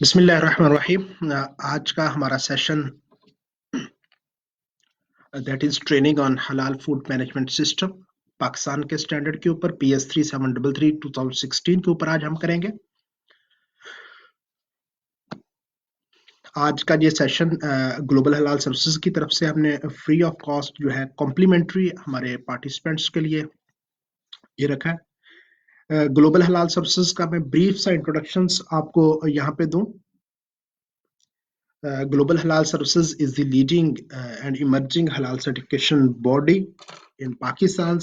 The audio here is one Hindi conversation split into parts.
बिस्मिल्लाहिर्रहमानिर्रहीम। आज का हमारा session that is training on हलाल फूड मैनेजमेंट सिस्टम पाकिस्तान के स्टैंडर्ड के ऊपर PS 3733 2016 के ऊपर आज हम करेंगे। आज का ये सेशन ग्लोबल हलाल सर्विसेज की तरफ से हमने फ्री ऑफ कॉस्ट जो है कॉम्प्लीमेंट्री हमारे पार्टिसिपेंट्स के लिए ये रखा है। ग्लोबल हलाल सर्विसेज का मैं ब्रीफ सा इंट्रोडक्शंस आपको यहाँ पे दूं। Global Halal Services is the leading and emerging halal certification body in Pakistan,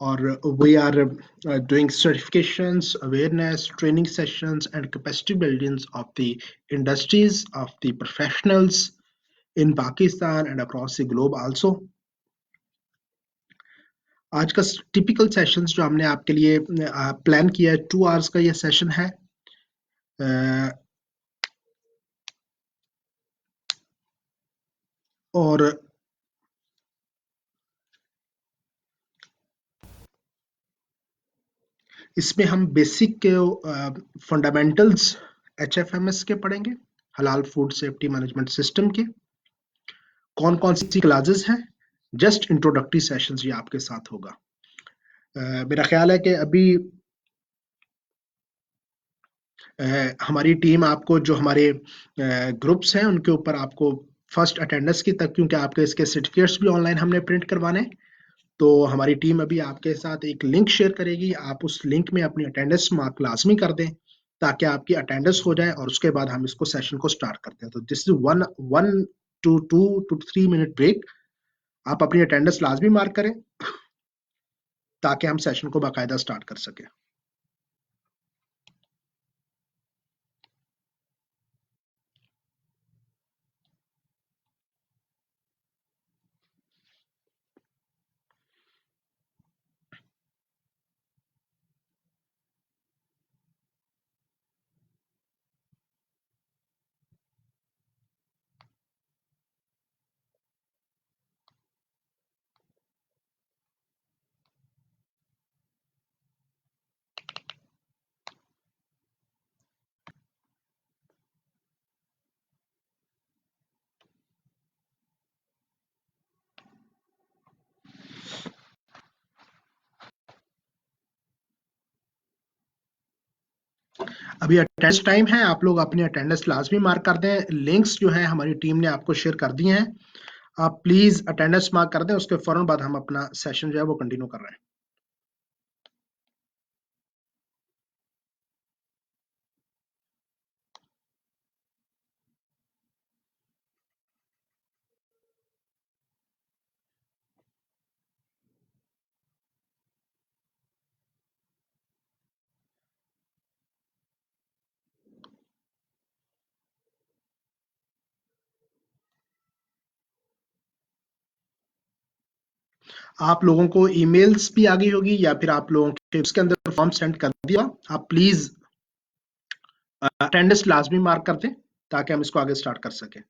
or we are doing certifications, awareness, training sessions, and capacity buildings of the industries, of the professionals in Pakistan and across the globe also. आज का टिपिकल सेशंस जो हमने आपके लिए प्लान किया है 2 आवर्स का ये सेशन है। और इसमें हम बेसिक फंडामेंटल्स HFMS के पढ़ेंगे, हलाल फूड सेफ्टी मैनेजमेंट सिस्टम के कौन कौन सी क्लासेस हैं। जस्ट इंट्रोडक्टरी सेशंस ये आपके साथ होगा। मेरा ख्याल है कि अभी हमारी टीम आपको जो हमारे ग्रुप्स हैं उनके ऊपर आपको फर्स्ट अटेंडेंस की तक, क्योंकि आपके इसके सर्टिफिकेट्स भी ऑनलाइन हमने प्रिंट करवाने, तो हमारी टीम अभी आपके साथ एक लिंक शेयर करेगी। आप उस लिंक में अपनी अटेंडेंस मार्क लाजमी कर दें ताकि आपकी अटेंडेंस हो जाए, और उसके बाद हम इसको सेशन को स्टार्ट करते हैं। तो this is 1 to 2 to 3 minute break. आप अपनी अटेंडेंस लाजमी मार्क करें ताकि हम सेशन को बाकायदा स्टार्ट कर सकें। अभी अटेंडेंस टाइम है, आप लोग अपनी अटेंडेंस लाजमी मार्क कर दें। लिंक्स जो है हमारी टीम ने आपको शेयर कर दिए हैं, आप प्लीज अटेंडेंस मार्क कर दें। उसके फौरन बाद हम अपना सेशन जो है वो कंटिन्यू कर रहे हैं। आप लोगों को ईमेल्स भी आ गई होगी या फिर आप लोगों के उसके अंदर फॉर्म सेंड कर दिया। आप प्लीज अटेंडेंस लाजमी मार्क कर दें ताकि हम इसको आगे स्टार्ट कर सकें।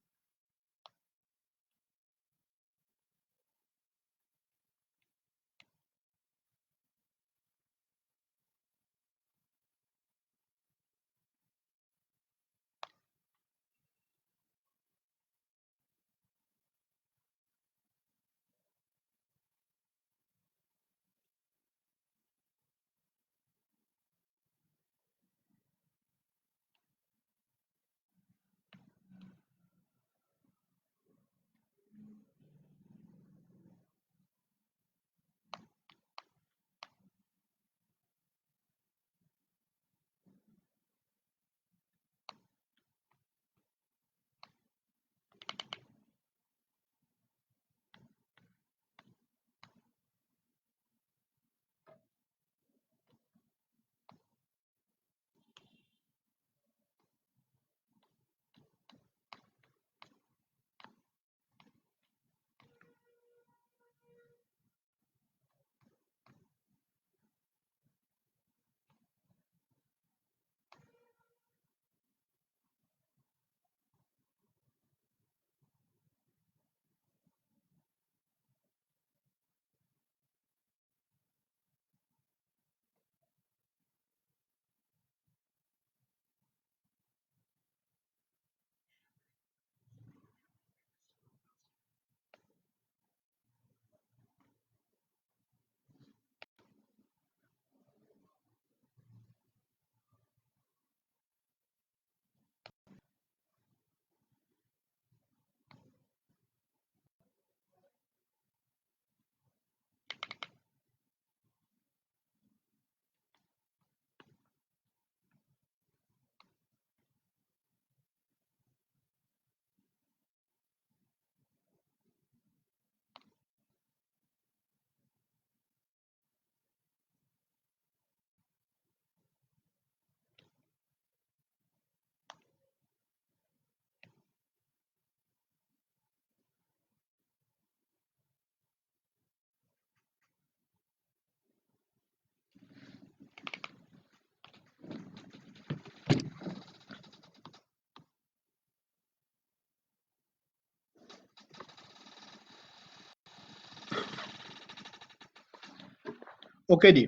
ओके जी।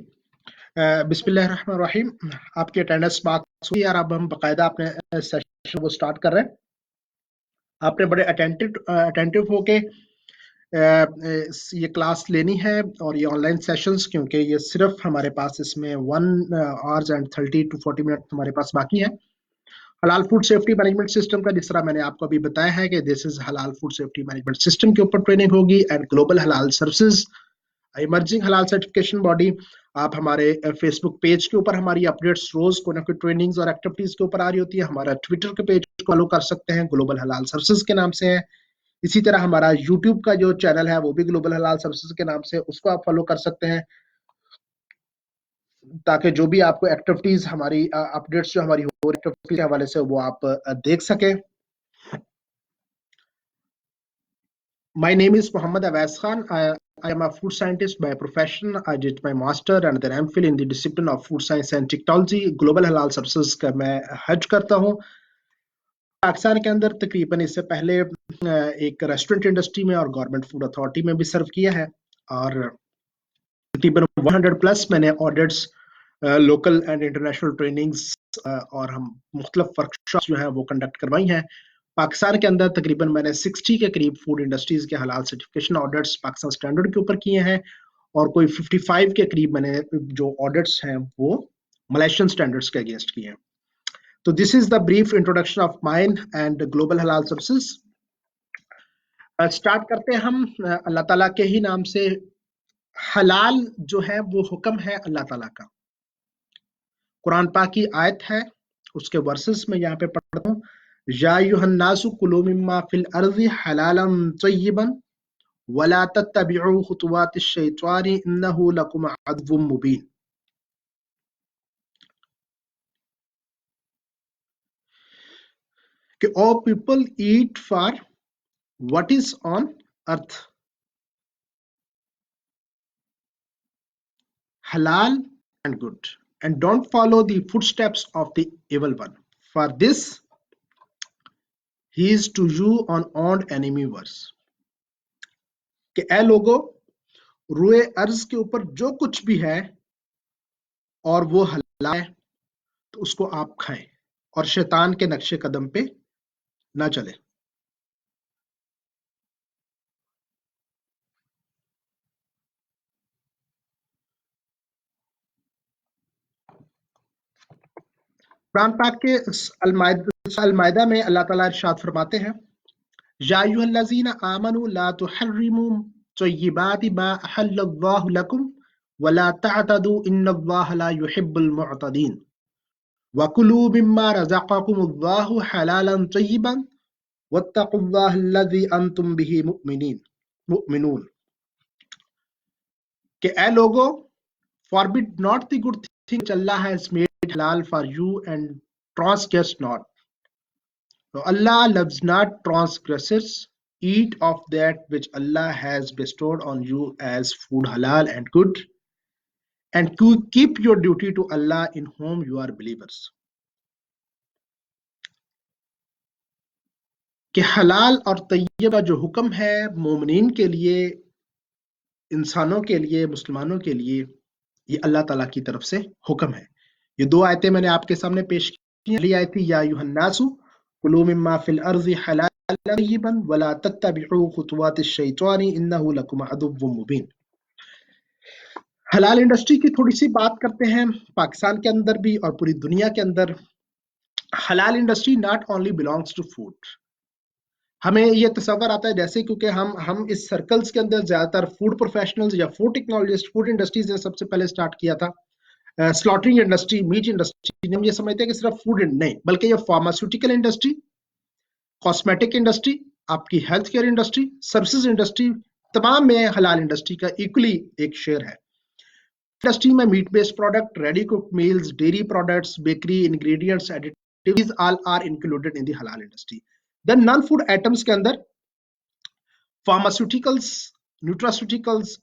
बिस्मिल्लाहिर्रहमानिर्रहीम। आपकी अटेंडेंस मार्क्स हुई और अब हम बकायदा अपने सेशन को स्टार्ट कर रहे हैं। आपने बड़े अटेंटिव होके ये क्लास लेनी है और ये ऑनलाइन सेशंस, क्योंकि ये सिर्फ हमारे पास इसमें 1 hours and 30 to 40 मिनट हमारे पास बाकी है। हलाल फूड सेफ्टी मैनेजमेंट सिस्टम का, जिस तरह मैंने आपको अभी बताया है कि दिस इज हलाल फूड सेफ्टी मैनेजमेंट सिस्टम के ऊपर ट्रेनिंग होगी एंड ग्लोबल हलाल सर्विसेज इमर्जिंग हलाल सर्टिफिकेशन बॉडी। आप हमारे फेसबुक पेज के ऊपर हमारी अपडेट्स रोज कोई ना कोई ट्रेनिंग्स और एक्टिविटीज के ऊपर आ रही होती है। हमारा ट्विटर के पेज को फॉलो कर सकते हैं, ग्लोबल हलाल सर्विसेज के नाम से है। इसी तरह हमारा यूट्यूब का जो चैनल है वो भी ग्लोबल हलाल सर्विसेज के नाम से, उसको आप फॉलो कर सकते हैं, ताकि जो भी आपको एक्टिविटीज हमारी अपडेट्स जो हमारी हो एक्टिविटी के हवाले से वो आप देख सकें। My name is Mohammad Awais Khan. I am a food scientist by profession. I did my master and then MPhil in the discipline of food science and technology. Global halal services का मैं हज करता हूँ। पाकिस्तान के अंदर तकरीबन इससे पहले एक रेस्टोरेंट इंडस्ट्री में और गवर्नमेंट फूड अथॉरिटी में भी सर्व किया है, और तकरीबन 100 प्लस मैंने audits, local and international trainings और हम मुख्तलिफ वर्कशॉप जो हैं वो कंडक्ट करवाई हैं। पाकिस्तान के अंदर तकरीबन मैंने 60 के करीब फूड इंडस्ट्रीज के हलाल सर्टिफिकेशन ऑडिट्स पाकिस्तान स्टैंडर्ड के ऊपर किए हैं, और कोई 55 के करीब मैंने जो ऑडिट्स हैं वो मलेशियन स्टैंडर्ड्स के अगेंस्ट किए हैं। तो this is the brief introduction of mine and global हलाल सर्विसेज। स्टार्ट करते हैं हम अल्लाह ताला के ही नाम से। हलाल जो है वो हुक्म है अल्लाह ताला का। कुरान पाक की आयत है, उसके वर्सेस में यहाँ पे पढ़ता हूँ, या अय्युहन्नासु कुलू मिम्मा फिल अर्ज़ि हलालन तय्यिबन वला तत्तबिउ खुतुवातिश शैतानी इन्नहु लकुम अदुव्वुम मुबीन। कि all people eat for what is on earth, halal and good, and don't follow the footsteps of the evil one, for this he is to you an own enemy worse। कि ए लोगो, रुए अर्ज के ऊपर जो कुछ भी है और वो हलाल है तो उसको आप खाएं और शैतान के नक्शे कदम पे ना चले। कुरान पाक के अल-माइदा में अल्लाह ताला इरशाद फरमाते हैं, या अय्युहल्लज़ीना आमनू ला तुहर्रिमू तय्यिबाति मा अहल्लल्लाहु लकुम वला तअतदू इन्नल्लाहा ला युहिब्बुल मुअतदीन वकुलू मिम्मा रज़क़कुमुल्लाहु हलालन तय्यिबन वत्तकुल्लाहल्लज़ी अंतुम बिही मुमिनून। कि ए लोगो, forbid not the good thing which Allah has made halal for you and transgress not. So Allah loves not transgressors. Eat of that which Allah has bestowed on you as food halal and good, and keep your duty to Allah in whom you are believers। कि हलाल और तय्यबा जो हुक्म है मोमिनीन के लिए, इंसानों के लिए, मुसलमानों के लिए, ये अल्लाह ताला की तरफ से हुक्म है। ये दो आयतें मैंने आपके सामने पेश की। पहली आयत थी या अय्युहन्नासु कुलू मिम्मा फिल अर्ज़ि हलालन तय्यिबन वला तत्तबिउ खुतुवातिश शैतानी इन्नहु लकुम अदुव्वुम मुबीन। हलाल इंडस्ट्री की थोड़ी सी बात करते हैं। पाकिस्तान के अंदर भी और पूरी दुनिया के अंदर हलाल industry not only belongs to food. हमें ये तस्वर आता है जैसे, क्योंकि हम इस सर्कल्स के अंदर ज्यादातर फूड प्रोफेशनल्स या फूड टेक्नोलॉजिस्ट, फूड इंडस्ट्रीज ने सबसे पहले स्टार्ट किया था। स्लॉटरिंग इंडस्ट्री, मीट इंडस्ट्री, हम ये समझते हैं कि सिर्फ फूड नहीं, बल्कि ये फार्मास्यूटिकल इंडस्ट्री, कॉस्मेटिक इंडस्ट्री, आपकी health care industry, services industry, तमाम में हलाल इंडस्ट्री का इक्वली एक शेयर है। इंडस्ट्री में meat based product, ready cook meals, dairy products, bakery ingredients, additives all are included in the हलाल industry. Then non food items के अंदर pharmaceuticals, nutraceuticals,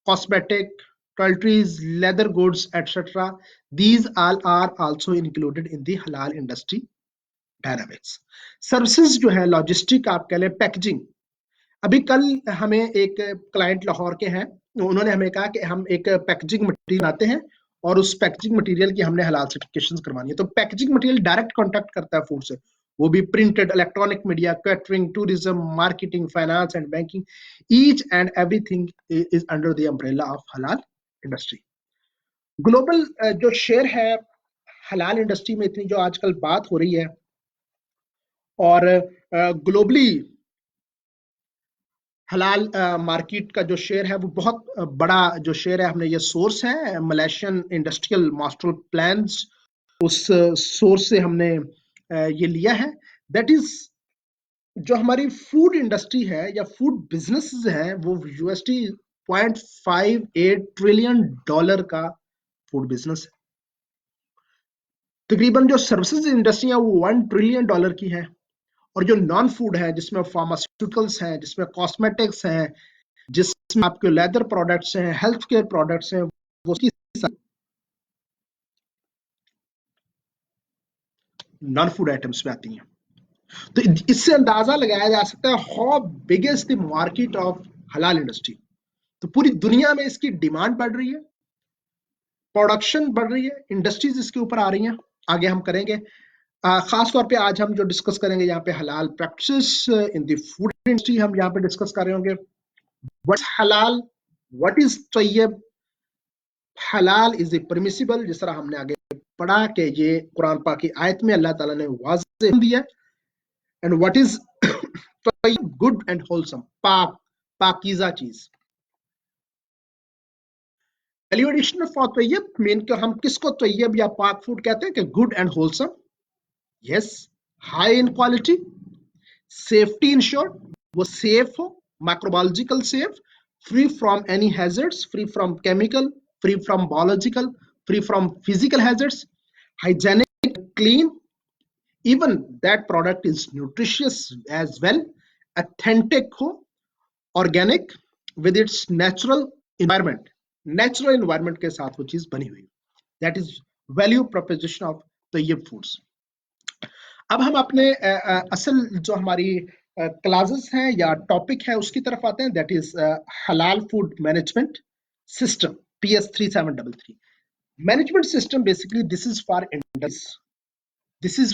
cosmetic, toiletries, leather goods etcetera, these all are also included in the halal industry dynamics। Services जो है, लॉजिस्टिक आप कह लें, पैकेजिंग। अभी कल हमें एक क्लाइंट लाहौर के हैं, उन्होंने हमें कहा कि हम एक पैकेजिंग मटेरियल आते हैं और उस पैकेजिंग मटेरियल की हमने हलाल सर्टिफिकेशन करवानी है। तो पैकेजिंग मटेरियल डायरेक्ट कॉन्टेक्ट करता है फूड से, वो भी printed, electronic media, catering, tourism, marketing, finance and banking, each and everything is under the umbrella of हलाल इंडस्ट्री। ग्लोबल जो शेयर है हलाल इंडस्ट्री में, इतनी जो आजकल बात हो रही है, और ग्लोबली हलाल मार्केट का जो शेयर है वो बहुत बड़ा जो शेयर है, हमने ये सोर्स है मलेशियन इंडस्ट्रियल मास्टर प्लान्स, उस सोर्स से हमने ये लिया है। दैट इज जो हमारी फूड इंडस्ट्री है या फूड बिजनेस है वो $0.58 ट्रिलियन का फूड बिजनेस है। तकरीबन जो सर्विसेज इंडस्ट्री है वो $1 ट्रिलियन की है, और जो नॉन फूड है जिसमें फार्मास्यूटिकल्स हैं, जिसमें कॉस्मेटिक्स हैं, जिसमें आपके लेदर प्रोडक्ट्स हैं, हेल्थ केयर प्रोडक्ट्स हैं, वो नॉन फूड आइटम्स में आती हैं। तो इससे अंदाजा लगाया जा सकता है how big is the market of हलाल इंडस्ट्री। तो पूरी दुनिया में इसकी डिमांड बढ़ रही है, प्रोडक्शन बढ़ रही है, इंडस्ट्रीज इसके ऊपर आ रही हैं। आगे हम करेंगे खास तौर पे आज हम जो डिस्कस करेंगे यहाँ पे हलाल practice in the food industry, हम यहाँ पे डिस्कस कर रहे होंगे व्हाट हलाल, व्हाट इज तैयब, हलाल इज ए परमिसिबल, जिस तरह हमने आगे पढ़ा कि ये कुरान पाक की आयत में अल्लाह ताला ने वाज़ेह दिया, and what is good and wholesome, पाक, पाकीज़ा चीज। वैल्यू एडिशन फॉर तैयब मीन कि हम किसको तैयब या पाक फूड कहते हैं कि good and wholesome, yes, high in quality, safety insured, वो सेफ हो, microbiological safe, free from any hazards, free from chemical, free from biological, free from physical hazards, hygienic, clean, even that product is nutritious as well, authentic ho, organic, with its natural environment के साथ वो चीज बनी हुई। that is value proposition of Tayyab foods। अब हम अपने असल जो हमारी क्लासेस हैं या टॉपिक है उसकी तरफ आते हैं, दैट इज हलाल food management system PS 3733 management system. Basically this is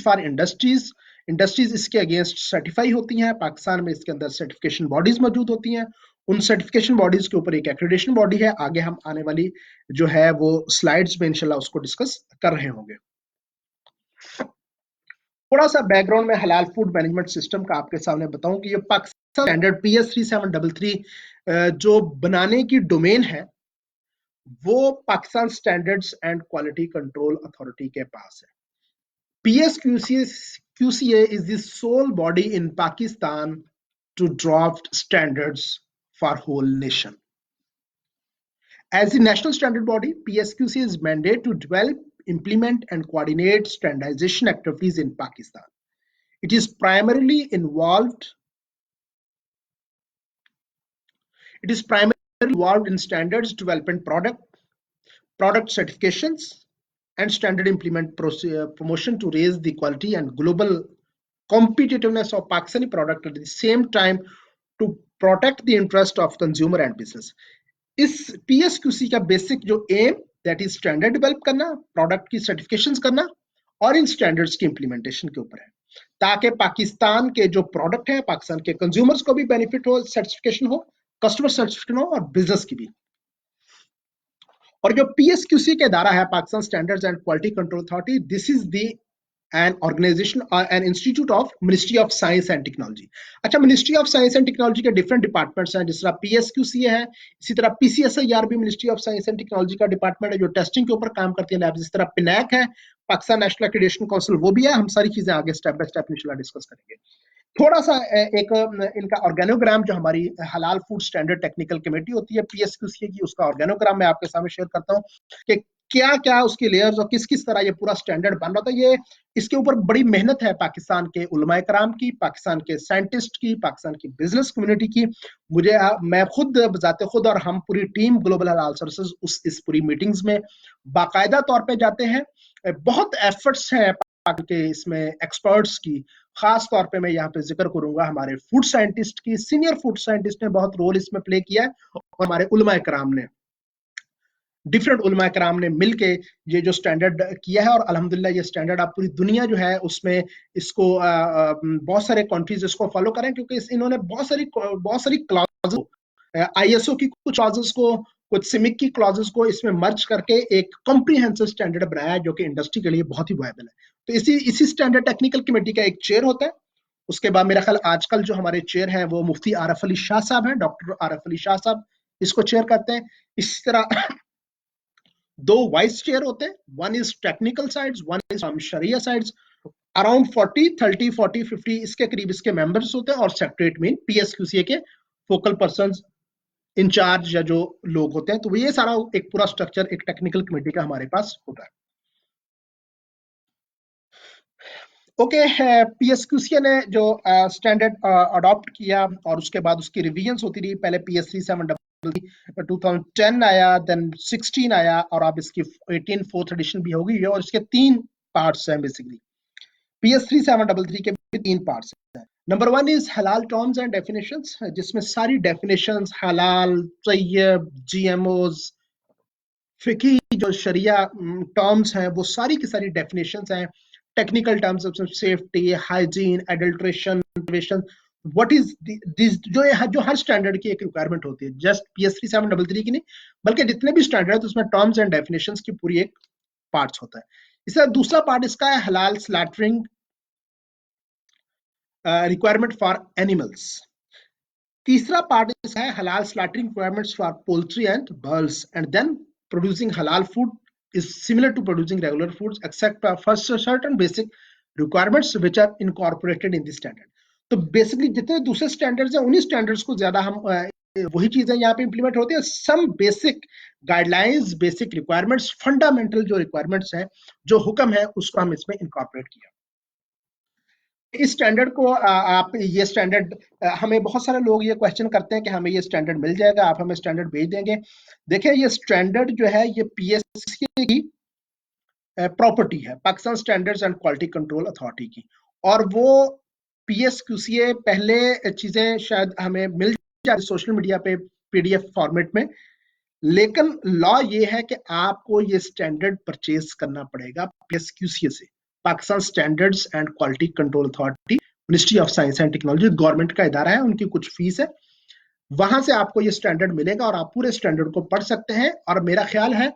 for industries. Industries इसके अगेंस्ट सर्टिफाई होती हैं। पाकिस्तान में इसके अंदर सर्टिफिकेशन बॉडीज मौजूद होती हैं। उन सर्टिफिकेशन बॉडीज के ऊपर एक एक्रेडिटेशन बॉडी है। आगे हम आने वाली जो है वो स्लाइड्स में इंशाल्लाह उसको डिस्कस कर रहे होंगे। थोड़ा सा बैकग्राउंड में हलाल फूड मैनेजमेंट सिस्टम का आपके सामने बताऊं कि ये पाकिस्तान स्टैंडर्ड PS 3733 जो बनाने की डोमेन है वो Pakistan standards and quality control authority के पास है। PSQCA is the sole body in Pakistan to draft standards for whole nation. As the national standard body, PSQCA is mandated to develop, implement and coordinate standardization activities in Pakistan. It is primarily involved in standards development, product certifications and standard implement promotion to raise the quality and global competitiveness of Pakistani product at the same time to protect the interest of consumer and business. इस PSQC का बेसिक जो aim that is standard develop करना, प्रोडक्ट की सर्टिफिकेशंस करना और इन स्टैंडर्ड्स की इंप्लीमेंटेशन के ऊपर है, ताकि पाकिस्तान के जो प्रोडक्ट है पाकिस्तान के कंज्यूमर्स को भी बेनिफिट हो, सर्टिफिकेशन हो, कस्टमर सर्टिफिकेशन हो और बिजनेस की भी। और जो PSQC के दायरा है Pakistan standards and quality control authority, this is the an organization an institute of ministry of science and technology. अच्छा, ministry of science and technology के डिफरेंट डिपार्टमेंट्स हैं, जिस तरह PSQCA है, इसी तरह PCSIR भी ministry of science and technology का डिपार्टमेंट है जो टेस्टिंग के ऊपर काम करती है लैब। जिस तरह PNAC है, पाकिस्तान नेशनल एक्रेडिटेशन काउंसिल, वो भी है। हम सारी चीजें आगे स्टेप बाय स्टेप इंशाल्लाह डिस्कस करेंगे। थोड़ा सा एक इनका ऑर्गेनोग्राम जो हमारी हलाल फूड स्टैंडर्ड टेक्निकल कमेटी होती है PSQCA की, उसका ऑर्गेनोग्राम मैं आपके सामने शेयर करता हूँ कि क्या क्या उसकी लेयर्स और किस किस तरह ये पूरा स्टैंडर्ड बन रहा था। ये इसके ऊपर बड़ी मेहनत है पाकिस्तान के उलमाए कराम की, पाकिस्तान के साइंटिस्ट की, पाकिस्तान की बिजनेस कम्युनिटी की। मैं खुद बजाते खुद और हम पूरी टीम ग्लोबल हलाल सर्विसेज इस पूरी मीटिंग्स में बाकायदा तौर पे जाते हैं। बहुत एफर्ट्स हैं के इसमें एक्सपर्ट्स की खास तौर पे मैं यहाँ पे जिक्र करूंगा हमारे फूड साइंटिस्ट की। सीनियर फूड साइंटिस्ट ने बहुत रोल इसमें प्ले किया है और हमारे उलमा कराम ने, डिफरेंट उलमा कराम ने मिलके ये जो स्टैंडर्ड किया है। और अल्हम्दुलिल्लाह ये स्टैंडर्ड आप पूरी दुनिया जो है उसमें इसको बहुत सारे कंट्रीज इसको फॉलो करें, क्योंकि इन्होंने बहुत सारी क्लॉजेस, आईएसओ की कुछ क्लॉजेस को, कुछ सिमिक की क्लॉजेस को इसमें मर्ज करके एक कॉम्प्रिहेंसिव स्टैंडर्ड बनाया है जो कि इंडस्ट्री के लिए बहुत ही वायबल है। तो इसी स्टैंडर्ड टेक्निकल कमेटी का एक चेयर होता है। उसके बाद मेरा ख्याल आजकल जो हमारे चेयर हैं वो मुफ्ती आरफ अली शाह साहब हैं, डॉक्टर आरफ अली शाह साहब इसको चेयर करते हैं। इस तरह दो वाइस चेयर होते हैं, one is technical sides, one is from शरिया साइड्स। अराउंड 40 इसके करीब इसके मेंबर्स होते हैं। और सेक्रेटरी मीन पीएसक्यूसीए के फोकल पर्सन इंचार्ज या जो लोग होते हैं। तो ये सारा एक पूरा स्ट्रक्चर एक टेक्निकल कमेटी का हमारे पास होता है। ओके, पीएसक्यूसीए ने जो स्टैंडर्ड अडॉप्ट किया और उसके बाद उसकी रिवीजन होती रही। पहले पीएस 2010 आया, देन 16 आया और अब इसकी 18 फोर्थ एडिशन भी होगी। और इसके 3 पार्ट्स हैं बेसिकली। पीएस 3733 के भी 3 पार्ट्स हैं। नंबर 1 इज हलाल टर्म्स एंड डेफिनेशंस, जिसमें सारी डेफिनेशंस हलाल, तैयब, जीएमओज, फिकी जो शरिया टर्म्स हैं वो सारी की सारी डेफिनेशंस हैं। Technical terms of safety, hygiene, adulteration, what is this, जो हर स्टैंडर्ड की एक रिक्वायरमेंट होती है, जस्ट पीएस 3733 की नहीं बल्कि जितने भी स्टैंडर्ड है उसमें टर्म्स एंड डेफिनेशंस की पूरी एक पार्ट्स होता है। इसका दूसरा पार्ट इसका है हलाल स्लैटरिंग रिक्वायरमेंट फॉर एनिमल्स। तीसरा पार्ट इसका है हलाल slaughtering requirements for poultry and birds. And then producing हलाल food is similar to producing regular foods except for certain basic requirements which are incorporated in the standard. तो बेसिकली जितने दूसरे स्टैंडर्ड्स हैं उन्हीं स्टैंडर्ड्स को ज्यादा हम वही चीजें यहाँ पे इंप्लीमेंट होती है। Some basic guidelines, basic requirements, fundamental जो रिक्वायरमेंट्स हैं, जो हुक्म है, उसको हम इसमें इनकॉर्पोरेट किया। इस स्टैंडर्ड को आप ये स्टैंडर्ड, हमें बहुत सारे लोग ये क्वेश्चन करते हैं कि हमें ये स्टैंडर्ड मिल जाएगा, आप हमें स्टैंडर्ड भेज देंगे। देखिए ये स्टैंडर्ड जो है ये पीएसक्यूसीए की प्रॉपर्टी है, Pakistan standards and quality control authority की। और वो पीएसक्यूसीए पहले चीजें शायद हमें मिल जाती सोशल मीडिया पे पीडीएफ फॉर्मेट में, लेकिन लॉ ये है कि आपको ये स्टैंडर्ड परचेज करना पड़ेगा पीएसक्यूसीए से, Pakistan standards and quality control authority, ministry of science and technology, government का इदारा है, उनकी कुछ फीस है, वहां से आपको ये स्टैंडर्ड मिलेगा और आप पूरे स्टैंडर्ड को पढ़ सकते हैं। और मेरा ख्याल है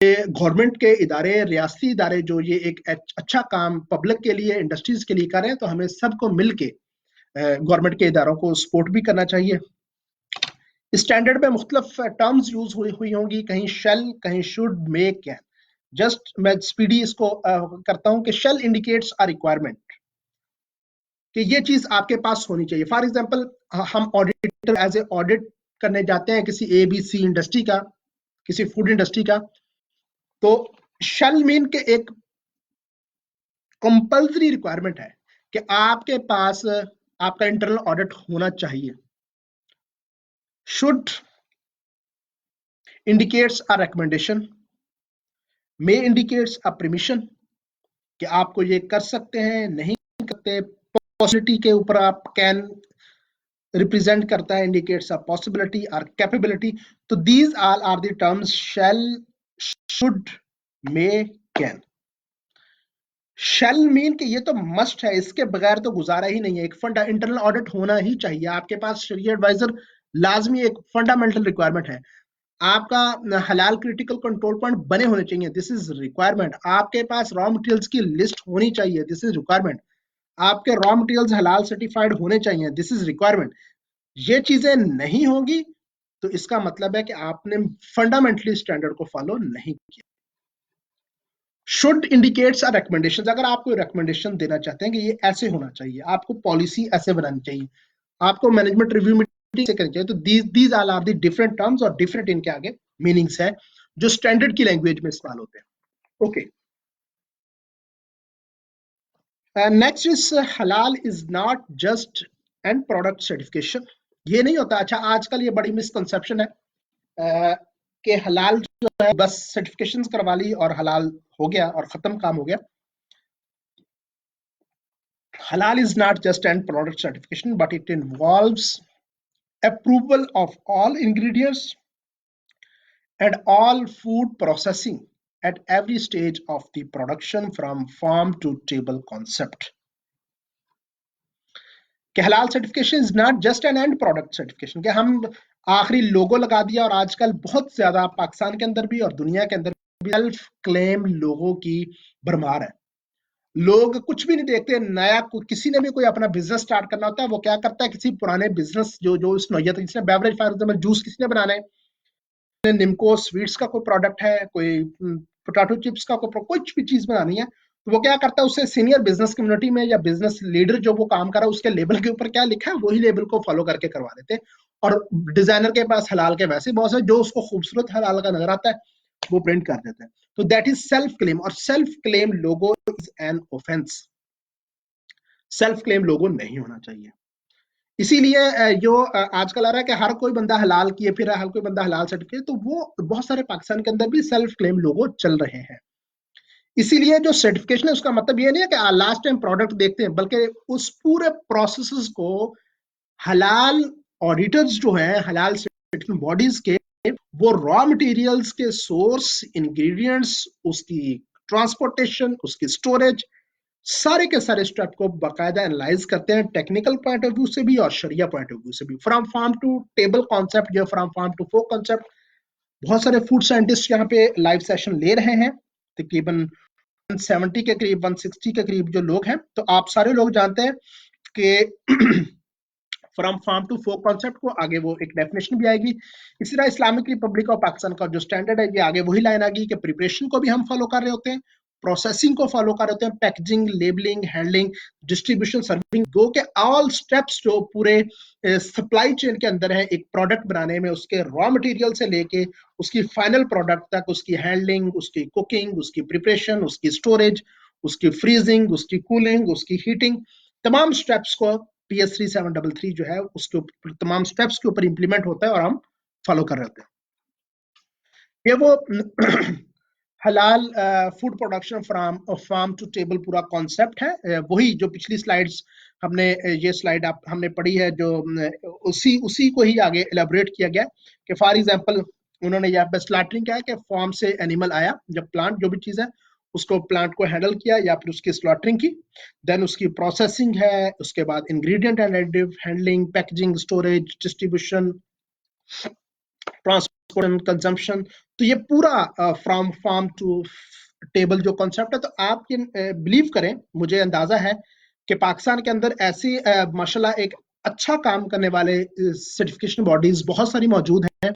कि गवर्नमेंट के इदारे, रियासती इदारे जो ये एक अच्छा काम पब्लिक के लिए, इंडस्ट्रीज के लिए कर रहे हैं, तो हमें सबको मिलके गवर्नमेंट के इदारों को सपोर्ट भी करना चाहिए। स्टैंडर्ड में मुख्तलिफ टर्म्स यूज हुई होंगी, कहीं शेल, कहीं शुड, मे, कैन। जस्ट मैं स्पीडी इसको करता हूं कि शेल इंडिकेट्स अ रिक्वायरमेंट, कि ये चीज आपके पास होनी चाहिए। फॉर एग्जांपल हम ऑडिटर एज ए ऑडिट करने जाते हैं किसी एबीसी इंडस्ट्री का, किसी फूड इंडस्ट्री का, तो शेल मीन के एक कंपल्सरी रिक्वायरमेंट है कि आपके पास आपका इंटरनल ऑडिट होना चाहिए। Should indicates a recommendation, may indicates a permission कि आपको ये कर सकते हैं, नहीं करते। पॉसिबिलिटी के ऊपर आप कैन रिप्रेजेंट करता है, इंडिकेट्स अ पॉसिबिलिटी और कैपेबिलिटी। तो these all are the terms shall, should, may, can. Shall mean कि ये तो मस्ट है, इसके बगैर तो गुजारा ही नहीं है। एक फंडा इंटरनल ऑडिट होना ही चाहिए आपके पास। शरिया एडवाइजर लाजमी एक फंडामेंटल रिक्वायरमेंट है। आपका हलाल क्रिटिकल कंट्रोल पॉइंट बने होने चाहिए, दिस इज रिक्वायरमेंट। आपके पास रॉ मटेरियल्स की लिस्ट होनी चाहिए, दिस इज रिक्वायरमेंट। आपके रॉ मटेरियल्स हलाल सर्टिफाइड होने चाहिए, दिस इज रिक्वायरमेंट। ये चीजें नहीं होंगी तो इसका मतलब है कि आपने फंडामेंटली स्टैंडर्ड को फॉलो नहीं किया। शुड इंडिकेट्स अ रिकमेंडेशन, अगर आप कोई रिकमेंडेशन देना चाहते हैं कि ये ऐसे होना चाहिए, आपको पॉलिसी ऐसे बनानी चाहिए, आपको मैनेजमेंट रिव्यू मीटिंग से करनी चाहिए, तो these all are the different terms और डिफरेंट इनके आगे मीनिंग्स है जो स्टैंडर्ड की लैंग्वेज में इस्तेमाल होते हैं। ओके, नेक्स्ट इज हलाल is not just and product certification. ये नहीं होता। अच्छा, आजकल ये बड़ी मिसकंसेप्शन है कि हलाल जो है बस सर्टिफिकेशंस करवा ली और हलाल हो गया और खत्म, काम हो गया। Halal is not just end product certification, but it involves approval of all ingredients and all food processing at every stage of the production from farm to table concept. कि हलाल certification is not just an and product certification कि हम आखिरी लोगो लगा दिया, और आजकल बहुत ज्यादा पाकिस्तान के अंदर भी और दुनिया के अंदर भी सेल्फ क्लेम लोगों की भरमार है। लोग कुछ भी नहीं देखते नया, किसी ने भी कोई अपना बिजनेस स्टार्ट करना होता है, वो क्या करता है, किसी पुराने बिजनेस जो उस नौयत, जिसने बेवरेज फॉर एग्जाम्पल जूस किसी ने बनाना है, निमको स्वीट्स का कोई प्रोडक्ट है, कोई पोटैटो चिप्स का कोई कुछ भी चीज बनानी है, तो वो क्या करता है, उससे सीनियर बिजनेस कम्युनिटी में या बिजनेस लीडर जो वो काम कर रहा है उसके लेबल के ऊपर क्या लिखा है वही लेबल को फॉलो करके करवा देते हैं। और डिजाइनर के पास हलाल के वैसे बहुत है, जो उसको खूबसूरत हलाल का नजर आता है वो प्रिंट कर देते हैं। तो दैट इज सेल्फ क्लेम, और self claim logo is an offence. Self claim logo नहीं होना चाहिए। इसीलिए जो आजकल आ रहा है कि हर कोई बंदा हलाल किए फिर हर कोई बंदा हलाल सर्टिफिकेट, तो वो बहुत सारे पाकिस्तान के अंदर भी सेल्फ क्लेम लोगो चल रहे हैं। इसीलिए जो सर्टिफिकेशन है उसका मतलब ये नहीं है कि लास्ट टाइम प्रोडक्ट देखते हैं, बल्कि उस पूरे प्रोसेस को हलाल ऑडिटर्स जो है, हलाल सर्टिफिकेशन बॉडीज के, वो रॉ मटेरियल्स के सोर्स, इंग्रेडिएंट्स, उसकी ट्रांसपोर्टेशन, उसकी स्टोरेज, सारे के सारे स्टेप को बाकायदा एनालाइज करते हैं टेक्निकल पॉइंट ऑफ व्यू से भी और शरिया पॉइंट ऑफ व्यू से भी। From farm to table concept, जो from farm to fork concept, बहुत सारे फूड साइंटिस्ट यहाँ पे लाइव सेशन ले रहे हैं, तकरीबन 170 के करीब, 160 के करीब जो लोग हैं। तो आप सारे लोग जानते हैं कि from farm to fork concept को आगे वो एक डेफिनेशन भी आएगी। इसी तरह इस्लामिक रिपब्लिक ऑफ पाकिस्तान का जो स्टैंडर्ड है, ये आगे वही लाइन आएगी कि प्रिपरेशन को भी हम फॉलो कर रहे होते हैं, प्रोसेसिंग को फॉलो कर रहे होते हैं, packaging, labelling, handling, distribution, serving, दो के ऑल स्टेप्स जो पूरे सप्लाई चेन के अंदर है एक प्रोडक्ट बनाने में, उसके रॉ मटेरियल से लेके उसकी फाइनल प्रोडक्ट तक, उसकी हैंडलिंग, उसकी कुकिंग, उसकी प्रिपरेशन, उसकी स्टोरेज, उसकी फ्रीजिंग, उसकी कूलिंग, उसकी हीटिंग, तमाम स्टेप्स को PS 3733 जो है उसके ऊपर, तमाम स्टेप्स के ऊपर इंप्लीमेंट होता है और हम फॉलो कर रहे होते हैं। ये वो हलाल food production from farm to table पूरा कॉन्सेप्ट है, वही जो पिछली स्लाइड्स हमने, ये स्लाइड आप हमने पढ़ी है, जो उसी को ही आगे एलेबोरेट किया गया कि फॉर एग्जांपल उन्होंने यहाँ पे स्लॉटरिंग क्या है कि फार्म से एनिमल आया, जब प्लांट जो भी चीज है उसको प्लांट को हैंडल किया या फिर उसकी स्लॉटरिंग की, देन उसकी प्रोसेसिंग है, उसके बाद ingredient and additive, handling, packaging, storage, distribution, transport, consumption. तो ये पूरा फ्रॉम फार्म टू टेबल जो कॉन्सेप्ट है, तो आप ये बिलीव करें, मुझे अंदाजा है कि पाकिस्तान के अंदर ऐसी माशाल्लाह एक अच्छा काम करने वाले सर्टिफिकेशन बॉडीज बहुत सारी मौजूद हैं,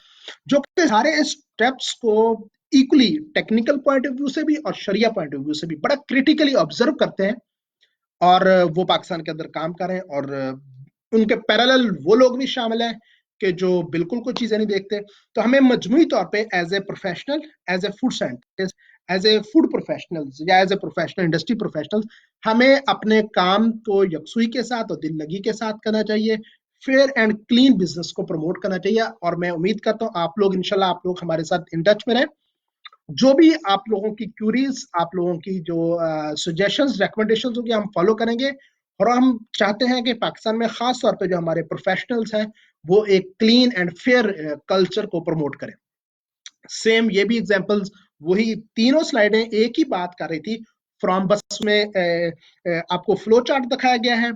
जो कि सारे स्टेप्स को equally technical point of view से भी और शरिया पॉइंट ऑफ व्यू से भी बड़ा क्रिटिकली ऑब्जर्व करते हैं, और वो पाकिस्तान के अंदर काम कर रहे हैं। और उनके पैरेलल वो लोग भी शामिल हैं कि जो बिल्कुल कोई चीजें नहीं देखते। तो हमें मजमूई तौर पे as a professional, as a food scientist, as a food professionals या as a professional industry professionals, हमें अपने काम को यकसुई के साथ और दिल लगी के साथ करना चाहिए, फेयर एंड क्लीन बिजनेस को प्रमोट करना चाहिए। और मैं उम्मीद करता हूँ आप लोग इंशाल्लाह आप लोग हमारे साथ इन टच में रहें। जो भी आप लोगों की क्यूरीज, आप लोगों की जो सजेशंस, रिकमेंडेशंस होगी, हम फॉलो करेंगे। और हम चाहते हैं कि पाकिस्तान में खास तौर पे जो हमारे प्रोफेशनल्स हैं वो एक क्लीन एंड फेयर कल्चर को प्रमोट करें। सेम ये भी एग्जांपल्स, वही तीनों स्लाइडें एक ही बात कर रही थी। फ्रॉम बस में आपको फ्लो चार्ट दिखाया गया है,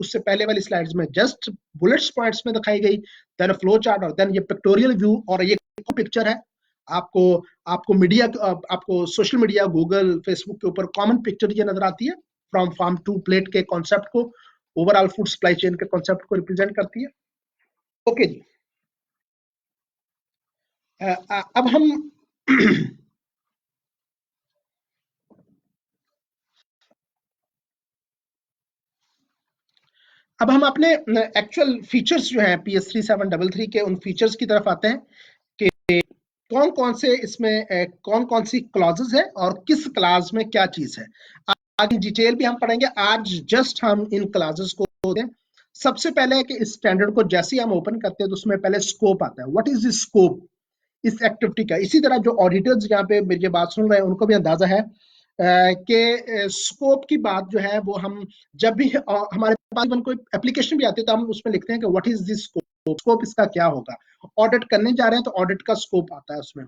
उससे पहले वाली स्लाइड्स में जस्ट बुलेट्स पॉइंट्स में दिखाई गई, देन फ्लो चार्ट, और देन ये पिक्टोरियल व्यू, और ये पिक्चर है आपको आपको मीडिया, आपको सोशल मीडिया, गूगल, फेसबुक के ऊपर कॉमन पिक्चर ये नजर आती है, फ्रॉम फार्म टू प्लेट के कॉन्सेप्ट को, ओवरऑल फूड सप्लाई चेन के कॉन्सेप्ट को रिप्रेजेंट करती है। ओके जी, अब हम अब हम अपने एक्चुअल फीचर्स जो हैं PS 3733 के, उन फीचर्स की तरफ आते हैं कि कौन कौन से इसमें कौन कौन सी क्लॉजेस है और किस क्लास में क्या चीज है। आगे डिटेल भी हम पढ़ेंगे, आज जस्ट हम इन क्लासेस को दें। सबसे पहले कि इस स्टैंडर्ड को जैसे ही हम ओपन करते हैं तो उसमें पहले स्कोप आता है, व्हाट इज द स्कोप इस एक्टिविटी का। इसी तरह जो ऑडिटर्स यहाँ पे मेरी बात सुन रहे हैं उनको भी अंदाजा है के स्कोप की बात जो है वो हम जब भी हमारे पास इवन कोई एप्लीकेशन भी आती है तो हम उसमें लिखते हैं कि what is this scope, scope इसका क्या होगा। ऑडिट करने जा रहे हैं तो ऑडिट का स्कोप आता है उसमें।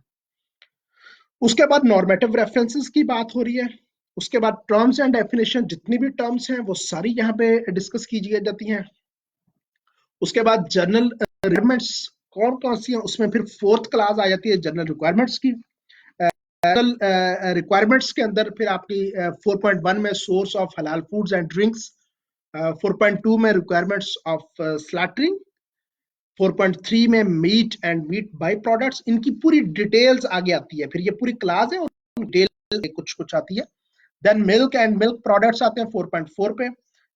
उसके बाद नॉर्मेटिव रेफरेंसेस की बात हो रही है। उसके बाद टर्म्स एंड डेफिनेशन, जितनी भी टर्म्स हैं वो सारी यहाँ पे डिस्कस की जाती हैं। उसके बाद जर्नल रिक्वायरमेंट्स कौन कौन सी है, उसमें फिर फोर्थ क्लास आ जाती है जनरल रिक्वायरमेंट्स की। जनरल रिक्वायरमेंट्स के अंदर फिर आपकी 4.1 में सोर्स ऑफ हलाल फूड्स एंड ड्रिंक्स, 4.2 में रिक्वायरमेंट्स ऑफ स्लैटरिंग, 4.3 में meat and meat by products, इनकी पूरी डिटेल्स आगे आती है। फिर ये पूरी क्लास है और डिटेल कुछ कुछ आती है। Then milk and milk products आते हैं 4.4 पे।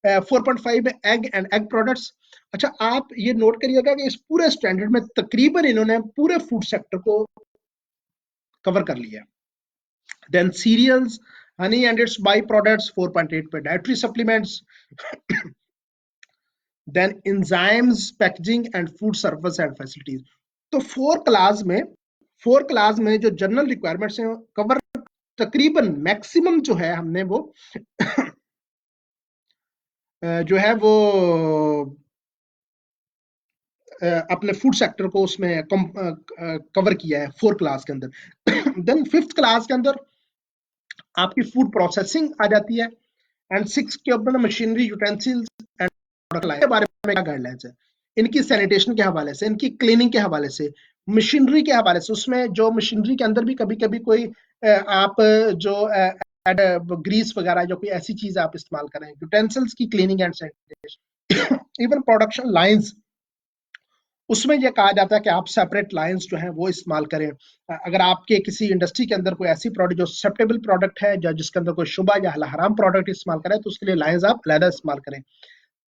4.5 में एग एंड एग प्रोडक्ट्स। अच्छा, आप ये नोट करिएगा कि इस पूरे स्टैंडर्ड में तकरीबन इन्होंने पूरे फूड सेक्टर को कवर कर लिया। Then cereals, honey and its by products 4.8 पे, dietary supplements, then enzymes, packaging and food service and facilities. तो फोर क्लास में जो जनरल रिक्वायरमेंट्स हैं कवर तकरीबन मैक्सिमम जो है हमने वो जो है वो अपने फूड सेक्टर को उसमें कवर किया है 4 क्लास के अंदर। देन 5th क्लास के अंदर आपकी फूड प्रोसेसिंग आ जाती है। एंड 6 के ऊपर मशीनरी, यूटेंसिल्स एंड प्रोडक्ट के बारे में क्या गाइडलाइंस है, इनकी सैनिटेशन के हवाले से, इनकी क्लीनिंग के हवाले से, मशीनरी के हवाले से। उसमें जो मशीनरी के अंदर भी कभी कभी कोई आप जो ग्रीस वगैरह जो कोई ऐसी चीज आप इस्तेमाल करें, यूटेंसिल्स की cleaning and sanitation, even production lines, उसमें यह कहा जाता है कि आप सेपरेट लाइंस जो है वो इस्तेमाल करें। अगर आपके किसी इंडस्ट्री के अंदर कोई ऐसी प्रोडक्ट जो ससेप्टेबल प्रोडक्ट है या जिसके अंदर कोई शुबा या हराम प्रोडक्ट इस्तेमाल करें तो उसके लिए लाइंस आप अलहदा इस्तेमाल करें।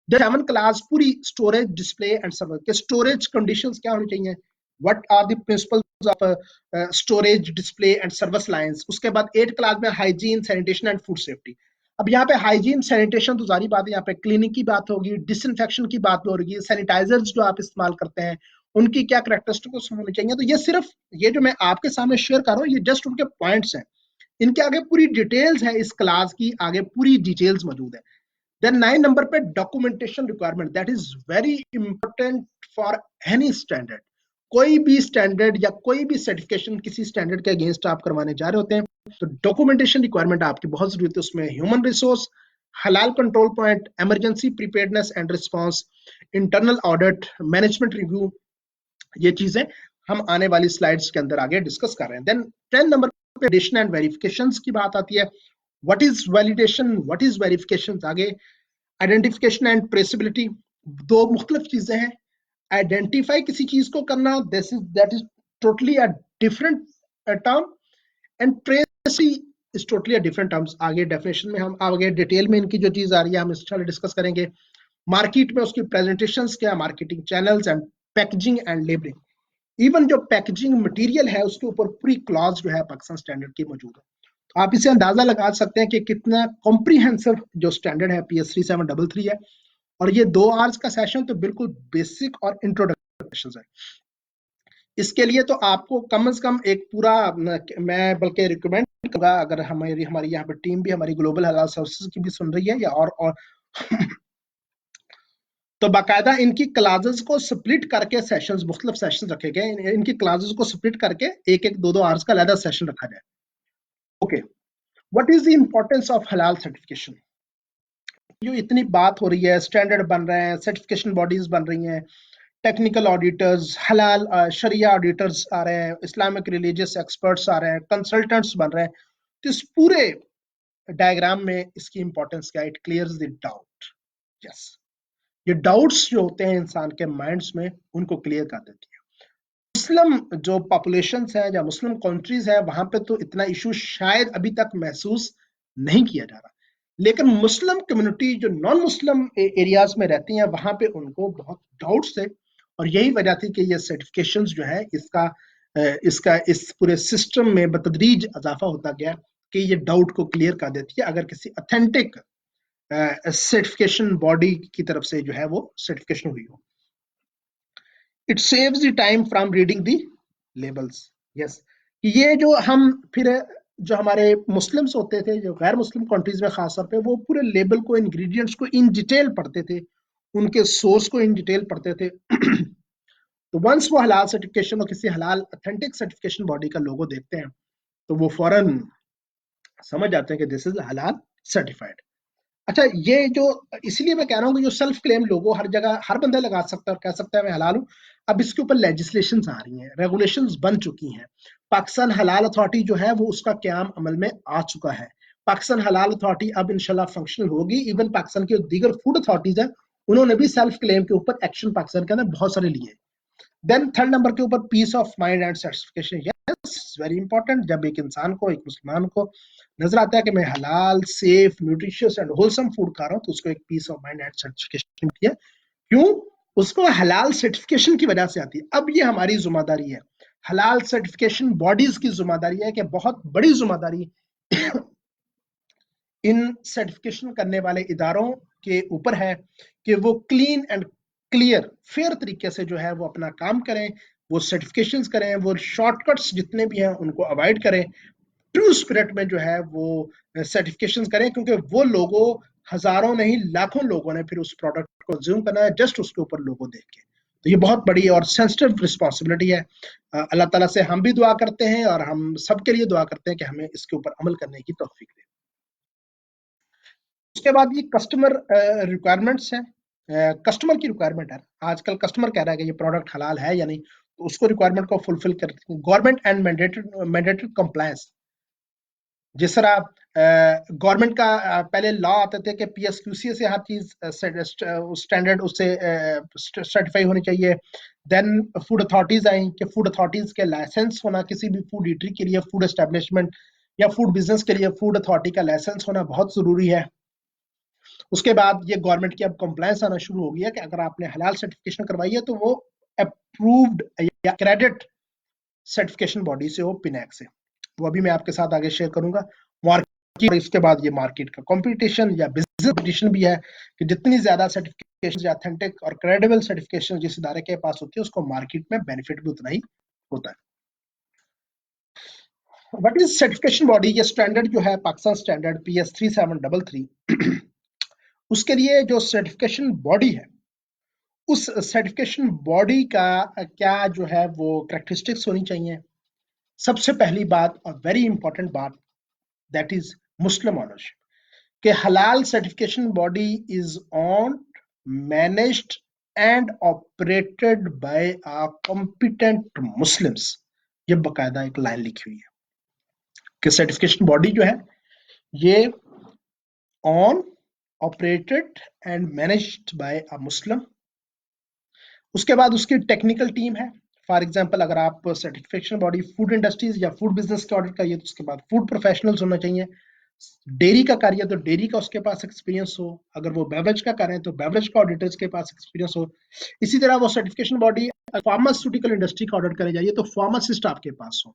7 क्लास पूरी स्टोरेज, डिस्प्ले एंड सर्वर के स्टोरेज कंडीशंस क्या होनी चाहिए, what are the principles of storage, display and service lines. उसके बाद 8 क्लास में hygiene, sanitation and food safety. अब यहाँ पे हाइजीन सैनिटेशन तो जारी बात है, यहाँ पे क्लीनिंग की बात होगी, डिसइंफेक्शन की बात होगी, सैनिटाइजर्स जो आप इस्तेमाल करते हैं उनकी क्या कैरेक्टरिस्टिक्स होनी चाहिए। तो ये सिर्फ ये जो मैं आपके सामने शेयर कर रहा हूँ ये जस्ट उनके पॉइंट्स हैं, इनके आगे पूरी डिटेल्स है, इस क्लास की आगे पूरी डिटेल्स मौजूद है। देन 9 नंबर पे documentation requirement, that is very important for any standard. कोई भी स्टैंडर्ड या कोई भी सर्टिफिकेशन किसी स्टैंडर्ड के अगेंस्ट आप करवाने जा रहे होते हैं तो डॉक्यूमेंटेशन रिक्वायरमेंट आपकी बहुत जरूरत है। उसमें ह्यूमन रिसोर्स, हलाल control point, emergency preparedness and response, internal audit, management review, ये चीजें हम आने वाली स्लाइड्स के अंदर आगे डिस्कस कर रहे हैं। देन 10 नंबर पे वैलिडेशन एंड वेरिफिकेशंस की बात आती है। What is validation, what is verification, आगे आइडेंटिफिकेशन एंड ट्रेसेबिलिटी, दो मुख्तलिफ चीजें हैं। आइडेंटिफाई किसी चीज को करना, that is totally a different term, and Tracy is totally a different terms. आगे डेफिनेशन में हम आगे डिटेल में इनकी जो चीज आ रही है हम इसका डिस्कस करेंगे। मार्केट में उसकी प्रेजेंटेशंस क्या, marketing channels and packaging and labelling, even जो पैकेजिंग मटेरियल है उसके ऊपर पूरी क्लॉज जो है पाकिस्तान स्टैंडर्ड की मौजूद है। तो आप इसे अंदाजा लगा सकते हैं कि कितना कॉम्प्रीहेंसिव जो स्टैंडर्ड है PS 3733 है। और ये 2 आवर्स का सेशन तो बिल्कुल बेसिक और इंट्रोडक्शन है। इसके लिए तो आपको कम से कम एक पूरा, मैं बल्कि रिकमेंड करूंगा, अगर हमारी हमारी यहाँ पे टीम भी हमारी ग्लोबल हलाल सर्विसेज की भी सुन रही है या और तो बाकायदा इनकी क्लासेस को स्प्लिट करके सेशंस, मुख्तलिफ सेशंस रखे गए, इनकी क्लासेस को स्प्लिट करके एक एक 2-2 आवर्स का अलग सेशन रखा जाए। Okay, what is the importance of हलाल सर्टिफिकेशन। जो इतनी बात हो रही है, स्टैंडर्ड बन रहे हैं, सर्टिफिकेशन बॉडीज बन रही हैं, टेक्निकल ऑडिटर्स, हलाल शरिया ऑडिटर्स आ रहे हैं, इस्लामिक रिलीजियस एक्सपर्ट्स आ रहे हैं, कंसल्टेंट्स बन रहे हैं। तो इस पूरे डायग्राम में इसकी इंपॉर्टेंस क्या है, it clears the doubt. Yes, ये डाउट्स जो होते हैं इंसान के माइंड्स में उनको क्लियर कर देती है। मुस्लिम जो पॉपुलेशन है या मुस्लिम कंट्रीज है वहां पे तो इतना इशू शायद अभी तक महसूस नहीं किया जा रहा, लेकिन मुस्लिम कम्युनिटी जो नॉन मुस्लिम एरियाज में रहती हैं वहां पे उनको बहुत डाउट्स थे। और यही वजह थी कि ये सर्टिफिकेशंस जो है इसका इस पूरे सिस्टम में बतदरीज इजाफा होता गया कि ये डाउट को क्लियर कर देती है अगर किसी ऑथेंटिक सर्टिफिकेशन बॉडी की तरफ से जो है वो सर्टिफिकेशन हुई हो। It saves the time from reading the labels. Yes, ये जो हम फिर जो हमारे मुस्लिम्स होते थे, जो गैर मुस्लिम कंट्रीज में खासतौर पे, वो पूरे लेबल को, इंग्रेडिएंट्स को इन डिटेल पढ़ते थे, उनके सोर्स को इन डिटेल पढ़ते थे। तो वंस वो हलाल सर्टिफिकेशन और किसी हलाल ऑथेंटिक सर्टिफिकेशन बॉडी का लोगो देखते हैं तो वो फौरन समझ जाते हैं कि दिस इज हलाल सर्टिफाइड। अच्छा, ये जो, इसलिए मैं कह रहा हूँ कि जो सेल्फ क्लेम लोगो हर जगह हर बंदा लगा सकता है और कह सकता है मैं हलाल हूँ। अब इसके ऊपर लेजिस्लेशन आ रही हैं, रेगुलेशंस बन चुकी हैं। पाकिस्तान हलाल अथॉरिटी जो है वो उसका क्याम अमल में आ चुका है। पाकिस्तान हलाल अथॉरिटी अब इंशाल्लाह फंक्शनल होगी। इवन पाकिस्तान की दीगर फूड अथॉरिटीज है, उन्होंने भी सेल्फ क्लेम के ऊपर एक्शन पाकिस्तान के अंदर बहुत सारे लिए। देन थर्ड नंबर के ऊपर peace of mind and certification, yes very important. जब एक इंसान को, एक मुसलमान को नजर आता है कि मैं हलाल, safe, nutritious and wholesome food खा रहा हूँ, तो उसको एक peace of mind and certification मिलती है। क्यों? उसको हलाल सर्टिफिकेशन की वजह से आती है। अब ये हमारी जिम्मेदारी है, हलाल सर्टिफिकेशन बॉडीज की जिम्मेदारी है, कि बहुत बड़ी जिम्मेदारी इन सर्टिफिकेशन करने वाले इदारों के ऊपर है कि वो क्लीन एंड क्लियर, फेयर तरीके से जो है वो अपना काम करें, वो सर्टिफिकेशन करें, वो शॉर्टकट्स जितने भी हैं उनको अवॉइड करें, ट्रू स्पिरिट में जो है वो सर्टिफिकेशन करें, क्योंकि वो लोगों, हजारों नहीं लाखों लोगों ने फिर उस प्रोडक्ट को कंज्यूम करना है जस्ट उसके ऊपर लोगो देख के। तो ये बहुत बड़ी और सेंसिटिव रिस्पॉन्सिबिलिटी है। अल्लाह ताला से हम भी दुआ करते हैं और हम सबके लिए दुआ करते हैं कि हमें इसके ऊपर अमल करने की तौफीक दे। उसके बाद ये कस्टमर रिक्वायरमेंट्स हैं। कस्टमर की रिक्वायरमेंट है, आजकल कस्टमर कह रहा है कि ये प्रोडक्ट हलाल है या नहीं, तो उसको रिक्वायरमेंट को फुलफिल कर गवर्नमेंट एंड मैंडेटरी कंप्लायंस। जिस तरह गवर्नमेंट का पहले लॉ आते थे कि पीएसक्यूसी से हर चीज स्टैंडर्ड उससे सर्टिफाई होनी चाहिए। देन फूड अथॉरिटीज आई कि फूड अथॉरिटीज के लाइसेंस होना, किसी भी फूड ईटरी के लिए, फूड एस्टेब्लिशमेंट या फूड बिजनेस के लिए फूड अथॉरिटी का लाइसेंस होना बहुत जरूरी है। उसके बाद ये गवर्नमेंट की अब कंप्लायंस आना शुरू हो गया कि अगर आपने हलाल सर्टिफिकेशन करवाई है तो वो अप्रूव्ड या क्रेडिट सर्टिफिकेशन बॉडी से हो, पिनैक से। वो अभी मैं आपके साथ आगे शेयर करूंगा। मार्केट, इसके बाद ये मार्केट का कंपटीशन या बिजनेस कंपटीशन भी है कि जितनी ज्यादा सर्टिफिकेशन या ऑथेंटिक और क्रेडिबल सर्टिफिकेशन जिस इदारे के पास होती है उसको मार्केट में बेनिफिट भी उतना ही होता है। What is certification body? ये स्टैंडर्ड जो है पाकिस्तान स्टैंडर्ड PS 3733 उसके लिए जो सर्टिफिकेशन बॉडी है, उस सर्टिफिकेशन बॉडी का क्या जो है वो कैरेक्टरिस्टिक्स होनी चाहिए। सबसे पहली बात और वेरी इंपॉर्टेंट बात, दैट इज मुस्लिम ऑनरशिप, कि हलाल certification body is on, managed and operated by a competent Muslims. ये बकायदा एक लाइन लिखी हुई है कि सर्टिफिकेशन बॉडी जो है ये on, operated and managed by a Muslim. उसके बाद उसकी टेक्निकल टीम है। फॉर एग्जांपल, अगर आप सर्टिफिकेशन बॉडी फूड इंडस्ट्रीज या फूड बिजनेस के ऑडिट करिए तो उसके बाद फूड प्रोफेशनल्स होना चाहिए। डेयरी का कार्य तो डेयरी का उसके पास एक्सपीरियंस हो। अगर वो बेवरेज का करें तो बेवरेज का ऑडिटर्स के पास एक्सपीरियंस हो। इसी तरह वो सर्टिफिकेशन बॉडी फार्मास्यूटिकल इंडस्ट्री का ऑडिट करे जाइए तो फार्मासिस्ट आपके पास हो।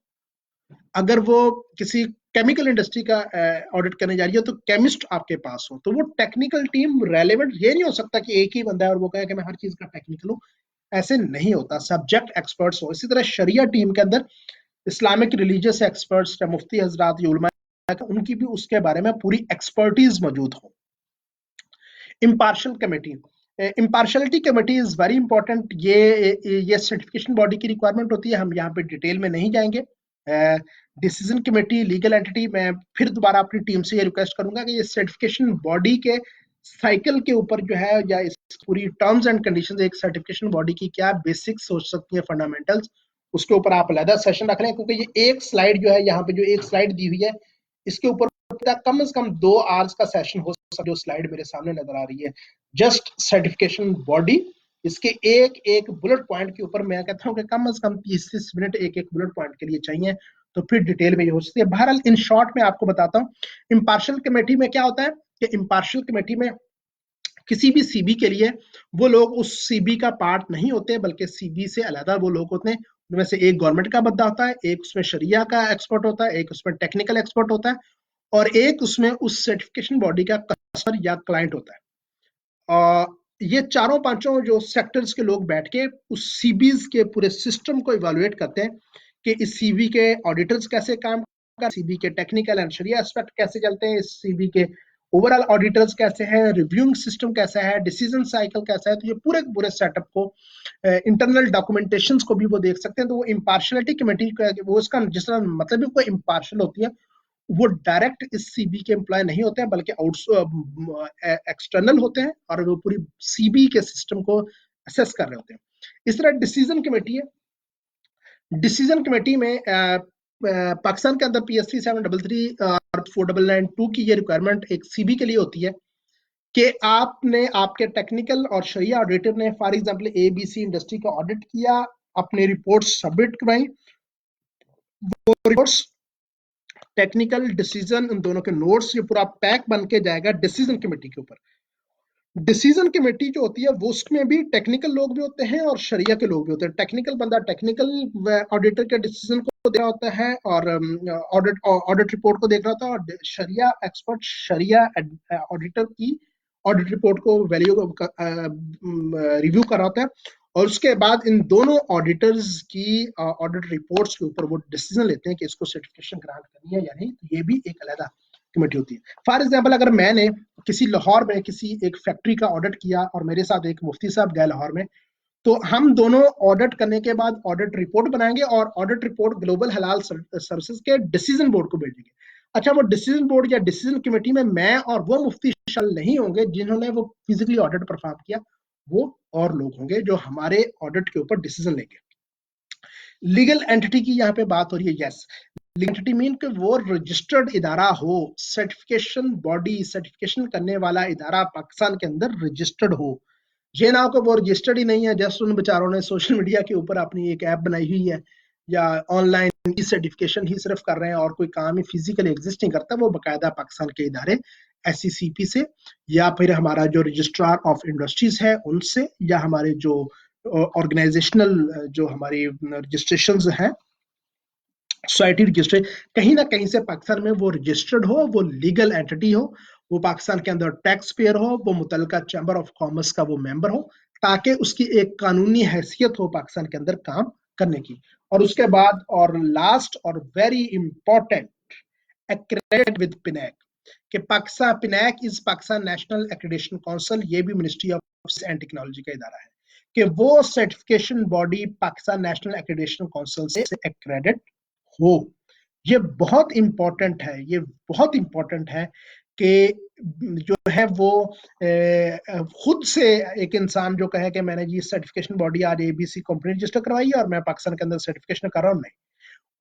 अगर वो किसी केमिकल इंडस्ट्री का ऑडिट करने जा रही है तो केमिस्ट आपके पास हो। तो वो टेक्निकल टीम रेलेवेंट, ये नहीं हो सकता कि एक ही बंदा है और वो कहे कि मैं हर चीज का टेक्निकल हूँ, ऐसे नहीं होता। सब्जेक्ट एक्सपर्ट्स हो। इसी तरह शरिया टीम के अंदर इस्लामिक रिलीजियस एक्सपर्ट्स, मुफ्ती हजरात, उलमा, उनकी भी उसके बारे में पूरी एक्सपर्टीज मौजूद हो। Impartial committee, impartiality committee is very important. ये सर्टिफिकेशन बॉडी की रिक्वायरमेंट होती है, हम यहाँ पे डिटेल में नहीं जाएंगे। डिसीजन कमेटी, लीगल एंटिटी, मैं फिर दोबारा अपनी टीम से ये रिक्वेस्ट करूंगा कि ये सर्टिफिकेशन बॉडी के साइकिल के ऊपर जो है, या इस पूरी टर्म्स एंड कंडीशंस एक सर्टिफिकेशन बॉडी की क्या बेसिक्स हो सकती है, फंडामेंटल्स, उसके ऊपर आप अलग सेशन रख लें। क्योंकि ये एक स्लाइड जो है, यहाँ पे जो एक स्लाइड दी हुई है, इसके ऊपर कम से कम 2 आवर्स का सेशन हो सकता है। जो स्लाइड मेरे सामने नजर आ रही है, जस्ट सर्टिफिकेशन बॉडी, इसके एक एक बुलेट पॉइंट के ऊपर मैं कहता हूँ कि कम से कम 30 मिनट एक एक बुलेट पॉइंट के लिए चाहिए, तो फिर डिटेल में ये हो सकती है। बहरहाल इन शॉर्ट में आपको बताता हूँ, इम्पार्शियल कमेटी में क्या होता है कि इम्पार्शियल कमेटी में किसी भी सीबी के लिए वो लोग उस सीबी का पार्ट नहीं होते, बल्कि सीबी से अलग वो लोग होते हैं। उनमें से एक गवर्नमेंट का बंदा होता है, एक उसमें शरिया का एक्सपर्ट होता है, एक उसमें टेक्निकल एक्सपर्ट होता है, और एक उसमें उस सर्टिफिकेशन बॉडी का कस्टमर या क्लाइंट होता है। ये चारों पांचों जो सेक्टर्स के लोग बैठ के उस सीबीज के पूरे सिस्टम को इवेलुएट करते हैं कि इस सीबी के ऑडिटर्स कैसे काम सीबी के टेक्निकल एंड शरिया एस्पेक्ट कैसे चलते हैं, सीबी के ओवरऑल ऑडिटर्स कैसे हैं, रिव्यूइंग सिस्टम कैसा है, डिसीजन साइकिल कैसा है। तो ये पूरे पूरे सेटअप को, इंटरनल डॉक्यूमेंटेशंस को भी वो देख सकते हैं। तो वो इम्पार्शलिटी कमेटी, वो इसका जिस तरह मतलब भी कोई इम्पार्शल होती है, वो डायरेक्ट इस सीबी के एम्प्लॉय नहीं होते हैं, बल्कि एक्सटर्नल होते हैं और वो पूरी सीबी के सिस्टम को असेस कर रहे होते हैं। इस तरह डिसीजन कमेटी है। डिसीजन कमेटी में पाकिस्तान के अंदर PSC 733 और 4992 की ये रिक्वायरमेंट एक सीबी के लिए होती है कि आपने आपके टेक्निकल और शरिया ऑडिटर ने फॉर एग्जांपल ABC इंडस्ट्री का ऑडिट किया, अपनी रिपोर्ट सबमिट करवाई, वो रिपोर्ट्स टेक्निकल डिसीजन इन दोनों के नोट्स ये पूरा पैक बन के जाएगा डिसीजन कमेटी के ऊपर। डिसीजन कमेटी जो होती है वो उसमें भी टेक्निकल लोग भी होते हैं और शरिया के लोग भी होते हैं। टेक्निकल बंदा टेक्निकल ऑडिटर के डिसीजन को दे रहा होता है और ऑडिट रिपोर्ट को देख रहा होता है, और शरिया एक्सपर्ट शरिया ऑडिटर की ऑडिट रिपोर्ट को वैल्यू रिव्यू कर रहा होता है, और उसके बाद इन दोनों ऑडिटर्स की ऑडिट रिपोर्ट्स के ऊपर वो डिसीजन लेते हैं कि इसको सर्टिफिकेशन ग्रांट करनी है या नहीं। तो ये भी एक अलग कमेटी होती है। फॉर एग्जाम्पल अगर मैंने किसी लाहौर में किसी एक फैक्ट्री का ऑडिट किया और मेरे साथ एक मुफ्ती साहब गए लाहौर में, तो हम दोनों ऑडिट करने के बाद ऑडिट रिपोर्ट बनाएंगे और ऑडिट रिपोर्ट ग्लोबल हलाल सर्विसेज के डिसीजन बोर्ड को भेजेंगे। अच्छा, वो डिसीजन बोर्ड या डिसीजन कमेटी में मैं और वो मुफ्ती शामिल नहीं होंगे जिन्होंने वो फिजिकली ऑडिट परफॉर्म किया, वो और लोग होंगे जो हमारे ऑडिट के ऊपर डिसीजन लेंगे। लीगल एंटिटी की यहाँ पे बात हो रही है। यस, लीगल एंटिटी मीन कि वो रजिस्टर्ड इदारा हो, सर्टिफिकेशन बॉडी, सर्टिफिकेशन करने वाला इदारा पाकिस्तान के अंदर रजिस्टर्ड हो। ये ना हो कि वो रजिस्टर्ड ही नहीं है, जस्ट उन बेचारों ने सोशल मीडिया के ऊपर अपनी एक ऐप बनाई हुई है या ऑनलाइन की सर्टिफिकेशन ही सिर्फ कर रहे हैं और कोई काम ही फिजिकली एग्जिस्ट नहीं करता। वो बाकायदा पाकिस्तान के इदारे SECP से या फिर हमारा जो रजिस्ट्रार ऑफ इंडस्ट्रीज है उनसे या हमारे जो ऑर्गेनाइजेशनल जो हमारी रजिस्ट्रेशंस हैं, सोसाइटी रजिस्टर, कहीं ना कहीं से पाकिस्तान में वो रजिस्टर्ड हो, वो लीगल एंटिटी हो, वो पाकिस्तान के अंदर टैक्स पेयर हो, वो मुतलका चैम्बर ऑफ कॉमर्स का वो मेंबर हो, ताकि उसकी एक कानूनी हैसियत हो पाकिस्तान के अंदर काम करने की। और उसके बाद और लास्ट और very important, accredit with PNAC, कि Pakistan PNAC is Pakistan national accreditation council, ये भी ministry of science and technology का इदारा है, कि वो certification body Pakistan national accreditation council से एक्रेडिट हो। ये बहुत इंपॉर्टेंट है, ये बहुत इंपॉर्टेंट है कि जो है वो खुद से एक इंसान जो कहे कि मैंने ये सर्टिफिकेशन बॉडी आज ABC कंपनी रजिस्टर करवाई है और मैं पाकिस्तान के अंदर सर्टिफिकेशन कर रहा हूँ, नहीं।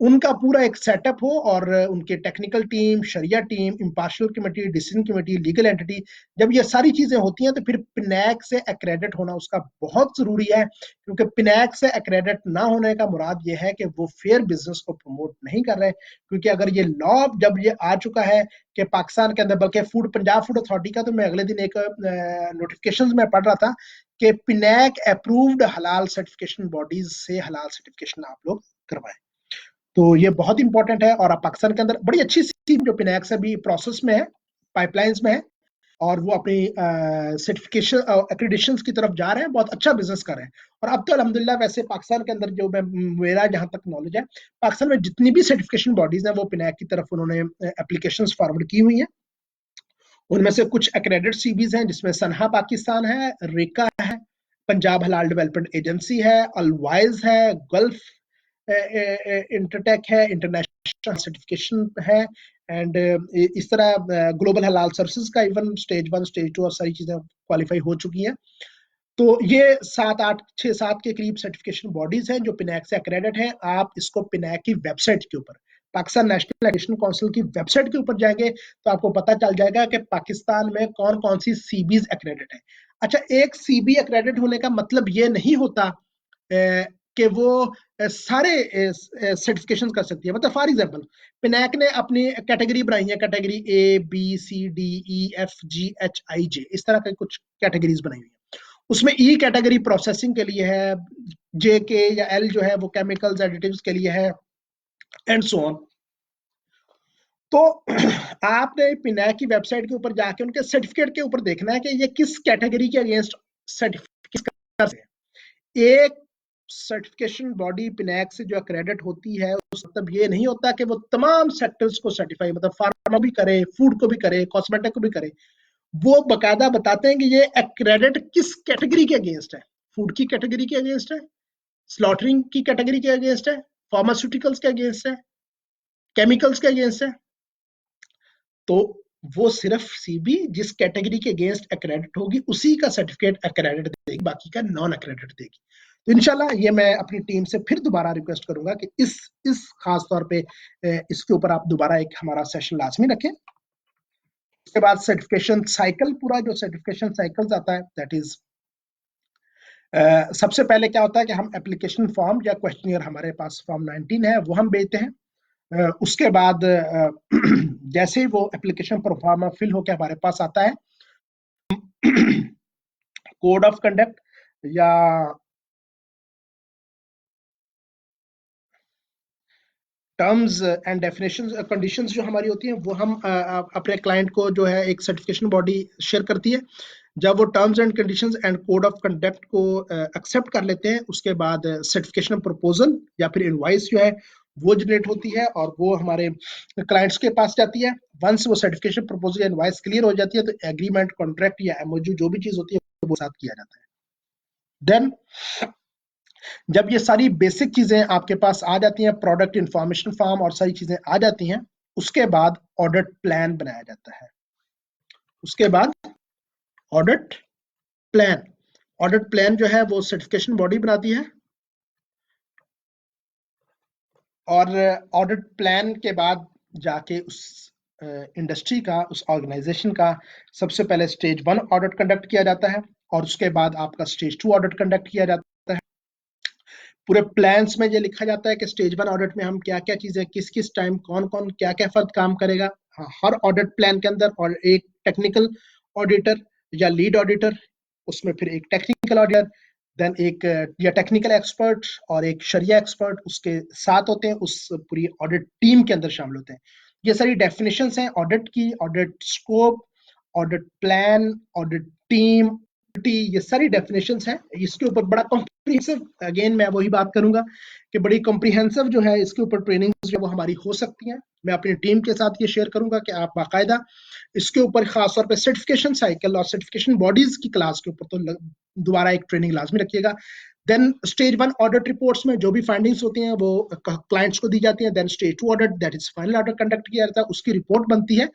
उनका पूरा एक सेटअप हो और उनके टेक्निकल टीम, शरिया team, impartial committee, decision committee, legal entity, जब ये सारी चीजें होती हैं तो फिर पिनैक से एक्रेडिट होना उसका बहुत जरूरी है। क्योंकि पिनैक से एक्रेडिट ना होने का मुराद ये है कि वो फेयर बिजनेस को प्रमोट नहीं कर रहे। क्योंकि अगर ये लॉ जब ये आ चुका है कि पाकिस्तान के अंदर, बल्कि पंजाब फूड अथॉरिटी का, तो मैं अगले दिन एक नोटिफिकेशन में पढ़ रहा था कि पिनैक अप्रूव्ड हलाल सर्टिफिकेशन बॉडीज से हलाल सर्टिफिकेशन आप लोग करवाएं। तो ये बहुत इंपॉर्टेंट है। और पाकिस्तान के अंदर बड़ी अच्छी सी जो पिनैक्स अभी प्रोसेस में है, पाइपलाइंस में है, और वो अपनी सर्टिफिकेशन एक्रेडिटेशन की तरफ जा रहे हैं, बहुत अच्छा बिजनेस कर रहे हैं। और अब तो अल्हम्दुलिल्लाह वैसे पाकिस्तान के अंदर जो मेरा जहां तक नॉलेज है, पाकिस्तान में जितनी भी सर्टिफिकेशन बॉडीज हैं वो पिनैक की तरफ उन्होंने एप्लीकेशंस फॉरवर्ड की हुई हैं। उनमें से कुछ एक्रेडिट सीबीज हैं जिसमें सनहा पाकिस्तान है, रेका है, पंजाब हलाल डेवलपमेंट एजेंसी है, अलवाइज है, गल्फ इंटरटेक है, इंटरनेशनल सर्टिफिकेशन है, एंड इस तरह ग्लोबल हलाल सर्विसेज का इवन स्टेज 1, स्टेज 2 और सारी चीजें क्वालिफाई हो चुकी हैं। तो ये 7 के करीब सर्टिफिकेशन बॉडीज हैं जो पिनैक से एक्रेडिट है। आप इसको पिनैक की वेबसाइट के ऊपर, पाकिस्तान नेशनल एक्रेडिटेशन काउंसिल की वेबसाइट के ऊपर जाएंगे तो आपको पता चल जाएगा कि पाकिस्तान में कौन कौन सी सीबीज एक्रेडिट है। अच्छा, एक सीबी एक्रेडिट होने का मतलब ये नहीं होता कि वो सारे सर्टिफिकेशन कर सकती है। मतलब फॉर एग्जांपल पिनैक ने अपनी कैटेगरी बनाई है, category A B C D E F G H I J, इस तरह के कुछ कैटेगरीज बनाई हुई है। उसमें E कैटेगरी प्रोसेसिंग के लिए है, J के या L जो है वो केमिकल्स एडिटिव्स के लिए है, एंड सो ऑन। तो आपने पिनैक की वेबसाइट के ऊपर जाके उनके सर्टिफिकेट के ऊपर देखना है कि ये किस कैटेगरी के अगेंस्ट सर्टिफिकेट कर सकते हैं। एक सर्टिफिकेशन बॉडी पिनैक से जो एक्रेडिट होती है, उस मतलब ये नहीं होता कि वो तमाम सेक्टर्स को सर्टिफाई, मतलब फार्मा भी करे, फूड को भी करे, कॉस्मेटिक को भी करे। वो बकायदा बताते हैं कि ये एक्रेडिट किस कैटेगरी के अगेंस्ट है। फूड की कैटेगरी के अगेंस्ट है, स्लॉटरिंग की कैटेगरी के अगेंस्ट है, फार्मास्यूटिकल्स के अगेंस्ट है, केमिकल्स के अगेंस्ट है। तो वो सिर्फ सीबी जिस कैटेगरी के अगेंस्ट एक्रेडिट होगी उसी का सर्टिफिकेट एक्रेडिट देगी, बाकी का नॉन एक्रेडिट देगी। तो इंशाल्लाह ये मैं अपनी टीम से फिर दोबारा रिक्वेस्ट करूंगा कि इस खास तौर पे इसके ऊपर आप दोबारा एक हमारा सेशन लाजमी रखें। उसके बाद सर्टिफिकेशन साइकिल, पूरा जो सर्टिफिकेशन साइकिल आता है, दैट इज सबसे पहले क्या होता है कि हम एप्लीकेशन फॉर्म या क्वेश्चनियर, हमारे पास फॉर्म 19 है, वो हम भेजते हैं। उसके बाद जैसे ही वो एप्लीकेशन प्रोफार्मा फिल होकर हमारे पास आता है, कोड ऑफ कंडक्ट या टर्म्स एंड डेफिनेशंस कंडीशंस जो हमारी होती हैं, वो हम अपने क्लाइंट को जो है एक सर्टिफिकेशन बॉडी शेयर करती है। जब वो terms and conditions and code of conduct को एक्सेप्ट कर लेते हैं, उसके बाद सर्टिफिकेशन प्रपोजल या फिर इनवॉइस जो है वो जनरेट होती है और वो हमारे क्लाइंट्स के पास जाती है। वंस वो सर्टिफिकेशन प्रपोजल या इनवॉइस क्लियर हो जाती है तो एग्रीमेंट, कॉन्ट्रैक्ट या एमओयू जो भी चीज होती है वो साथ किया जाता है। देन जब ये सारी बेसिक चीजें आपके पास आ जाती हैं, प्रोडक्ट इंफॉर्मेशन फॉर्म और सारी चीजें आ जाती हैं, उसके बाद ऑडिट प्लान बनाया जाता है। उसके बाद ऑडिट प्लान जो है वो सर्टिफिकेशन बॉडी बनाती है और ऑडिट प्लान के बाद जाके उस इंडस्ट्री का, उस ऑर्गेनाइजेशन का सबसे पहले स्टेज 1 ऑडिट कंडक्ट किया जाता है और उसके बाद आपका स्टेज 2 ऑडिट कंडक्ट किया जाता है। पूरे प्लान्स में ये लिखा जाता है कि स्टेज 1 ऑडिट में हम क्या क्या चीजें, किस किस टाइम कौन कौन क्या क्या फर्द काम करेगा। हर ऑडिट प्लान के अंदर और एक टेक्निकल ऑडिटर या लीड ऑडिटर, उसमें फिर एक टेक्निकल ऑडिटर, देन एक या टेक्निकल एक्सपर्ट और एक शरिया एक्सपर्ट उसके साथ होते हैं, उस पूरी ऑडिट टीम के अंदर शामिल होते हैं। ये सारी डेफिनेशंस हैं ऑडिट की, audit scope, audit plan, audit team, ये सारी डेफिनेशंस हैं। इसके ऊपर बड़ा कॉम्प्रिहेंसिव, अगेन मैं वही बात करूंगा कि बड़ी कॉम्प्रिहेंसिव जो है इसके ऊपर ट्रेनिंग जो वो हमारी हो सकती हैं। मैं अपनी टीम के साथ ये शेयर करूंगा कि आप बाकायदा इसके ऊपर खासतौर पे सर्टिफिकेशन साइकिल और सर्टिफिकेशन बॉडीज की क्लास के ऊपर तो दोबारा एक ट्रेनिंग लाजमी रखिएगा। देन स्टेज 1 ऑडिट रिपोर्ट्स में जो भी फाइंडिंग्स होती हैं वो क्लाइंट्स को दी जाती हैं। Then stage 2 audit, that is final audit conduct किया जाता है, उसकी रिपोर्ट बनती है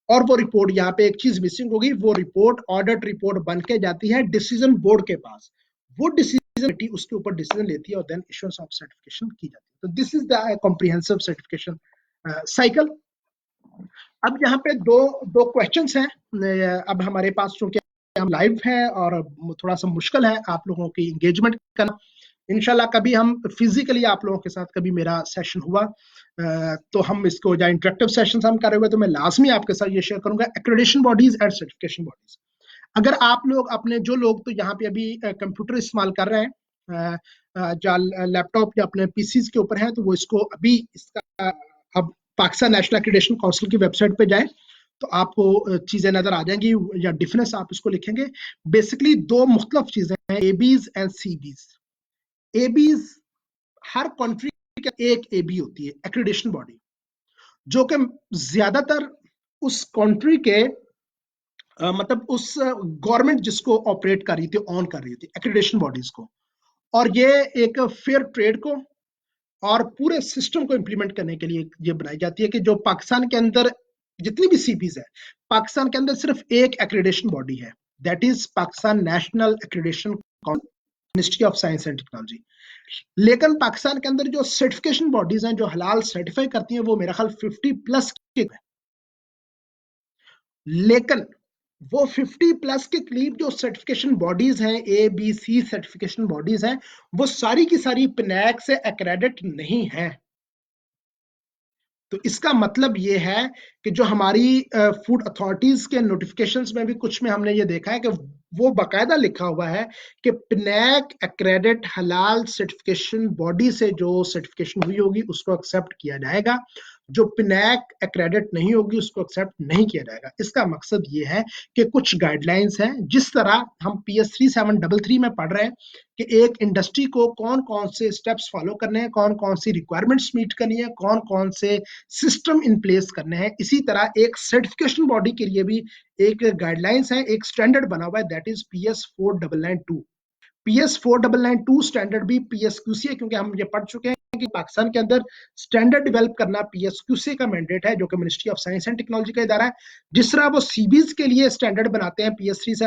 और वो रिपोर्ट, यहाँ पे एक चीज मिसिंग होगी, वो रिपोर्ट ऑडिट रिपोर्ट बन के जाती है डिसीजन बोर्ड के पास। वो डिसीजन उसके ऊपर डिसीजन लेती है और देन इश्यूएंस ऑफ सर्टिफिकेशन की जाती है। तो this is the comprehensive certification cycle. अब यहाँ पे दो क्वेश्चंस हैं। अब हमारे पास चूंकि हम लाइव है और थोड़ा सा मुश्किल है आप लोगों की एंगेजमेंट करना। इंशाल्लाह कभी हम फिजिकली आप लोगों के साथ कभी मेरा सेशन हुआ तो हम इसको या इंटरेक्टिव सेशंस हम कर रहे हुए तो मैं लाजमी आपके साथ ये शेयर करूंगा accreditation bodies and certification bodies. अगर आप लोग अपने, जो लोग तो यहाँ पे अभी कंप्यूटर इस्तेमाल कर रहे हैं या लैपटॉप या अपने पीसीज के ऊपर हैं, तो वो इसको अभी इसका अब पाकिस्तान नेशनल एक्रेडिटेशन काउंसिल की वेबसाइट पे जाए तो आपको चीजें नजर आ जाएंगी या डिफरेंस आप इसको लिखेंगे। बेसिकली दो मुख्तलिफ चीजें हैं, एबीज एंड सीबीज। एबीज, हर कंट्री की एक एबी होती है एक्रेडिटेशन बॉडी, जो कि ज्यादातर उस कंट्री के मतलब उस गवर्नमेंट जिसको ऑपरेट कर रही थी, ऑन कर रही थी एक्रेडिटेशन बॉडीज को, और ये एक फेयर ट्रेड को और पूरे सिस्टम को इंप्लीमेंट करने के लिए ये बनाई जाती है कि जो पाकिस्तान के अंदर जितनी भी सीपीज है, पाकिस्तान के अंदर सिर्फ एक एक्रेडिटेशन बॉडी है, that is Pakistan national accreditation council, ministry of science and technology. लेकिन पाकिस्तान के अंदर जो सर्टिफिकेशन बॉडीज हैं जो हलाल सर्टिफाई करती हैं वो मेरा ख्याल 50+ के है। लेकिन वो 50+ के करीब जो सर्टिफिकेशन बॉडीज हैं, A B C certification bodies हैं, वो सारी की सारी पिनैक से एक्रेडिट नहीं है। तो इसका मतलब ये है कि जो हमारी फूड अथॉरिटीज के नोटिफिकेशंस में भी कुछ में हमने ये देखा है कि वो बाकायदा लिखा हुआ है कि पिनैक एक्रेडिट हलाल सर्टिफिकेशन बॉडी से जो सर्टिफिकेशन हुई होगी उसको एक्सेप्ट किया जाएगा। जो पिनैक एक्रेडिट नहीं होगी उसको एक्सेप्ट नहीं किया जाएगा। इसका मकसद ये है कि कुछ गाइडलाइंस हैं, जिस तरह हम PS 3733 में पढ़ रहे हैं कि एक इंडस्ट्री को कौन कौन से स्टेप्स फॉलो करने हैं, कौन कौन सी रिक्वायरमेंट्स मीट करनी है, कौन कौन से सिस्टम इन प्लेस करने हैं। इसी तरह एक सर्टिफिकेशन बॉडी के लिए भी एक गाइडलाइंस है, एक स्टैंडर्ड बना हुआ है, that is PS 4992। PS 4992 standard भी PSQC है, क्योंकि हम ये पढ़ चुके हैं कि पाकिस्तान के अंदर स्टैंडर्ड डेवलप करना PSQC का मैंडेट है, जो कि ministry of science and technology का इदारा है। जिस तरह वो सीबीज के लिए स्टैंडर्ड बनाते हैं, PS3 से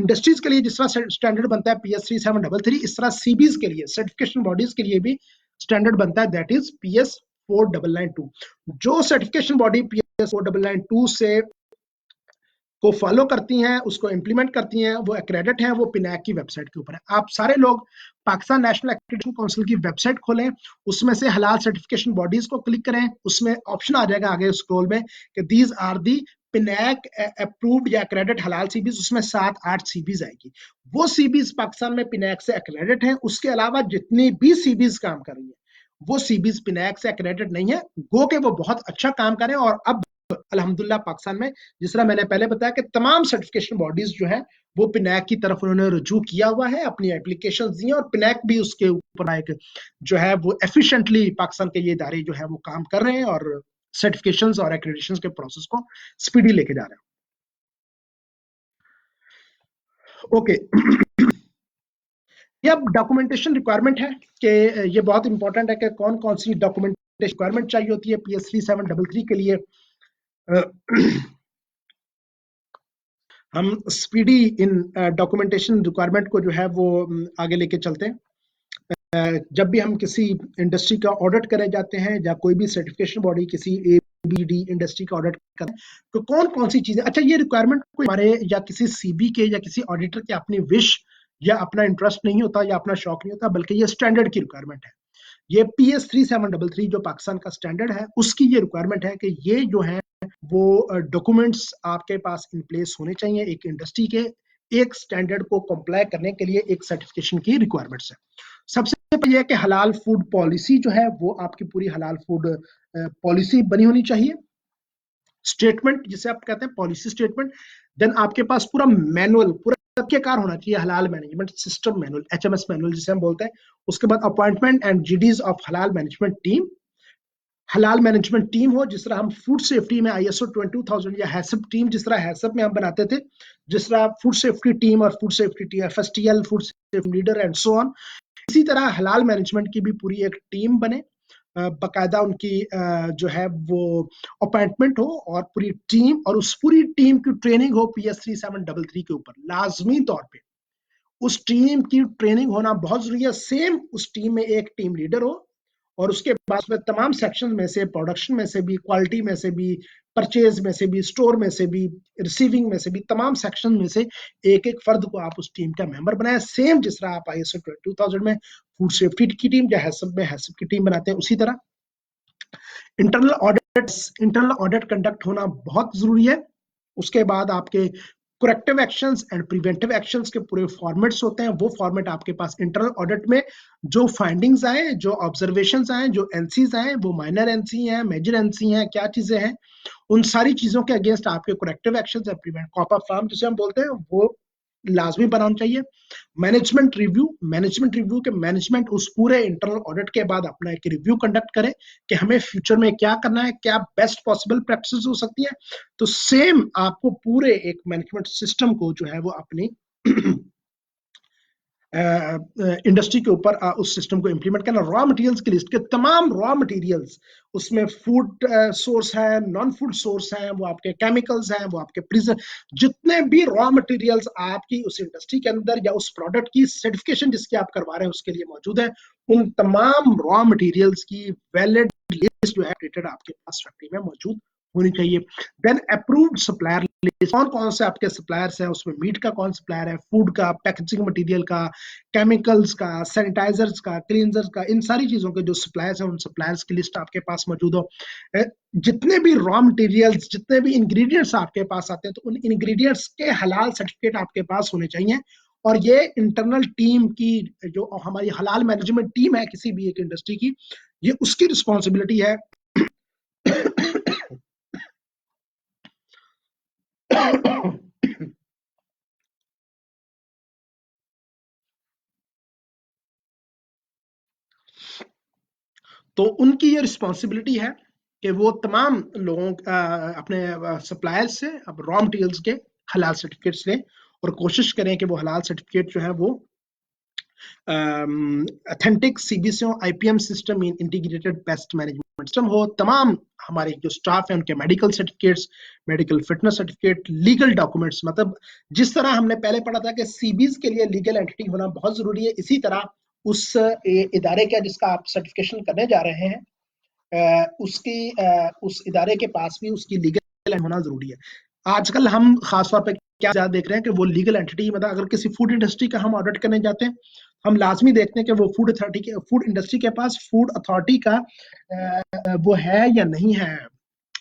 इंडस्ट्रीज के लिए जिस तरह स्टैंडर्ड बनता है PS 3733, इस तरह सीबीज के लिए, सर्टिफिकेशन बॉडीज के लिए भी स्टैंडर्ड बनता है, दैट इज PS 4992। जो सर्टिफिकेशन बॉडी PS 4992 से को फॉलो करती हैं, उसको इंप्लीमेंट करती हैं, वो एक्रेडिट हैं, वो पिनैक की वेबसाइट के ऊपर है। आप सारे लोग पाकिस्तान नेशनल एक्रेडिटेशन काउंसिल की वेबसाइट खोलें, उसमें से हलाल सर्टिफिकेशन बॉडीज को क्लिक करें, उसमें ऑप्शन आ जाएगा आगे स्क्रॉल में कि दीज आर दी पिनैक अप्रूव्ड या एक्रेडिट हलाल सीबीज, उसमें 7-8 सीबीज आएगी। वो सीबीज पाकिस्तान में पिनैक से एक्रेडिट हैं। उसके अलावा जितनी भी सीबीज काम कर रही है वो सीबीज पिनैक से एक्रेडिट नहीं है, गो के वो बहुत अच्छा काम करें। और अब अल्हम्दुलिल्लाह पाकिस्तान में, जिस तरह मैंने पहले बताया कि तमाम सर्टिफिकेशन बॉडीज जो है वो पिनैक की तरफ उन्होंने रुजू किया हुआ है, अपनी एप्लीकेशन दी है, और पिनैक भी उसके ऊपर एक जो है वो एफिशिएंटली पाकिस्तान के ये इदारे जो है वो काम कर रहे हैं और सर्टिफिकेशन और एक्रेडिटेशन के प्रोसेस को स्पीडी लेके जा रहे हैं। ओके, ये अब डॉक्यूमेंटेशन रिक्वायरमेंट है कि ये बहुत इंपॉर्टेंट है कि कौन कौन सी डॉक्यूमेंटेशन रिक्वायरमेंट चाहिए होती है PS 3733 के लिए। हम स्पीडी इन डॉक्यूमेंटेशन रिक्वायरमेंट को जो है वो आगे लेके चलते हैं। जब भी हम किसी इंडस्ट्री का ऑडिट करे जाते हैं या कोई भी सर्टिफिकेशन बॉडी किसी ABD इंडस्ट्री का ऑडिट करते हैं, तो कौन कौन सी चीजें, अच्छा ये रिक्वायरमेंट कोई हमारे या किसी CB के या किसी ऑडिटर के अपनी विश या अपना इंटरेस्ट नहीं होता या अपना शौक नहीं होता, बल्कि ये स्टैंडर्ड की रिक्वायरमेंट है। ये PS 3733 जो पाकिस्तान का स्टैंडर्ड है, उसकी ये रिक्वायरमेंट है कि ये जो है वो डॉक्यूमेंट्स आपके पास इन प्लेस होने चाहिए। एक इंडस्ट्री के एक स्टैंडर्ड को कंप्लाई करने के लिए एक सर्टिफिकेशन की रिक्वायरमेंट्स है। सबसे पहले यह कि हलाल फूड पॉलिसी जो है वो आपकी पूरी हलाल फूड पॉलिसी बनी होनी चाहिए। स्टेटमेंट जिसे आप कहते हैं पॉलिसी स्टेटमेंट। देन आपके पास पूरा मैनुअल, पूरा तरीकेकार होना चाहिए, हलाल management system manual, HMS manual जिसे हम बोलते हैं। उसके बाद अपॉइंटमेंट एंड GDs ऑफ हलाल मैनेजमेंट टीम, हलाल मैनेजमेंट टीम हो, जिस तरह हम फूड सेफ्टी में ISO 22000 या हैसप टीम, जिस तरह हैसप में हम बनाते थे, जिस तरह फूड सेफ्टी टीम और food safety team FSTL, food safety leader and so on, इसी तरह हलाल मैनेजमेंट की भी पूरी एक टीम बने, बकायदा उनकी जो है वो अपॉइंटमेंट हो और पूरी टीम, और उस पूरी टीम की ट्रेनिंग हो PS 3733 के ऊपर। लाजमी तौर पे उस टीम की ट्रेनिंग होना बहुत जरूरी है। सेम उस टीम में एक टीम लीडर हो और उसके बाद में तमाम सेक्शन में से, प्रोडक्शन में से भी, क्वालिटी में से भी, परचेज में से भी, स्टोर में से भी, रिसीविंग में से भी, तमाम सेक्शन में से एक एक फर्द को आप उस टीम का मेंबर बनाए। सेम जिस तरह आप ISO 22000 में फूड सेफ्टी की टीम या हैसप में हैसप की टीम बनाते हैं, उसी तरह इंटरनल ऑडिट कंडक्ट होना बहुत जरूरी है। उसके बाद आपके corrective actions and preventive actions के पूरे फॉर्मेट्स होते हैं। वो फॉर्मेट आपके पास इंटरनल ऑडिट में जो फाइंडिंग्स आए, जो ऑब्जर्वेशंस आए, जो NCs आए, वो माइनर NC हैं, मेजर NC हैं, क्या चीजें हैं, उन सारी चीजों के अगेंस्ट आपके corrective actions and prevent CAPA form जिसे हम बोलते हैं वो लाजमी बनाना चाहिए। मैनेजमेंट रिव्यू के मैनेजमेंट उस पूरे इंटरनल ऑडिट के बाद अपना एक रिव्यू कंडक्ट करे कि हमें फ्यूचर में क्या करना है, क्या बेस्ट पॉसिबल प्रैक्टिसेस हो सकती है। तो सेम आपको पूरे एक मैनेजमेंट सिस्टम को जो है वो अपनी इंडस्ट्री के ऊपर उस सिस्टम को इंप्लीमेंट करना। रॉ मटेरियल्स की लिस्ट के तमाम रॉ मटेरियल्स, उसमें फूड सोर्स है, नॉन फूड सोर्स है, वो आपके केमिकल्स हैं, वो आपके प्रिजर्व, जितने भी रॉ मटेरियल्स आपकी उस इंडस्ट्री के अंदर या उस प्रोडक्ट की सर्टिफिकेशन जिसकी आप करवा रहे हैं उसके लिए मौजूद है, उन तमाम रॉ मटेरियल्स की वैलिड लिस्ट जो है आपके पास फैक्ट्री में मौजूद होनी चाहिए। देन अप्रूव्ड सप्लायर लिस्ट, कौन कौन से आपके सप्लायर्स हैं, उसमें मीट का कौन सप्लायर है, फूड का, पैकेजिंग मटेरियल का, केमिकल्स का, सैनिटाइजर्स का, क्लींजर्स का, इन सारी चीजों के जो सप्लायर्स हैं उन सप्लायर्स की लिस्ट आपके पास मौजूद हो। जितने भी रॉ मटेरियल्स, जितने भी इंग्रेडिएंट्स आपके पास आते हैं, तो उन इंग्रेडिएंट्स के हलाल सर्टिफिकेट आपके पास होने चाहिए। और ये इंटरनल टीम की, जो हमारी हलाल मैनेजमेंट टीम है किसी भी एक इंडस्ट्री की, ये उसकी रिस्पॉन्सिबिलिटी है तो उनकी ये रिस्पॉन्सिबिलिटी है कि वो तमाम लोगों अपने सप्लायर्स से अब रॉ मटेरियल्स के हलाल सर्टिफिकेट्स लें और कोशिश करें कि वो हलाल सर्टिफिकेट जो है वो authentic CBCO IPM system in integrated pest management system हो। तमाम हमारे जो स्टाफ है उनके medical certificates, medical fitness certificate, legal documents, मतलब जिस तरह हमने पहले पढ़ा था कि सीबीज के लिए लीगल एंटिटी होना बहुत जरूरी है, इसी तरह उस इदारे का जिसका आप सर्टिफिकेशन करने जा रहे हैं उस इदारे के पास भी उसकी लीगल होना जरूरी है। आजकल हम खासतौर पर क्या ज्यादा देख रहे हैं कि वो लीगल एंटिटी, मतलब अगर किसी फूड इंडस्ट्री का हम ऑडिट करने जाते हैं, हम लाजमी देखते हैं कि वो फूड इंडस्ट्री के पास फूड अथॉरिटी का वो है या नहीं है,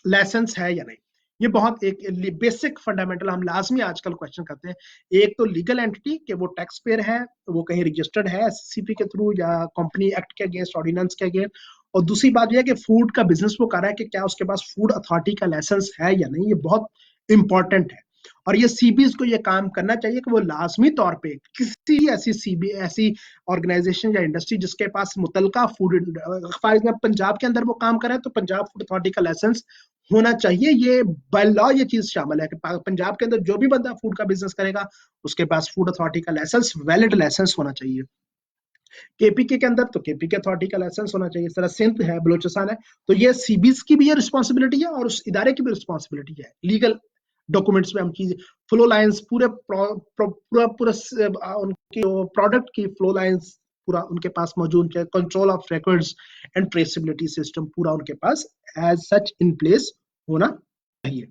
लाइसेंस है या नहीं। ये बहुत एक बेसिक फंडामेंटल हम लाजमी आजकल क्वेश्चन करते हैं। एक तो लीगल एंटिटी कि वो टैक्स पेयर है, वो कहीं रजिस्टर्ड है एससीपी के थ्रू या कंपनी एक्ट के अगेंस्ट, ऑर्डिनेंस के अगेंस्ट, और दूसरी बात यह है कि फूड का बिजनेस वो कर रहा है कि क्या उसके पास फूड अथॉरिटी का लाइसेंस है या नहीं। ये बहुत इंपॉर्टेंट है और ये सीबीज को ये काम करना चाहिए कि वो लाजमी तौर पे किसी ऐसी ऑर्गेनाइजेशन या इंडस्ट्री जिसके पास मुतलका फूड, पंजाब के अंदर वो काम करे तो पंजाब फूड अथॉरिटी का लाइसेंस होना चाहिए। ये बाय लॉ ये चीज शामिल है कि पंजाब के अंदर जो भी बंदा फूड का बिजनेस करेगा उसके पास फूड अथॉरिटी का लाइसेंस, वैलिड लाइसेंस होना चाहिए। केपीके के अंदर तो केपीके अथॉरिटी का लाइसेंस होना चाहिए। इस तरह सिंध है, बलोचिस्तान है, तो ये सीबीज की भी ये रिस्पॉन्सिबिलिटी है और उस इदारे की भी रिस्पॉन्सिबिलिटी है। लीगल डॉक्यूमेंट्स में हम चीज फ्लो लाइंस पूरा उनकी प्रोडक्ट की फ्लो लाइंस पूरा उनके पास मौजूद है, control of records and traceability system पूरा उनके पास एज सच इन प्लेस होना चाहिए।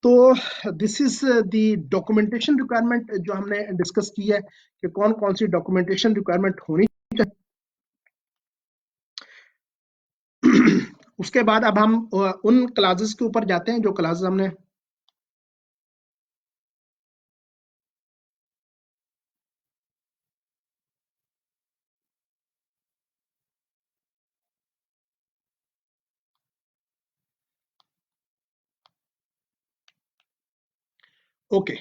तो this is the documentation requirement जो हमने डिस्कस की है कि कौन कौन सी डॉक्यूमेंटेशन रिक्वायरमेंट होनी चाहिए। उसके बाद अब हम उन क्लासेस के ऊपर जाते हैं जो क्लासेस हमने ओके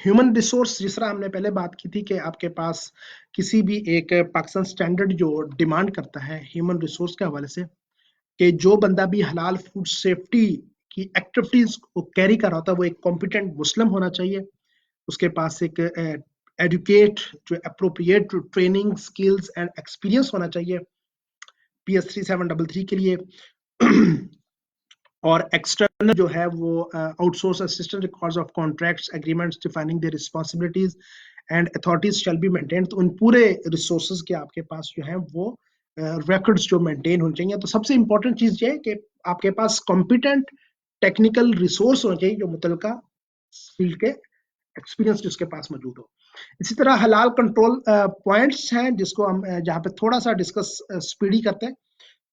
ह्यूमन रिसोर्स, जिस तरह हमने पहले बात की थी कि आपके पास किसी भी एक पाकिस्तान स्टैंडर्ड जो डिमांड करता है ह्यूमन रिसोर्स के हवाले से कि जो बंदा भी हलाल फूड सेफ्टी की एक्टिविटीज को कैरी कर रहा होता है वो एक कॉम्पिटेंट मुस्लिम होना चाहिए, उसके पास एक एडुकेट जो appropriate training skills and experience होना चाहिए PS3733 के लिए। और एक्सटर्नल जो है वो outsource assistant records of contracts agreements defining the responsibilities and authorities shall be maintain. तो उन पूरे रिसोर्सेज के आपके पास जो है वो रिकॉर्ड्स जो मेंटेन होने चाहिए। तो सबसे इंपॉर्टेंट चीज ये है कि आपके पास कॉम्पिटेंट टेक्निकल रिसोर्स होना चाहिए जो मुतलका फील्ड के एक्सपीरियंस जिसके पास मौजूद हो। इसी तरह हलाल कंट्रोल पॉइंट्स हैं जिसको हम जहाँ पे थोड़ा सा डिस्कस स्पीडी करते हैं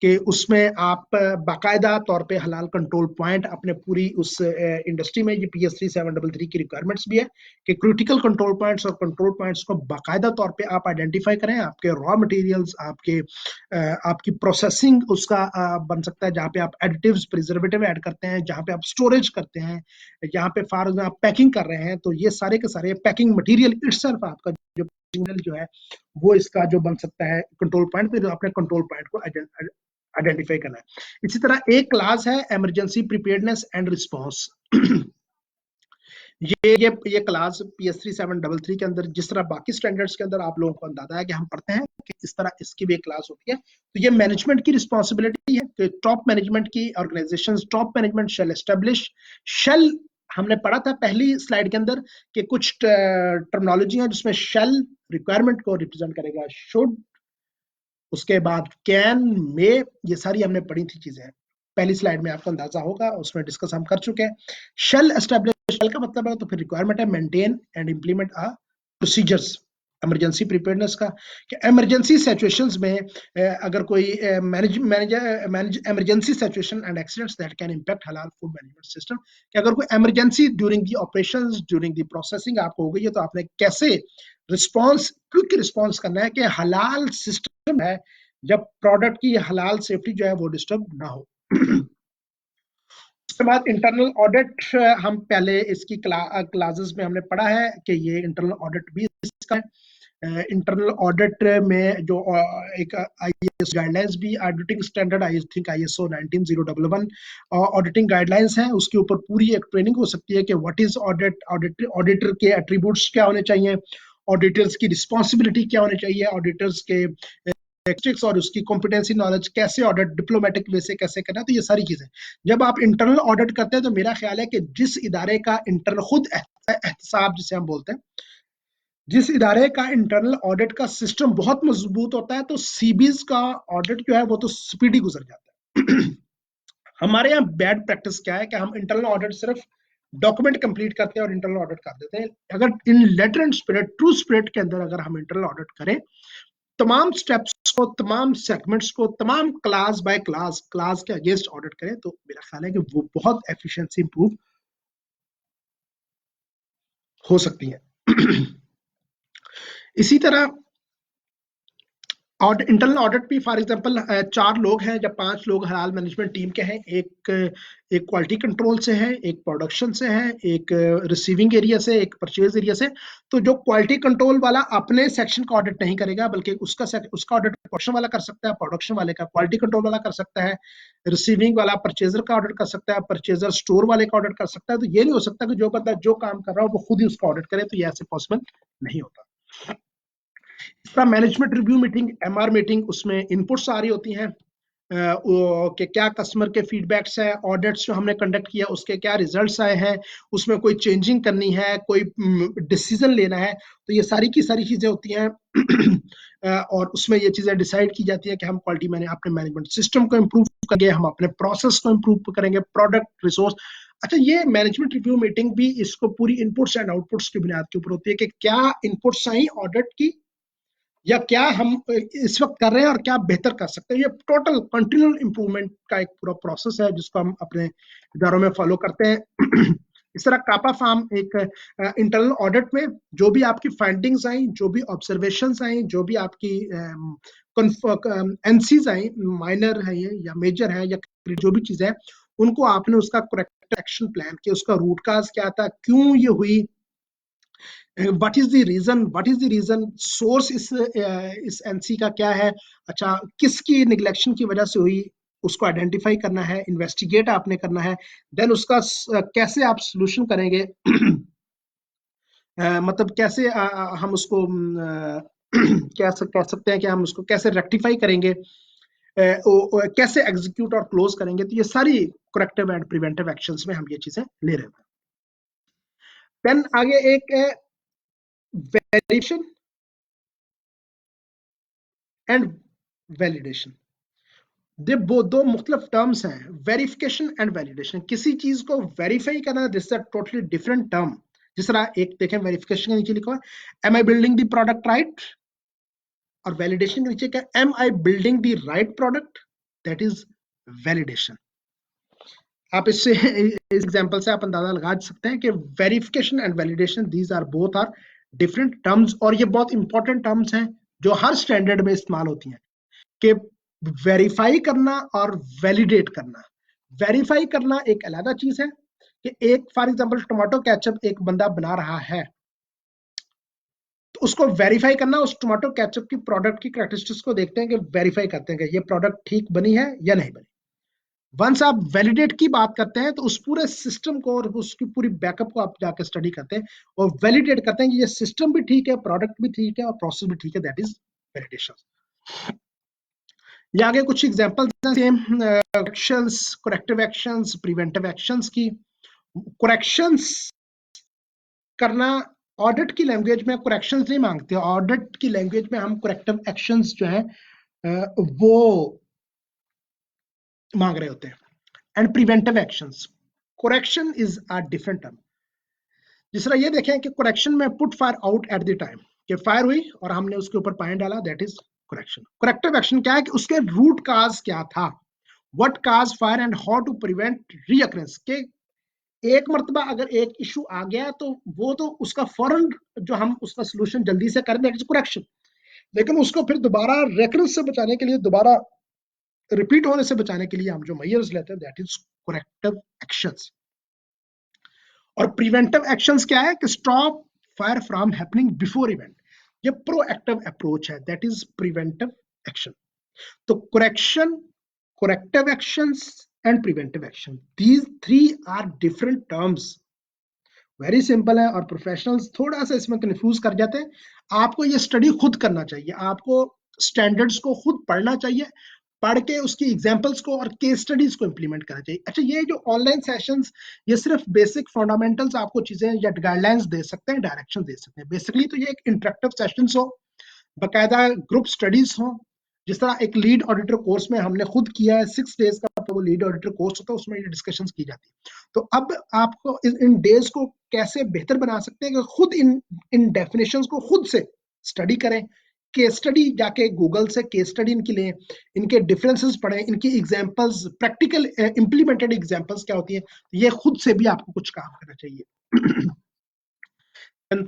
कि उसमें आप बाकायदा तौर पे हलाल कंट्रोल पॉइंट अपने पूरी उस इंडस्ट्री में, ये PS3733 की रिक्वायरमेंट्स भी है कि क्रिटिकल कंट्रोल पॉइंट्स और कंट्रोल पॉइंट्स को बाकायदा तौर पे आप आइडेंटिफाई करें। आपके रॉ मटेरियल्स, आपकी प्रोसेसिंग उसका बन सकता है जहाँ पे आप एडिटिव्स प्रिजर्वेटिव ऐड करते हैं, जहाँ पे आप स्टोरेज करते हैं, जहाँ पे फार आप पैकिंग कर रहे हैं, तो ये सारे के सारे पैकिंग मटीरियल इटसेल्फ आपका जो है वो इसका जो बन सकता है कंट्रोल पॉइंट, फिर अपने कंट्रोल पॉइंट को आइडेंटिफाई करना है। इसी तरह एक क्लास है इमरजेंसी प्रिपेयर्डनेस एंड रिस्पांस। ये क्लास PS3733 के अंदर जिस तरह बाकी स्टैंडर्ड्स के अंदर आप लोगों को अंदाजा है कि हम पढ़ते हैं कि इस तरह इसकी भी एक क्लास होती है। तो ये मैनेजमेंट की रिस्पॉन्सिबिलिटी है कि टॉप मैनेजमेंट की organizations, top management shall establish, shall हमने पढ़ा था पहली स्लाइड के अंदर कि कुछ टर्मिनोलॉजी है जिसमें शेल रिक्वायरमेंट को रिप्रेजेंट करेगा, शुड, उसके बाद कैन, मे, ये सारी हमने पढ़ी थी चीजें पहली स्लाइड में, आपको अंदाजा होगा, उसमें डिस्कस हम कर चुके हैं। शेल एस्टेब्लिश, शेल का मतलब है तो फिर रिक्वायरमेंट है maintain and implement a procedures emergency preparedness का, कि इमरजेंसी सिचुएशंस में अगर कोई emergency situation and accidents that can impact हलाल फूड मैनेजमेंट सिस्टम, कि अगर कोई emergency during the operations, during the processing आपको हो गई है तो आपने कैसे रिस्पॉन्स, क्विक रिस्पॉन्स करना है कि हलाल सिस्टम है जब प्रोडक्ट की हलाल सेफ्टी जो है वो डिस्टर्ब ना हो। उसके बाद इंटरनल ऑडिट, हम पहले इसकी क्लासेस में हमने पढ़ा है कि ये इंटरनल ऑडिट भी इसका है। इंटरनल ऑडिट में जो एक आईएस गाइडलाइंस भी, auditing standard I think ISO 19011 auditing guidelines है, उसके ऊपर पूरी एक ट्रेनिंग हो सकती है कि व्हाट इज ऑडिट, ऑडिटर के एट्रीब्यूट्स क्या होने चाहिए, ऑडिटर्स की रिस्पॉन्सिबिलिटी क्या होनी चाहिए, ऑडिटर्स के और उसकी कॉम्पिटेंसी नॉलेज, कैसे ऑडिट डिप्लोमेटिक वे से कैसे करना, तो ये सारी चीजें जब आप इंटरनल ऑडिट करते हैं तो मेरा ख्याल है कि जिस इदारे का इंटरनल खुद एहतसाब जिसे हम बोलते हैं, जिस इदारे का इंटरनल ऑडिट का सिस्टम बहुत मजबूत होता है तो सीबीज का ऑडिट जो है वो तो स्पीडी गुजर जाता है। हमारे यहाँ बैड प्रैक्टिस क्या है कि हम इंटरनल ऑडिट सिर्फ डॉक्यूमेंट कंप्लीट करते हैं और इंटरनल ऑडिट कर देते हैं। अगर in letter and spirit, true spirit के अंदर अगर हम इंटरनल ऑडिट करें, तमाम स्टेप्स को, तमाम सेगमेंट्स को, तमाम क्लास बाय क्लास के अगेंस्ट ऑडिट करें, तो मेरा ख्याल है कि वो बहुत एफिशिएंसी इंप्रूव हो सकती है। इसी तरह और इंटरनल ऑडिट भी, फॉर एग्जांपल 4 लोग हैं या 5 लोग हलाल मैनेजमेंट टीम के हैं, एक क्वालिटी कंट्रोल से है, एक प्रोडक्शन से है, एक रिसीविंग एरिया से, एक परचेज एरिया से। तो जो क्वालिटी कंट्रोल वाला अपने सेक्शन का ऑडिट नहीं करेगा, बल्कि उसका ऑडिट प्रोडक्शन वाला कर सकता है, प्रोडक्शन वाले का क्वालिटी कंट्रोल वाला कर सकता है, रिसीविंग वाला परचेजर का ऑडिट कर सकता है, परचेजर स्टोर वाले का ऑडिट कर सकता है। तो ये नहीं हो सकता कि जो बंदा जो काम कर रहा हो वो खुद ही उसका ऑडिट करे, तो ये ऐसे पॉसिबल नहीं होता। इसका management review meeting, MR meeting, उसमें इनपुट्स आ रही होती हैं कि क्या कस्टमर के फीडबैक्स हैं, ऑडिट्स जो हमने कंडक्ट किया उसके क्या रिजल्ट्स आए हैं, उसमें कोई चेंजिंग करनी है, कोई डिसीजन लेना है, तो ये सारी की सारी चीजें होती हैं। और उसमें ये चीजें डिसाइड की जाती है कि हम क्वालिटी अपने मैनेजमेंट सिस्टम को इम्प्रूव करेंगे, हम अपने प्रोसेस को इम्प्रूव करेंगे, प्रोडक्ट रिसोर्स। अच्छा, ये मैनेजमेंट रिव्यू मीटिंग भी इसको पूरी इनपुट्स एंड आउटपुट्स की बुनियाद के ऊपर होती है कि क्या इनपुट्स आई ऑडिट की, या क्या हम इस वक्त कर रहे हैं और क्या बेहतर कर सकते हैं। ये टोटल कंटिन्यूअल इंप्रूवमेंट का एक पूरा प्रोसेस है जिसको हम अपने इदारों में फॉलो करते हैं। इस तरह कापा फार्म एक इंटरनल ऑडिट में जो भी आपकी फाइंडिंग्स आई, जो भी ऑब्जर्वेशंस आई, जो भी आपकी एनसीज आई, माइनर है ये या मेजर है या जो भी चीज है, उनको आपने उसका करेक्ट एक्शन प्लान किया, उसका रूट काज क्या था, क्यों ये हुई, what is the reason, source इस एनसी का क्या है, अच्छा किसकी निगलेक्शन की वजह से हुई, उसको आइडेंटिफाई करना है, इन्वेस्टिगेट आपने करना है, देन उसका कैसे आप सोल्यूशन करेंगे। मतलब कैसे हम उसको कह सकते हैं कि हम उसको कैसे रेक्टिफाई करेंगे, कैसे एग्जीक्यूट और क्लोज करेंगे। तो ये सारी करेक्टिव एंड प्रिवेंटिव एक्शंस में हम ये चीजें ले रहे हैं। देन आगे एक है वेरिफिकेशन एंड वैलिडेशन। दो मुख्तलिफ टर्म्स हैं, वेरिफिकेशन एंड वैलिडेशन। किसी चीज को वेरीफाई करना, this is a totally different term. जिस तरह एक देखें, वेरिफिकेशन के नीचे लिखा हुआ है am I building the product right, और वैलिडेशन के नीचे क्या, am I building the right product, that is validation. आप इससे इस एग्जांपल से आप अंदाजा लगा सकते हैं कि verification and validation, these are both are different terms, और ये बहुत इंपॉर्टेंट टर्म्स हैं जो हर स्टैंडर्ड में इस्तेमाल होती हैं कि वेरीफाई करना और वैलिडेट करना। वेरीफाई करना एक अलग चीज है कि एक फॉर एग्जांपल टोमेटो केचप एक बंदा बना रहा है, तो उसको वेरीफाई करना, उस टोमेटो केचप की प्रोडक्ट की कैरेक्टरिस्टिक्स को देखते हैं कि वेरीफाई करते हैं कि ये प्रोडक्ट ठीक बनी है या नहीं बनी। वंस आप वैलिडेट की बात करते हैं तो उस पूरे सिस्टम को और उसकी पूरी बैकअप को आप जाकर स्टडी करते हैं और वैलिडेट करते हैं कि ये सिस्टम भी ठीक है, प्रोडक्ट भी ठीक है और प्रोसेस भी ठीक है, दैट इज वैलिडेशन। ये आगे कुछ एग्जांपल्स हैं, corrections, corrective actions, preventive actions की। करेक्शंस करना, ऑडिट की लैंग्वेज में करेक्शंस नहीं मांगते, ऑडिट की लैंग्वेज में हम करेक्टिव एक्शंस जो है वो मांग रहे होते हैं। And preventive actions, correction is a different term. जिस तरह ये देखें कि करेक्शन में put fire out at the time, कि फायर हुई और हमने उसके ऊपर पानी डाला, that is correction. Corrective action क्या है कि उसके रूट काज क्या था, what cause fire and how to prevent recurrence. के एक मर्तबा अगर एक इशू आ गया तो वो तो उसका फौरन जो हम उसका सोल्यूशन जल्दी से करें, दैट इज करेक्शन। लेकिन उसको फिर दोबारा रेकरेंस से बचाने के लिए दोबारा रिपीट होने से बचाने के लिए हम जो मेजर्स लेते हैं दैट इज करेक्टिव एक्शंस। और प्रिवेंटिव एक्शंस क्या है कि stop fire from happening before event. ये प्रोएक्टिव अप्रोच है, दैट इज प्रिवेंटिव एक्शन। तो correction, corrective actions and preventive action, these three are different terms. Very simple है और प्रोफेशनल्स थोड़ा सा इसमें कंफ्यूज कर जाते हैं। आपको ये स्टडी खुद करना चाहिए, आपको स्टैंडर्ड्स को खुद पढ़ना चाहिए, पढ़ के उसकी एग्जांपल्स को और केस स्टडीज को इंप्लीमेंट करना चाहिए। अच्छा, ये जो ऑनलाइन सेशंस, ये सिर्फ बेसिक फंडामेंटल्स आपको चीजें या गाइडलाइंस दे सकते हैं, डायरेक्शन दे सकते हैं। बेसिकली तो ये एक इंटरेक्टिव सेशंस हो, बाकायदा ग्रुप स्टडीज हो। जिस तरह एक लीड ऑडिटर कोर्स में हमने खुद किया है, 6 डेज का वो लीड ऑडिटर कोर्स होता है, उसमें ये डिस्कशंस की जाती है। तो अब आपको इन डेज को कैसे बेहतर बना सकते हैं कि खुद इन डेफिनेशंस को खुद से स्टडी करें, केस स्टडी जाके गूगल से केस स्टडी इनकी लें, इनके डिफरेंसेस पढ़ें, इनकी एग्जांपल्स, प्रैक्टिकल इंप्लीमेंटेड एग्जांपल्स क्या होती है, ये खुद से भी आपको कुछ काम करना चाहिए।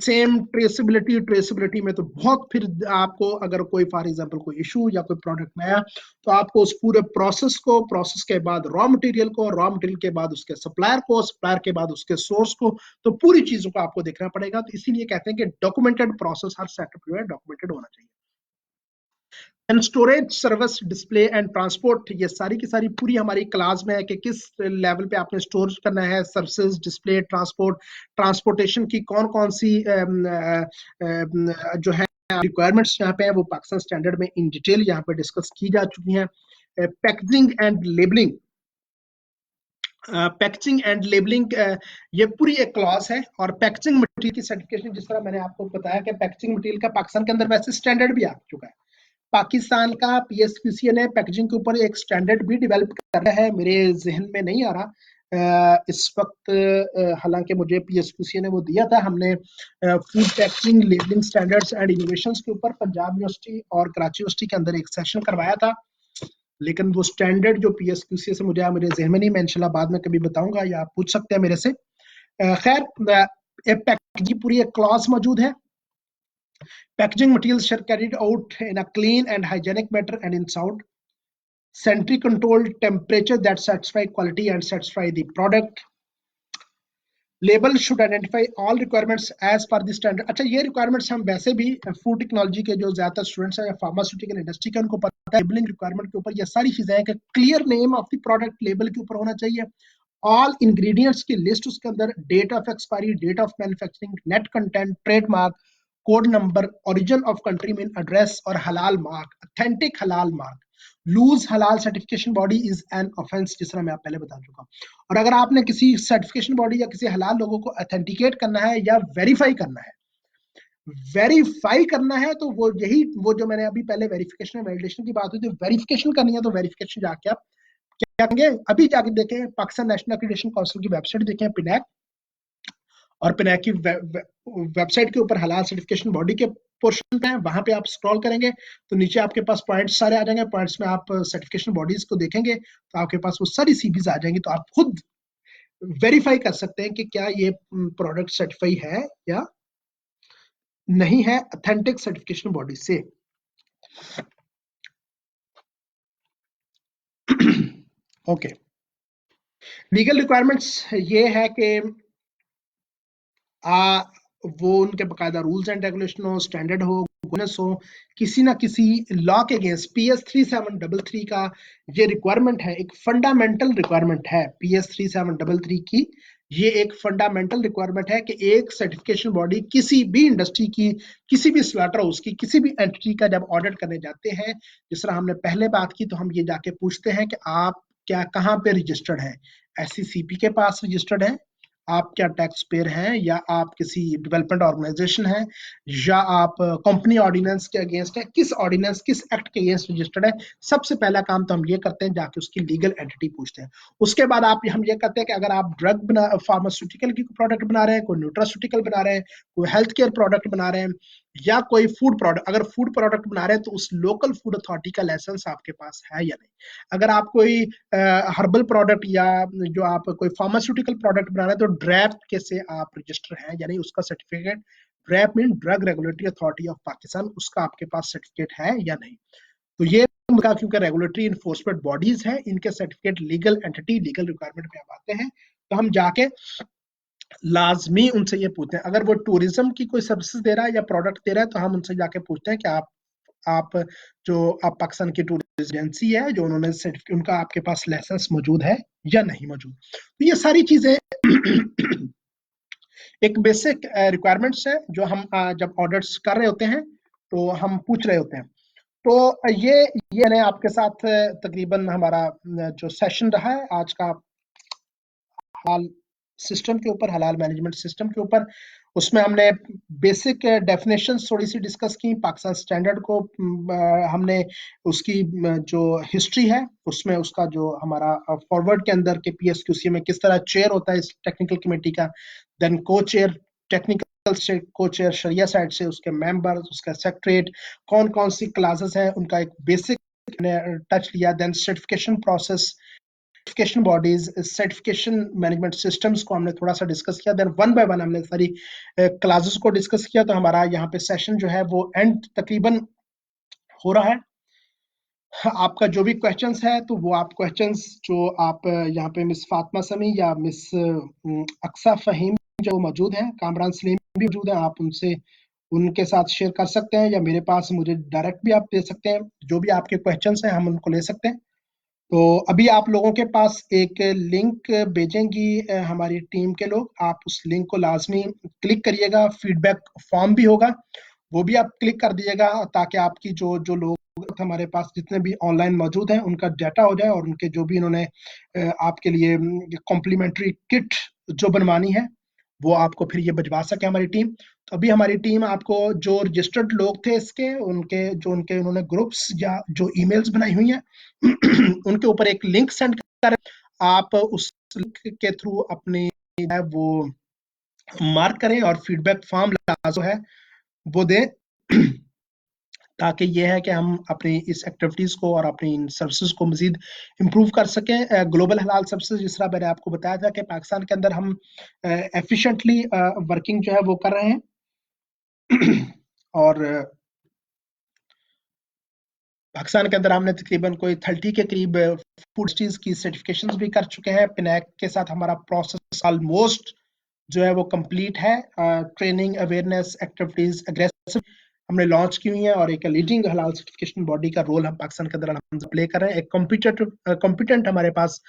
सेम ट्रेसेबिलिटी, ट्रेसेबिलिटी में तो बहुत फिर आपको अगर कोई फॉर एग्जांपल कोई इशू या कोई प्रोडक्ट में आया तो आपको उस पूरे प्रोसेस को, प्रोसेस के बाद रॉ मटेरियल को, रॉ मटेरियल के बाद उसके सप्लायर को, सप्लायर के बाद उसके सोर्स को, तो पूरी चीजों को आपको देखना पड़ेगा। तो इसीलिए कहते हैं कि डॉक्यूमेंटेड प्रोसेस हर सेटअप में डॉक्यूमेंटेड होना चाहिए। And storage, service, display and transport, ये सारी की सारी पूरी हमारी क्लास में है कि किस लेवल पे आपने स्टोर करना है, सर्विसेज, डिस्प्ले, ट्रांसपोर्ट, ट्रांसपोर्टेशन की कौन कौन सी जो है रिक्वायरमेंट्स यहाँ पे है वो पाकिस्तान स्टैंडर्ड में इन डिटेल यहाँ पे डिस्कस की जा चुकी हैं। Packaging and labelling, packaging and labelling, ये पूरी एक क्लॉज है। और पैकेजिंग मटेरियल की सर्टिफिकेशन, जिस तरह मैंने आपको बताया कि पैकेजिंग मटेरियल का पाकिस्तान के अंदर वैसे स्टैंडर्ड भी आ चुका है। पाकिस्तान का पीएसक्यूसी ने पैकेजिंग के ऊपर एक स्टैंडर्ड भी डेवलप कर रहा है, मेरे जहन में नहीं आ रहा इस वक्त, हालांकि मुझे पीएसक्यूसी ने वो दिया था। हमने food packaging labelling standards and innovations के ऊपर पंजाब यूनिवर्सिटी और कराची यूनिवर्सिटी के अंदर एक सेशन करवाया था, लेकिन वो स्टैंडर्ड जो पीएसक्यूसी से मुझे मेरे जहन में नहीं, मैं इंशाल्लाह बाद में कभी बताऊंगा या आप पूछ सकते हैं मेरे से। खैर, पैकेजिंग पूरी एक क्लॉज मौजूद है। Packaging materials are carried out in a clean and hygienic manner and in sound, centrally controlled temperature that satisfy quality and satisfy the product. Label should identify all requirements as per the standard. अच्छा, ये requirements हम वैसे भी फूड टेक्नोलॉजी के जो ज्यादातर स्टूडेंट्स हैं या फार्मास्यूटिकल इंडस्ट्री के उनको पता है, लेबलिंग रिक्वायरमेंट के ऊपर ये सारी चीजें हैं कि clear name of the product label के ऊपर होना चाहिए, ऑल इंग्रेडिएंट्स की लिस्ट उसके अंदर, date of expiry, date of manufacturing, net content, trademark, code number, origin of country mean address और हलाल मार्क, ऑथेंटिक हलाल मार्क। लूज हलाल certification body is an offence, जिस तरह मैं आप पहले बता चुका हूं। और अगर आपने किसी सर्टिफिकेशन बॉडी या किसी हलाल लोगों को ऑथेंटिकेट करना है या वेरीफाई करना है, वेरीफाई करना है तो वो यही, वो जो मैंने अभी पहले वेरिफिकेशन और वैलिडेशन की बात हुई थी, वेरिफिकेशन करनी है तो वेरिफिकेशन जाके आप क्या करेंगे, अभी जाके देखें पाकिस्तान नेशनल एक्रीडेशन काउंसिल की वेबसाइट देखें, पिनैक, और पिनैक की वेबसाइट के ऊपर हलाल सर्टिफिकेशन बॉडी के पोर्शन पे है, वहां पे आप स्क्रॉल करेंगे तो नीचे आपके पास पॉइंट्स सारे आ जाएंगे। पॉइंट्स में आप सर्टिफिकेशन बॉडीज को देखेंगे तो आपके पास वो सारी सीबीज आ जाएंगी, तो आप खुद वेरीफाई कर सकते हैं कि क्या ये प्रोडक्ट सर्टिफाई है या नहीं है ऑथेंटिक सर्टिफिकेशन बॉडी से। ओके, लीगल रिक्वायरमेंट्स ये है कि वो उनके बकायदा रूल्स एंड रेगुलेशन हो, स्टैंडर्ड हो, बोनस हो, किसी ना किसी लॉ के अगेंस्ट। पीएस 3733 का ये रिक्वायरमेंट है, एक फंडामेंटल रिक्वायरमेंट है पीएस 3733 की। ये एक फंडामेंटल रिक्वायरमेंट है कि एक सर्टिफिकेशन बॉडी किसी भी इंडस्ट्री की, किसी भी स्लॉटर हाउस की, किसी भी एंटिटी का जब ऑडिट करने जाते हैं, जिस तरह हमने पहले बात की, तो हम ये जाके पूछते हैं कि आप क्या कहाँ पे रजिस्टर्ड है, एससीसीपी के पास रजिस्टर्ड है, आप क्या टैक्स पेयर हैं, या आप किसी डेवलपमेंट ऑर्गेनाइजेशन है, या आप कंपनी ऑर्डिनेंस के अगेंस्ट है, किस ऑर्डिनेंस, किस एक्ट के अगेंस्ट रजिस्टर्ड है। सबसे पहला काम तो हम ये करते हैं, जाके उसकी लीगल एंटिटी पूछते हैं। उसके बाद हम ये करते हैं कि अगर आप ड्रग बना, फार्मास्यूटिकल की प्रोडक्ट बना रहे हैं, कोई न्यूट्रास्यूटिकल बना रहे हैं, कोई हेल्थ केयर प्रोडक्ट बना रहे हैं, या कोई फूड प्रोडक्ट, अगर फूड प्रोडक्ट बना रहे हैं तो उस लोकल फूड अथॉरिटी का लाइसेंस आपके पास है या नहीं। अगर आप कोई हर्बल प्रोडक्ट या जो आप कोई फार्मास्यूटिकल प्रोडक्ट बना रहे हैं तो ड्रैप के से आप रजिस्टर हैं या नहीं, उसका certificate, DRAP mean drug regulatory authority of Pakistan, उसका आपके पास सर्टिफिकेट है या नहीं। तो ये उनका क्योंकि रेगुलेटरी इन्फोर्समेंट बॉडीज है, इनके certificate legal entity legal requirement पे आप आते हैं, तो हम जाके लाजमी उनसे ये पूछते हैं, अगर वो टूरिज्म की कोई सर्विसेज दे रहा है या प्रोडक्ट दे रहा है, तो हम उनसे जाके पूछते हैं कि आप जो आप पाकिस्तान की टूरिज्म एजेंसी है, जो उन्होंने सर्टिफिकेट, उनका आपके पास लाइसेंस मौजूद है या नहीं मौजूद। तो ये सारी चीजें एक बेसिक रिक्वायरमेंट्स है जो हम जब ऑर्डर्स कर रहे होते हैं तो हम पूछ रहे होते हैं। तो ये ने आपके साथ तकरीबन हमारा जो सेशन रहा है आज का हलाल सिस्टम के ऊपर, हलाल मैनेजमेंट सिस्टम के ऊपर, उसमें हमने बेसिक डेफिनेशन थोड़ी सी डिस्कस की। पाकिस्तान स्टैंडर्ड को हमने उसकी जो हिस्ट्री है उसमें उसका जो हमारा फॉरवर्ड के अंदर के पीएसक्यूसी में किस तरह चेयर होता है इस टेक्निकल कमेटी का, देन को चेयर टेक्निकल से, को चेयर शरिया साइड से, उसके मेंबर्स, उसका सेक्रेटरीट, कौन कौन सी क्लासेस हैं, उनका एक बेसिक टच लिया। Then certification process, certification bodies, certification management systems को हमने थोड़ा सा डिस्कस किया। देन वन बाय वन हमने सारी क्लासेस को डिस्कस किया। तो हमारा यहाँ पे सेशन जो है वो एंड तकरीबन हो रहा है। आपका जो भी क्वेश्चंस है तो वो आप क्वेश्चंस जो आप यहाँ पे मिस फातिमा समी या मिस अक्सा फहीम जो मौजूद हैं, कामरान सलीम भी मौजूद हैं, आप उनसे उनके साथ शेयर कर सकते हैं, या मेरे पास मुझे डायरेक्ट भी आप दे सकते हैं। जो भी आपके क्वेश्चंस हैं हम उनको ले सकते हैं। तो अभी आप लोगों के पास एक लिंक भेजेंगी हमारी टीम के लोग, आप उस लिंक को लाजमी क्लिक करिएगा। फीडबैक फॉर्म भी होगा, वो भी आप क्लिक कर दीजिएगा, ताकि आपकी जो जो लोग हमारे पास जितने भी ऑनलाइन मौजूद हैं उनका डाटा हो जाए, और उनके जो भी इन्होंने आपके लिए कॉम्प्लीमेंट्री किट जो बनवानी है वो आपको फिर ये भिजवा सके हमारी टीम। तो अभी हमारी टीम आपको जो रजिस्टर्ड लोग थे इसके, उनके जो उनके उन्होंने ग्रुप्स या जो ईमेल्स बनाई हुई हैं उनके ऊपर एक लिंक सेंड कर, आप उस लिंक के थ्रू अपनी वो मार्क करें और फीडबैक फॉर्म जो है वो दें, ताकि ये है कि हम अपनी इस एक्टिविटीज को और अपनी इन सर्विसेज को मजीद इम्प्रूव कर सकें। ग्लोबल हलाल सर्विसेज, जिस तरह मैंने आपको बताया था कि पाकिस्तान के अंदर हम एफिशिएंटली वर्किंग जो है वो कर रहे हैं और पाकिस्तान के अंदर हमने तकरीबन कोई 30 के करीब फूड चीज की सर्टिफिकेशन भी कर चुके हैं। पिनैक के साथ हमारा प्रोसेस ऑलमोस्ट जो है वो कंप्लीट है। ट्रेनिंग, अवेयरनेस एक्टिविटीज एग्रेसिव हमने लॉन्च की हुई है, और एक लीडिंग हलाल सर्टिफिकेशन बॉडी का रोल हम पाकिस्तान के अंदर हम प्ले कर रहे हैं। एक कॉम्पिटेंट हमारे पास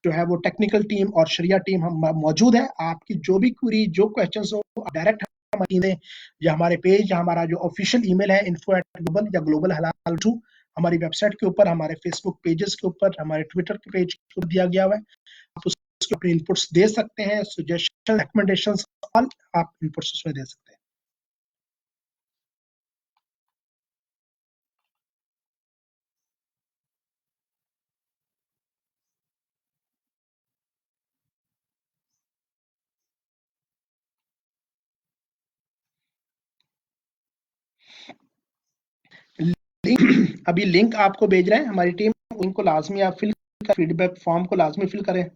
जो है वो टेक्निकल टीम और शरिया टीम हम मौजूद है। आपकी जो भी क्वेरी, जो क्वेश्चन हो, डायरेक्ट हमारी टीम या हमारे पेज या हमारा जो ऑफिशियल ईमेल है info@global या ग्लोबल हलाल टू, हमारी वेबसाइट के ऊपर, हमारे फेसबुक पेजेस के ऊपर, हमारे ट्विटर के पेज के ऊपर दिया गया हुआ है। आप उसके अपने इनपुट्स दे सकते हैं, सजेशन, रिकमेंडेशंस, ऑल आप इनपुट्स उसमें दे सकते हैं। अभी लिंक आपको भेज रहे हैं हमारी टीम, उनको लाजमी आप फिल, फीडबैक फॉर्म को लाजमी फिल करें।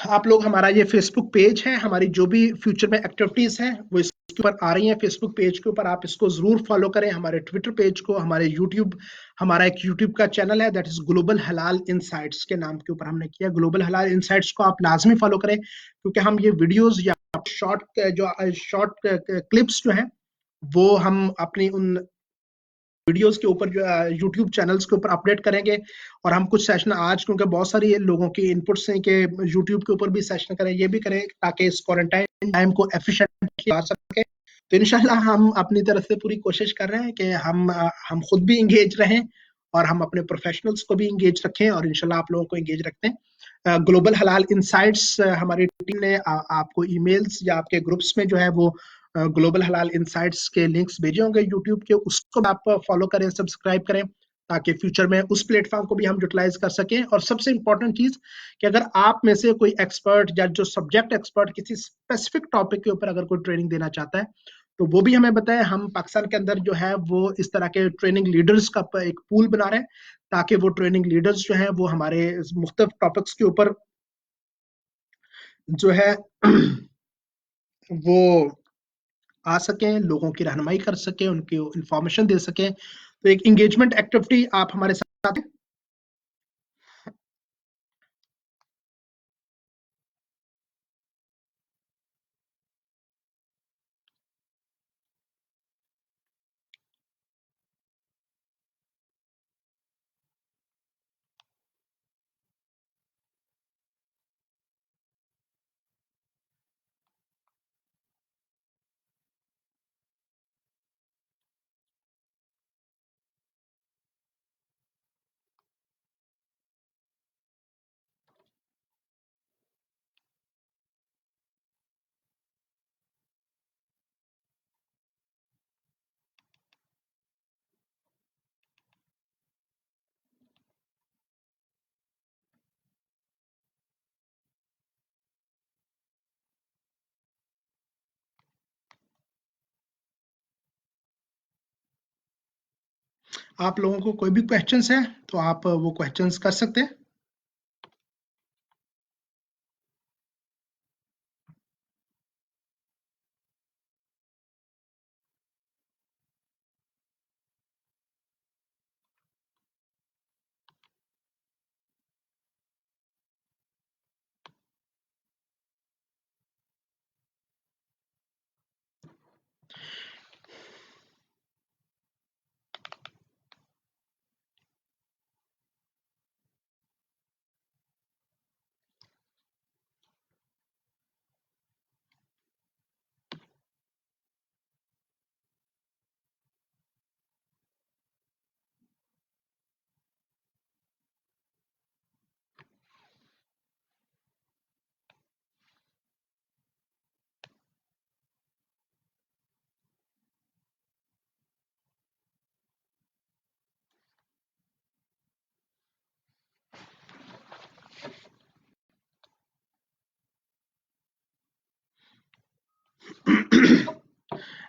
आप लोग, हमारा ये फेसबुक पेज है, हमारी जो भी फ्यूचर में एक्टिविटीज हैं वो के ऊपर आ रही हैं फेसबुक पेज के ऊपर, आप इसको जरूर फॉलो करें, हमारे ट्विटर पेज को, हमारे यूट्यूब, हमारा एक यूट्यूब का चैनल है दैट इज ग्लोबल हलाल इनसाइट्स के नाम के ऊपर हमने किया। ग्लोबल हलाल इनसाइट्स को आप लाजमी फॉलो करें, क्योंकि हम ये वीडियोस या शॉर्ट क्लिप्स जो है वो हम अपनी उन वीडियोस के ऊपर जो यूट्यूब चैनल्स के ऊपर अपडेट करेंगे। और हम कुछ सेशन आज, क्योंकि बहुत सारी लोगों की इनपुट्स हैं कि यूट्यूब के ऊपर भी सेशन करें, ये भी करें ताकि इस क्वारंटाइन टाइम को एफिशिएंटली आ सके। तो इंशाल्लाह हम अपनी तरफ से पूरी कोशिश कर रहे हैं कि हम खुद भी इंगेज रहें और हम अपने प्रोफेशनल्स को भी इंगेज रखें, और इंशाल्लाह आप लोगों को इंगेज रखते हैं। ग्लोबल हलाल इनसाइट्स हमारी टीम ने आपको ईमेल्स या आपके ग्रुप्स में जो है वो ग्लोबल हलाल इनसाइट्स के लिंक्स भेजे होंगे यूट्यूब के, उसको आप फॉलो करें, सब्सक्राइब करें, ताकि फ्यूचर में उस प्लेटफॉर्म को भी हम यूटिलाइज कर सकें। और सबसे इंपॉर्टेंट चीज कि अगर आप में से कोई एक्सपर्ट या जो सब्जेक्ट एक्सपर्ट किसी स्पेसिफिक टॉपिक के ऊपर अगर कोई ट्रेनिंग देना चाहता है तो वो भी हमें बताएं। हम पाकिस्तान के अंदर जो है वो इस तरह के ट्रेनिंग लीडर्स का एक पूल बना रहे हैं, ताकि वो ट्रेनिंग लीडर्स जो है वो हमारे मुख्तलिफ टॉपिक्स के ऊपर जो है वो आ सकें, लोगों की रहनुमाई कर सकें, उनकी इंफॉर्मेशन दे सकें। तो एक इंगेजमेंट एक्टिविटी आप हमारे साथ हैं। आप लोगों को कोई भी क्वेश्चंस है तो आप वो क्वेश्चंस कर सकते हैं।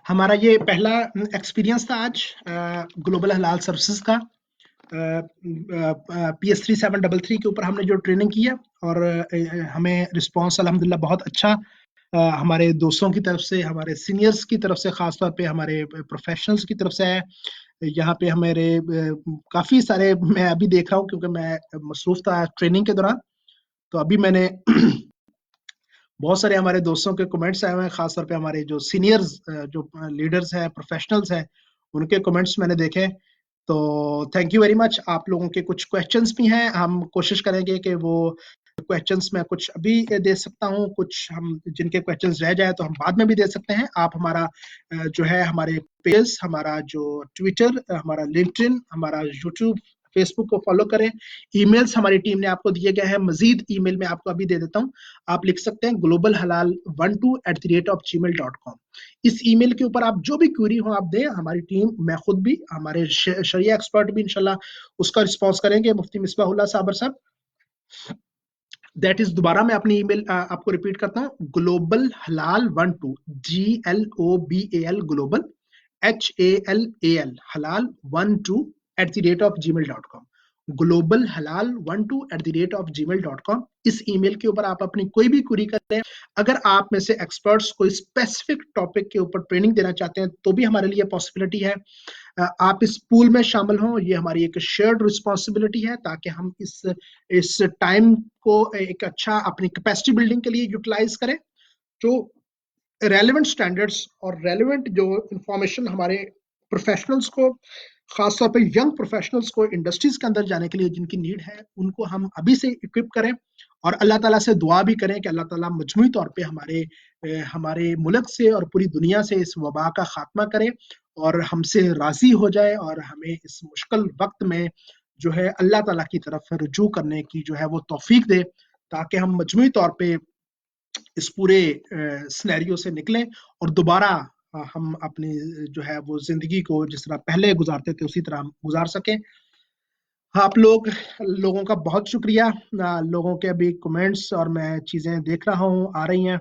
हमारा ये पहला एक्सपीरियंस था आज ग्लोबल हलाल सर्विसेज का। PS3733 के ऊपर हमने जो ट्रेनिंग की है, और हमें रिस्पांस अल्हम्दुलिल्लाह बहुत अच्छा हमारे दोस्तों की तरफ से, हमारे सीनियर्स की तरफ से, खासतौर पे हमारे प्रोफेशनल्स की तरफ से है। यहाँ पे हमारे काफी सारे, मैं अभी देख रहा हूँ क्योंकि मैं मसरूफ था ट्रेनिंग के दौरान, तो अभी मैंने बहुत सारे हमारे दोस्तों के कमेंट्स आए हुए हैं, खासतौर पे हमारे जो सीनियर्स, जो लीडर्स हैं, प्रोफेशनल्स हैं, उनके कमेंट्स मैंने देखे। तो थैंक यू वेरी मच। आप लोगों के कुछ क्वेश्चंस भी हैं, हम कोशिश करेंगे कि वो क्वेश्चंस मैं कुछ अभी दे सकता हूं, कुछ हम जिनके क्वेश्चंस रह जाए तो हम बाद में भी दे सकते हैं। आप हमारा जो है हमारे पेज, हमारा जो ट्विटर, हमारा लिंक्डइन, हमारा यूट्यूब, फेसबुक को फॉलो करें। ईमेल्स हमारी टीम ने आपको दिए गए हैं, मजीद ईमेल में आपको अभी दे देता हूं। आप लिख सकते हैं globalhalal12@gmail.com। इस ईमेल के ऊपर आप जो भी क्वेरी हो आप दें, हमारी टीम, मैं खुद भी, हमारे शरिया एक्सपर्ट भी इंशाल्लाह उसका रिस्पॉन्स करेंगे। मुफ्ती मिसबाहुल्लाह साबर साहब, दैट इज, दोबारा मैं अपनी ईमेल आपको रिपीट करता हूँ, ग्लोबल हलाल 12, GLOBAL, ग्लोबल HALAL हलाल 12 @gmail.com। globalhalal12@gmail.com। इस ईमेल के ऊपर आप अपनी कोई भी क्वेरी करें। अगर आप में से एक्सपर्ट्स कोई स्पेसिफिक टॉपिक के ऊपर ट्रेनिंग देना चाहते हैं तो भी हमारे लिए पॉसिबिलिटी है। आप इस पूल में शामिल हों, ये हमारी एक शेयर्ड रिस्पॉन्सिबिलिटी है, ताकि हम इस टाइम को एक अच्छा अपनी कैपेसिटी बिल्डिंग के लिए यूटिलाइज करें। जो रेलेवेंट स्टैंडर्ड्स और रेलेवेंट जो इंफॉर्मेशन हमारे प्रोफेशनल्स को, खासतौर पे यंग प्रोफेशनल्स को इंडस्ट्रीज के अंदर जाने के लिए जिनकी नीड है, उनको हम अभी से इक्विप करें और अल्लाह ताला से दुआ भी करें कि अल्लाह ताला मजमूई तौर पे हमारे मुल्क से और पूरी दुनिया से इस वबा का खात्मा करे और हमसे राजी हो जाए और हमें इस मुश्किल वक्त में जो है अल्लाह ताला की तरफ रुजू करने की जो है वो तौफीक दे, ताकि हम मजमूई तौर पे इस पूरे सिनेरियो से निकलें और दोबारा हम अपनी जो है वो जिंदगी को जिस तरह पहले गुजारते थे उसी तरह हम गुजार सकें। आप लोगों का बहुत शुक्रिया। लोगों के अभी कमेंट्स और मैं चीजें देख रहा हूँ आ रही हैं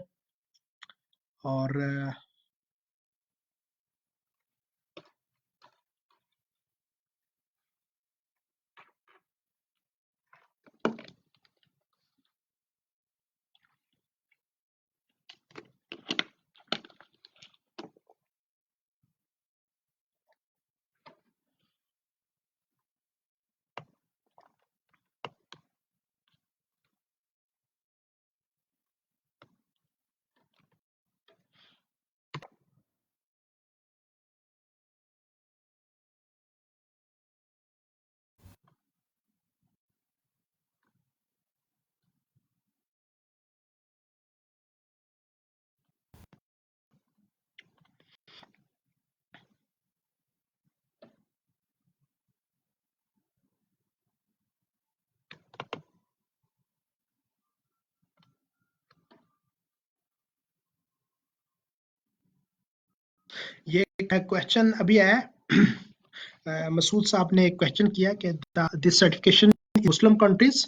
और ये क्वेश्चन अभी आया मसूद साहब ने एक क्वेश्चन किया कि this certification Muslim countries,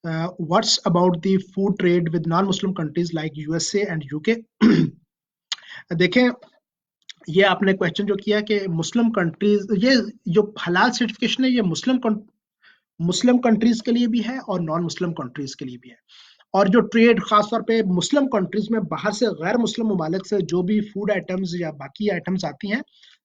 what's about the food trade with non Muslim countries like USA and UK. देखें, ये आपने क्वेश्चन जो किया कि मुस्लिम कंट्रीज, ये जो हलाल सर्टिफिकेशन है ये मुस्लिम कंट्रीज के लिए भी है और नॉन मुस्लिम कंट्रीज के लिए भी है। और जो ट्रेड खासतौर पे मुस्लिम कंट्रीज में बाहर से गैर मुस्लिम ममालिक से जो भी फूड आइटम्स या बाकी आइटम्स आती हैं,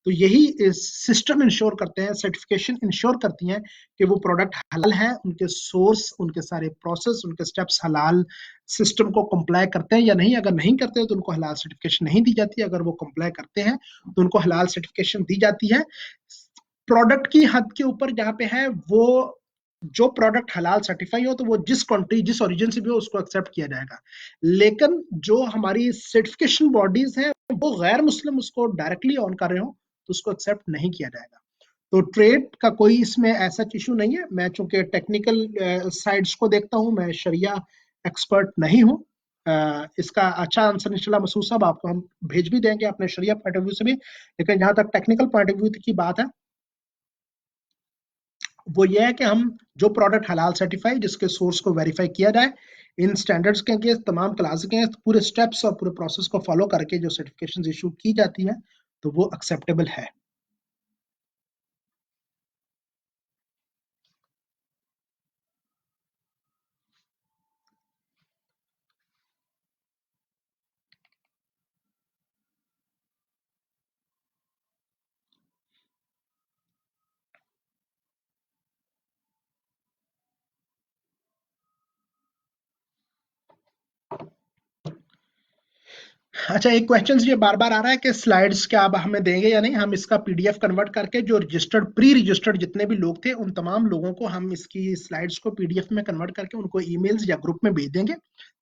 तो यही सिस्टम इंश्योर करते हैं, सर्टिफिकेशन इंश्योर करती हैं कि वो प्रोडक्ट हलाल है, उनके सोर्स, उनके सारे प्रोसेस, उनके स्टेप्स हलाल सिस्टम को कंप्लाई करते हैं या नहीं। अगर नहीं करते हैं तो उनको हलाल सर्टिफिकेशन नहीं दी जाती। अगर वो कंप्लाई करते हैं तो उनको हलाल सर्टिफिकेशन दी जाती है। प्रोडक्ट की हद के ऊपर जहां पे है, वो जो प्रोडक्ट हलाल सर्टिफाई हो तो वो जिस कंट्री, जिस ओरिजिन से भी हो, उसको एक्सेप्ट किया जाएगा। लेकिन जो हमारी सर्टिफिकेशन बॉडीज हैं, वो गैर मुस्लिम उसको डायरेक्टली ऑन कर रहे हो तो उसको एक्सेप्ट नहीं किया जाएगा। तो ट्रेड का कोई इसमें ऐसा इशू नहीं है। मैं चूंकि टेक्निकल साइड्स को देखता हूं, मैं शरिया एक्सपर्ट नहीं हूं। इसका अच्छा आंसर इंशाल्लाह मसूद साहब आपको हम भेज भी देंगे अपने शरिया पॉइंट ऑफ व्यू से भी। लेकिन जहां तक टेक्निकल पॉइंट ऑफ व्यू की बात है, वो ये है कि हम जो प्रोडक्ट हलाल सर्टिफाई, जिसके सोर्स को वेरीफाई किया जाए, इन स्टैंडर्ड्स के अगेंस्ट, तमाम क्लास के अगेंस्ट, पूरे स्टेप्स और पूरे प्रोसेस को फॉलो करके जो सर्टिफिकेशन इशू की जाती है, तो वो एक्सेप्टेबल है। अच्छा, एक क्वेश्चन ये बार बार आ रहा है कि स्लाइड्स क्या अब हमें देंगे या नहीं। हम इसका पीडीएफ कन्वर्ट करके जो रजिस्टर्ड, प्री रजिस्टर्ड जितने भी लोग थे, उन तमाम लोगों को हम इसकी स्लाइड्स को पीडीएफ में कन्वर्ट करके उनको ईमेल्स या ग्रुप में भेज देंगे।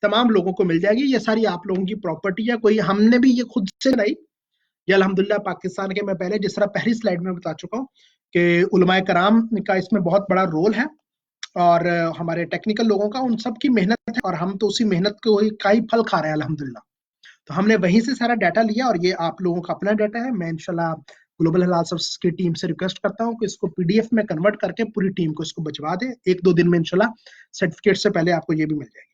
तमाम लोगों को मिल जाएगी। ये सारी आप लोगों की प्रॉपर्टी है, कोई हमने भी ये खुद से नहीं। ये अल्हम्दुलिल्लाह पाकिस्तान के, मैं पहले जिस तरह पहली स्लाइड में बता चुका हूँ कि उलमाए कराम का इसमें बहुत बड़ा रोल है और हमारे टेक्निकल लोगों का, उन सब की मेहनत है और हम तो उसी मेहनत को का ही फल खा रहे हैं अल्हम्दुलिल्लाह। तो हमने वहीं से सारा डाटा लिया और ये आप लोगों का अपना डाटा है। मैं इंशाल्लाह ग्लोबल हलाल सर्विसेज की टीम से रिक्वेस्ट करता हूँ कि इसको पीडीएफ में कन्वर्ट करके पूरी टीम को इसको भिजवा दे। 1-2 दिन में इंशाल्लाह सर्टिफिकेट से पहले आपको ये भी मिल जाएगी।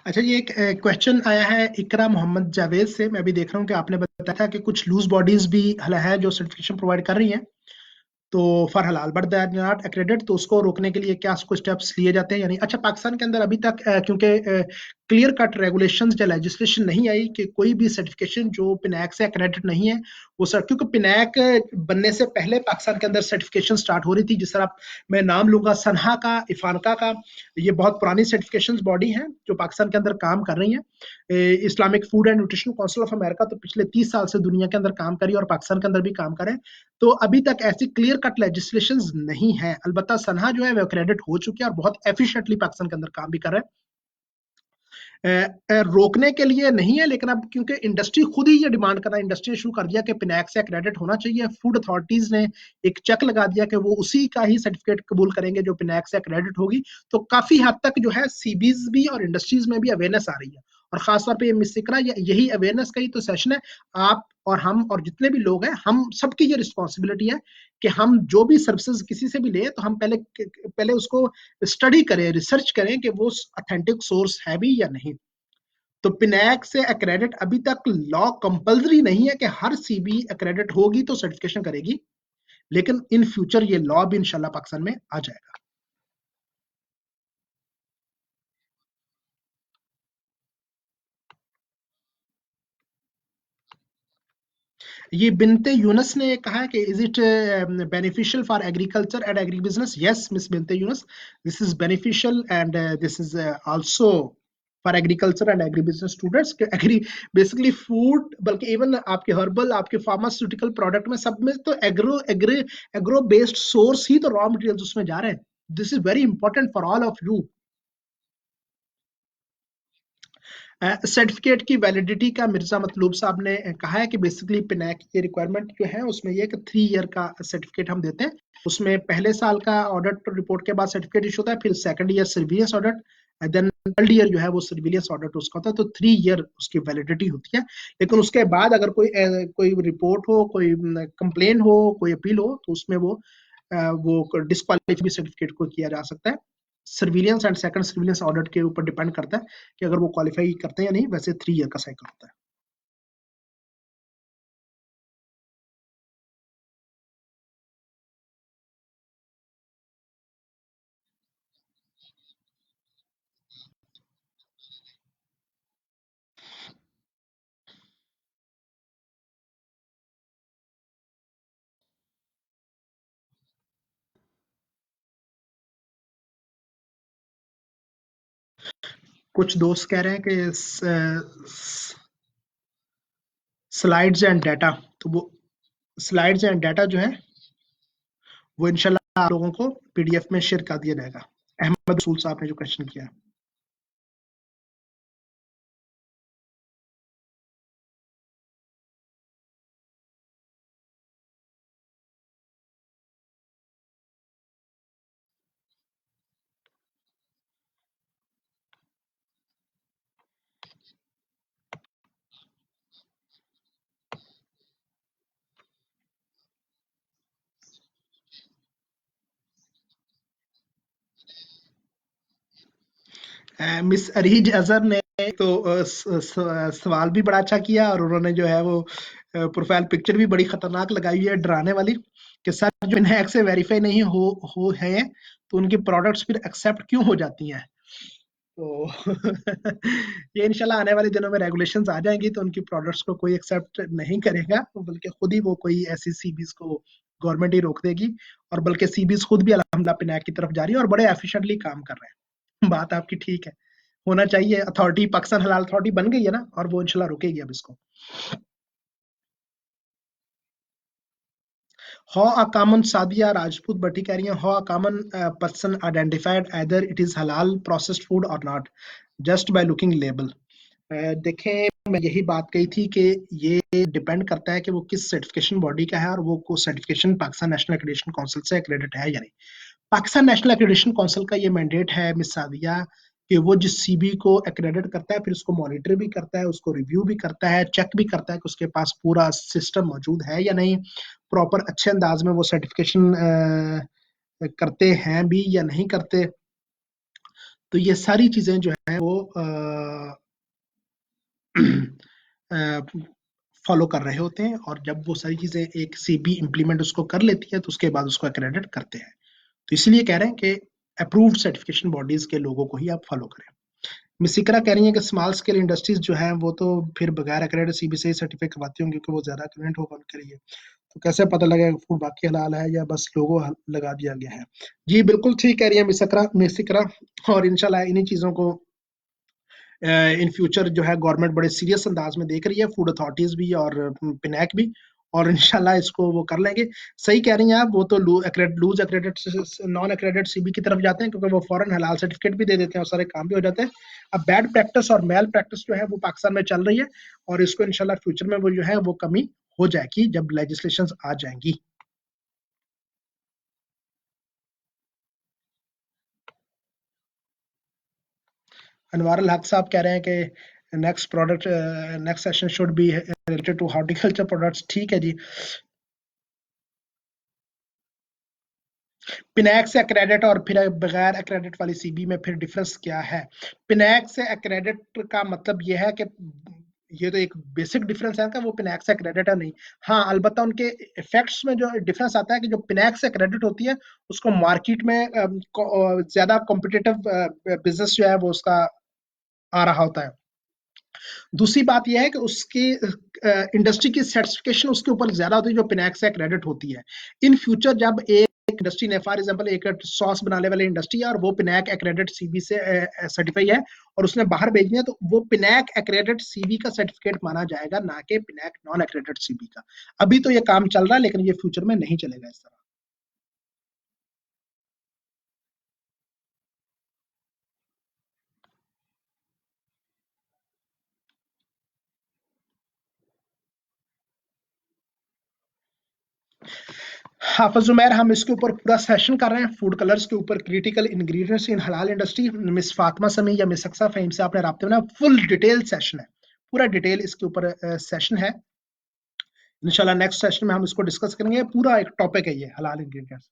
अच्छा, ये एक क्वेश्चन आया है इकरा मोहम्मद जावेद से। मैं भी देख रहा हूँ कि आपने बताया था कि कुछ लूज बॉडीज भी है जो सर्टिफिकेशन प्रोवाइड कर रही हैं तो फॉर हलाल, but they are not accredit, तो उसको रोकने के लिए क्या कुछ स्टेप्स लिए जाते हैं या नहीं? अच्छा, पाकिस्तान के अंदर अभी तक क्योंकि क्लियर कट रेगुलेशंस या लेजिस्लेशन नहीं आई कि कोई भी सर्टिफिकेशन जो पिनैक से एक्रेडिट नहीं है वो सर, क्योंकि पिनैक बनने से पहले पाकिस्तान के अंदर सर्टिफिकेशन स्टार्ट हो रही थी, जिस तरह मैं नाम लूंगा सनहा का, इफानका का। ये बहुत पुरानी सर्टिफिकेशन बॉडी हैं जो पाकिस्तान के अंदर काम कर रही हैं। Islamic food and nutrition council of America तो पिछले 30 साल से दुनिया के अंदर काम कर रही है और पाकिस्तान के अंदर भी काम कर रहे हैं। तो अभी तक ऐसी क्लियर कट लेजिस्लेशन नहीं है। अलबत्ता सनहा जो है वो क्रेडिट हो चुकी है और बहुत एफिशिएंटली पाकिस्तान के अंदर काम भी कर रहा है। रोकने के लिए नहीं है, लेकिन अब क्योंकि इंडस्ट्री खुद ही ये डिमांड कर रहा है, इंडस्ट्री ने शुरू कर दिया कि पिनैक से क्रेडिट होना चाहिए, फूड अथॉरिटीज ने एक चेक लगा दिया कि वो उसी का ही सर्टिफिकेट कबूल करेंगे जो पिनैक से क्रेडिट होगी। तो काफी हद तक जो है सीबीज भी और इंडस्ट्रीज में भी अवेयरनेस आ रही है, और खासतौर पे ये मिसिकरा यही अवेयरनेस का ही तो सेशन है। आप और हम और जितने भी लोग हैं, हम सबकी ये रिस्पॉन्सिबिलिटी है कि हम जो भी सर्विसेज किसी से भी ले तो हम पहले पहले उसको स्टडी करें, रिसर्च करें कि वो ऑथेंटिक सोर्स है भी या नहीं। तो पिनैक से एक्रेडिट अभी तक लॉ कंपलसरी नहीं है कि हर सीबी एक्रेडिट होगी तो सर्टिफिकेशन करेगी, लेकिन इन फ्यूचर ये लॉ भी इंशाल्लाह पाकिस्तान में आ जाएगा। ये बिनते यूनस ने कहा है कि is it beneficial for agriculture and agri business? Yes miss Binte Younus, this is beneficial and this is also for agriculture and agri business students. Agri basically food, बल्कि इवन आपके हर्बल, आपके फार्मास्यूटिकल प्रोडक्ट में सब में तो एग्रो बेस्ड सोर्स ही तो रॉ मटेरियल्स उसमें जा रहे हैं। This is very important for all of you. Certificate की वैलिडिटी का मिर्जा मतलूब साहब ने कहा है कि बेसिकली पिनैक की रिक्वायरमेंट जो है उसमें ये कि 3 ईयर का सर्टिफिकेट हम देते हैं। उसमें पहले साल का ऑडिट रिपोर्ट के बाद सर्टिफिकेट इशू होता है, फिर second year surveillance audit, then third year जो है वो सर्विलेंस ऑडिट उसका होता है। तो 3 ईयर उसकी वैलिडिटी होती है। लेकिन उसके बाद अगर कोई रिपोर्ट हो, कोई कंप्लेन हो, कोई अपील हो, तो उसमें वो डिस्क्वालीफाई सर्टिफिकेट को किया जा सकता है। Surveillance and second surveillance audit के ऊपर डिपेंड करता है कि अगर वो क्वालिफाई करते हैं या नहीं। वैसे 3 ईयर का साइकिल होता है। कुछ दोस्त कह रहे हैं कि स्लाइड्स एंड डाटा, तो वो स्लाइड्स एंड डाटा जो है वो इंशाल्लाह आप लोगों को पीडीएफ में शेयर कर दिया जाएगा। अहमद रसूल साहब ने जो क्वेश्चन किया है। मिस अरीज अजहर ने तो सवाल भी बड़ा अच्छा किया, और उन्होंने जो है वो प्रोफाइल पिक्चर भी बड़ी खतरनाक लगाई हुई है, डराने वाली, कि सर जो इन्हें से वेरीफाई नहीं हो है तो उनकी प्रोडक्ट्स फिर एक्सेप्ट क्यों हो जाती हैं? तो ये इंशाल्लाह आने वाले दिनों में रेगुलेशंस आ जाएंगी तो उनकी प्रोडक्ट्स को कोई एक्सेप्ट नहीं करेगा, बल्कि खुद ही वो कोई ऐसी सीबीज को गवर्नमेंट ही रोक देगी। और बल्कि सीबीज खुद भी अल्हम्दुलिल्लाह पिनाक की तरफ जा रही है और बड़े एफिशिएंटली काम कर रहे हैं। बात आपकी ठीक है, होना चाहिए। अथॉरिटी पाकिस्तान हलाल अथॉरिटी बन गई है ना, और वो इंशाल्लाह रुकेगी अब इसको। How a common Sadia Rajput Bhatti कह रही है, how a common person identified either it is halal processed food or not just by looking label? देखें, मैं यही बात कही थी कि ये डिपेंड करता है कि वो किस सर्टिफिकेशन बॉडी का है और वो को certification Pakistan national accreditation council से एक्रेडिट है या नहीं। पाकिस्तान नेशनल एक्रेडिटेशन काउंसिल का ये मैंडेट है मिस सादिया, कि वो जिस सीबी को एक्रेडिट करता है फिर उसको मॉनिटर भी करता है, उसको रिव्यू भी करता है, चेक भी करता है कि उसके पास पूरा सिस्टम मौजूद है या नहीं, प्रॉपर अच्छे अंदाज में वो सर्टिफिकेशन करते हैं भी या नहीं करते। तो ये सारी चीजें जो है वो फॉलो कर रहे होते हैं, और जब वो सारी चीजें एक सीबी इंप्लीमेंट उसको कर लेती है तो उसके बाद उसको एक्रेडिट करते हैं। तो इसलिए कह रहे हैं कि अप्रूव्ड सर्टिफिकेशन बॉडीज के लोगों को ही आप फॉलो करें। मिस इकरा कह रही है कि स्मॉल स्केल इंडस्ट्रीज जो हैं वो तो फिर बगैर एक्रेडिट सीबी से ही सर्टिफिकेट करवाती होंगी क्योंकि वो ज्यादा एक्रेडिट होगा उनके लिए। तो कैसे पता लगेगा कि फूड बाकी हलाल है या बस लोगो लगा दिया गया है? जी बिल्कुल ठीक कह रही है मिस इकरा। और इंशाल्लाह इन्हीं चीजों को इन फ्यूचर जो है गवर्नमेंट बड़े सीरियस अंदाज में देख रही है, फूड अथॉरिटीज भी और पिनैक भी, और इंशाल्लाह इसको वो कर लेंगे। सही कह रही हैं आप, वो तो loose accredit non accredit CB की तरफ जाते हैं क्योंकि वो फॉरन हलाल सर्टिफिकेट भी दे देते हैं और सारे काम भी हो जाते हैं। अब बैड प्रैक्टिस और मेल प्रैक्टिस जो है वो पाकिस्तान में चल रही है, और इसको इंशाल्लाह फ्यूचर में वो जो है वो कमी हो जाएगी जब लेजिस्लेशन आ जाएंगी। अनवार अल हक साहब कह रहे हैं कि next session should be related to horticulture products. ठीक है जी। पिनैक से क्रेडिट और फिर बगैर क्रेडिट वाली सीबी में फिर डिफरेंस क्या है? पिनैक से क्रेडिट का मतलब यह है कि ये तो एक बेसिक डिफरेंस है कि वो पिनैक से क्रेडिट है नहीं। हाँ, अलबत्ता उनके इफेक्ट्स में जो डिफरेंस आता है कि जो पिनैक से क्रेडिट होती है उसको मार्केट में ज्यादा कॉम्पिटिटिव बिजनेस जो है वो उसका आ रहा होता है। दूसरी बात यह है कि उसकी इंडस्ट्री की सर्टिफिकेशन उसके ऊपर ज्यादा होती है जो पिनैक से क्रेडिट होती है। इन फ्यूचर जब एक इंडस्ट्री ने फॉर एग्जांपल एक सॉस बनाने वाली इंडस्ट्री है और वो पिनैक एक्रेडिट सीबी से सर्टिफाई है और उसने बाहर भेजनी है, तो वो पिनैक एक्रेडिट सीबी का सर्टिफिकेट माना जाएगा, ना कि पिनैक नॉन एक्रेडिट सीबी का। अभी तो ये काम चल रहा है लेकिन ये फ्यूचर में नहीं चलेगा इस तरह। हाफिज उमैर, हम इसके ऊपर पूरा सेशन कर रहे हैं फूड कलर्स के ऊपर, क्रिटिकल इंग्रेडिएंट्स इन हलाल इंडस्ट्री। मिस फातिमा समी या मिस अक्सा फहीम से आपने राब्ते में, फुल डिटेल सेशन है, पूरा डिटेल इसके ऊपर सेशन है। इंशाल्लाह नेक्स्ट सेशन में हम इसको डिस्कस करेंगे, पूरा एक टॉपिक है ये हलाल इंग्रेडिएंट्स।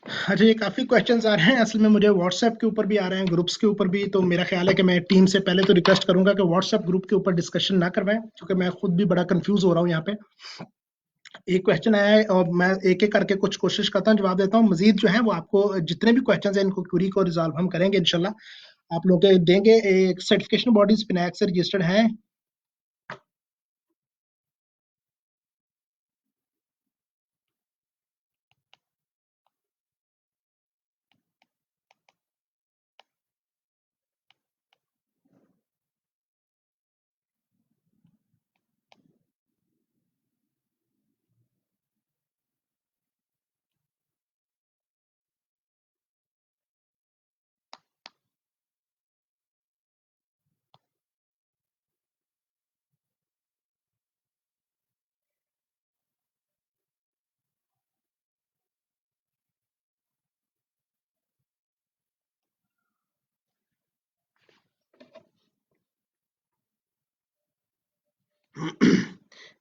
अच्छा, ये काफी क्वेश्चंस आ रहे हैं। असल में मुझे व्हाट्सएप के ऊपर भी आ रहे हैं, ग्रुप्स के ऊपर भी। तो मेरा ख्याल है कि मैं टीम से पहले तो रिक्वेस्ट करूंगा कि व्हाट्सएप ग्रुप के ऊपर डिस्कशन ना करवाएं, क्योंकि मैं खुद भी बड़ा कंफ्यूज हो रहा हूँ यहाँ पे। एक क्वेश्चन आया है और मैं एक एक करके कुछ कोशिश करता हूँ, जवाब देता हूँ। मजीद जो है वो आपको जितने भी क्वेश्चन हैं इनको क्यूरी को रिजॉल्व हम करेंगे इंशाल्लाह, आप लोग के देंगे। एक सर्टिफिकेशन बॉडीज पिनाक से रजिस्टर्ड हैं।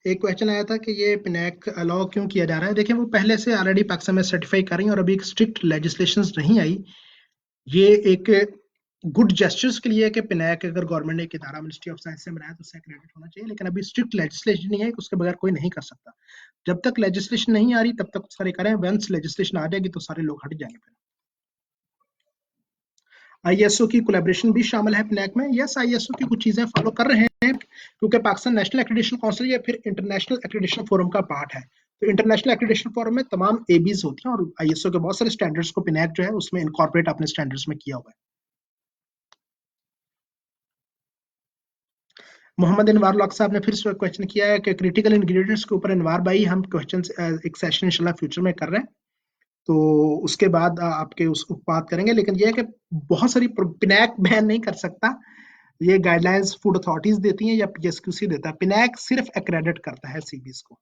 एक क्वेश्चन आया था कि ये पिनैक अलाउ क्यों किया जा रहा है। देखिए, वो पहले से ऑलरेडी पाकिस्तान में सर्टिफाई कर रही है और अभी एक स्ट्रिक्ट लेजिस्लेशन नहीं आई। ये एक गुड जेस्चर्स के लिए है कि पिनैक अगर गवर्नमेंट ने एक इदारा मिनिस्ट्री ऑफ साइंस से बनाया तो उससे क्रेडिट होना चाहिए, लेकिन अभी स्ट्रिक्ट लेजिस्लेशन नहीं है, उसके बगैर कोई नहीं कर सकता। जब तक लेजिस्लेशन नहीं आ रही तब तक सारे करें, वंस लेजिस्लेशन आ जाएगी तो सारे लोग हट जाएंगे फिर। आईएसओ की कोलैबोरेशन भी शामिल है पिनैक में। यस, आईएसओ की कुछ चीजें फॉलो कर रहे हैं, क्योंकि पाकिस्तान नेशनल एक्रेडिटेशन काउंसिल या फिर इंटरनेशनल एक्रेडिटेशन फोरम का पार्ट है। तो इंटरनेशनल एक्रेडिटेशन फोरम में तमाम एबीज होती हैं, और आईएसओ के बहुत सारे स्टैंडर्ड्स को पिनैक जो है उसमें इनकॉर्पोरेट अपने स्टैंडर्ड्स में किया हुआ है। मोहम्मद अनवार लॉक साहब ने फिर से क्वेश्चन किया है कि क्रिटिकल इंग्रेडिएंट्स के ऊपर अनवार भाई हम क्वेश्चन एक सेशन इंशाल्लाह फ्यूचर में कर रहे हैं, तो उसके बाद आपके उस बात करेंगे। लेकिन यह है कि बहुत सारी पिनैक बैन नहीं कर सकता। ये गाइडलाइंस फूड अथॉरिटीज देती हैं या पीएसक्यूसी देता है। पिनैक सिर्फ एक्रेडिट करता है सीबीज को।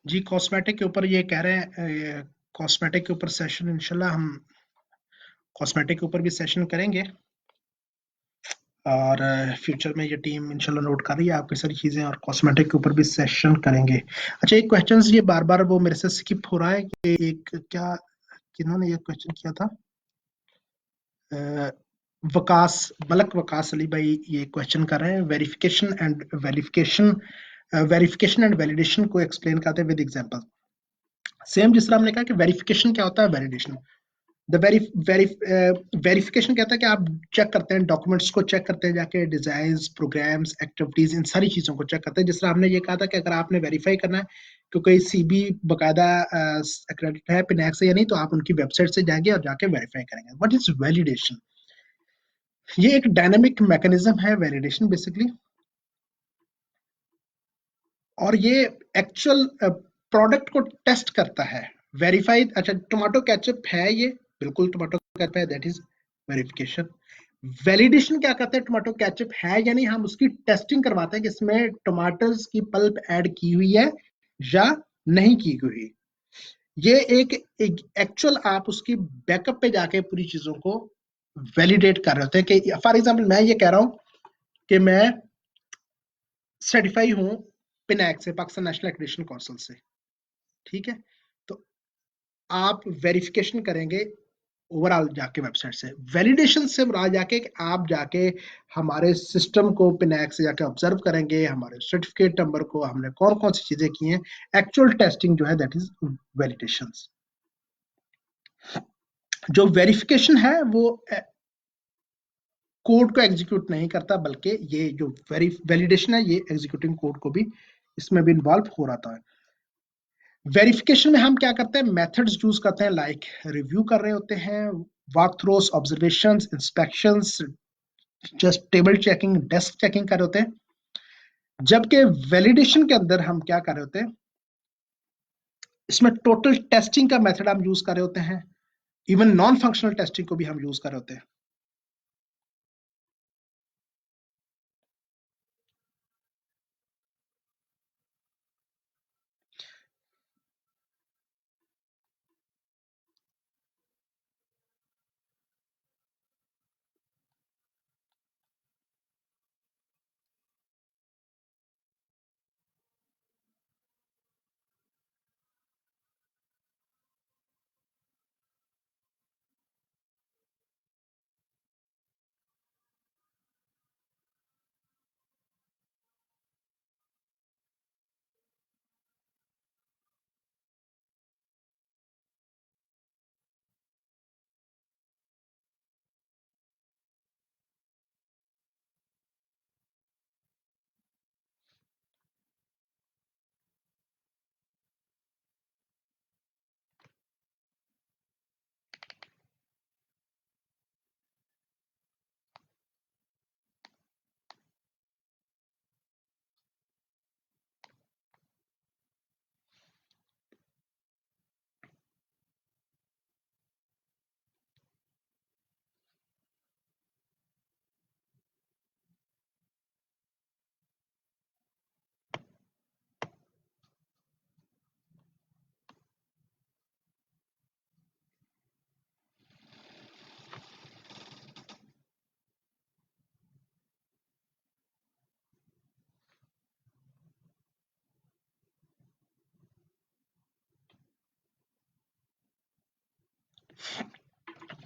जी कॉस्मेटिक के ऊपर ये कह रहे हैं, कॉस्मेटिक के ऊपर सेशन इंशाल्लाह हम कॉस्मेटिक के ऊपर भी सेशन करेंगे और फ्यूचर में ये टीम इंशाल्लाह नोट कर रही है आपकी सारी चीजें और कॉस्मेटिक के ऊपर भी सेशन करेंगे। अच्छा एक क्वेश्चन ये बार बार वो मेरे से स्किप हो रहा है कि एक क्या किन्होंने ये क्वेश्चन किया था, वकास मलक वकास अली भाई ये क्वेश्चन कर रहे हैं वेरिफिकेशन एंड वैलिडेशन को एक्सप्लेन करते हैं विद एग्जांपल। सेम जिस तरह हमने कहा कि वेरिफिकेशन क्या होता है, वैलिडेशन द वेरिफिकेशन कहता है कि आप चेक करते हैं डॉक्यूमेंट्स को, चेक करते हैं जाके डिजाइन प्रोग्राम्स एक्टिविटीज इन सारी चीजों को चेक करते हैं। जिस तरह हमने ये कहा था कि अगर आपने वेरीफाई करना है क्योंकि सीबी बकायदा एक्रेडिट है पिनैक से या नहीं, तो आप उनकी वेबसाइट से जाएंगे और जाके वेरीफाई करेंगे। What is validation? ये एक डायनामिक मैकेनिज्म है वैलिडेशन बेसिकली, और ये एक्चुअल प्रोडक्ट को टेस्ट करता है। वेरीफाइड, अच्छा टोमेटो केचप है ये, बिल्कुल टोमेटो केचप है, दैट इज वेरिफिकेशन। वैलिडेशन क्या करते हैं, टोमेटो केचप है या नहीं, हम उसकी टेस्टिंग करवाते हैं कि इसमें टमाटर्स की पल्प ऐड की हुई है या नहीं की हुई। ये एक एक्चुअल आप उसकी बैकअप पे जाके पूरी चीजों को वैलिडेट कर रहे होते हैं कि फॉर एग्जांपल मैं ये कह रहा हूं कि मैं सर्टिफाई हूं पिनैक से, पाकिस्तान नेशनल एक्रेडिटेशन काउंसिल से, ठीक है, तो आप वेरिफिकेशन करेंगे ओवरऑल जाके वेबसाइट से। वैलिडेशन से मुराद जाके कि आप जाके हमारे सिस्टम को पिनैक से जाके ऑब्जर्व करेंगे, हमारे सर्टिफिकेट नंबर को, हमने कौन कौन सी चीजें की हैं, एक्चुअल टेस्टिंग जो है दैट इज वैलिडेशन। जो वेरिफिकेशन है वो कोड को एग्जीक्यूट नहीं करता, बल्कि ये जो वैलिडेशन है ये एग्जीक्यूटिंग कोड को भी इसमें भी इन्वॉल्व हो रहा था। वेरिफिकेशन में हम क्या करते हैं, मेथड्स यूज करते हैं, लाइक रिव्यू कर रहे होते हैं, walk throws, observations, inspections, just table checking, desk checking कर रहे होते हैं। जबकि वैलिडेशन के अंदर हम क्या कर रहे होते हैं, इसमें टोटल टेस्टिंग का मेथड हम यूज कर रहे होते हैं, इवन नॉन फंक्शनल टेस्टिंग को भी हम यूज कर रहे होते हैं।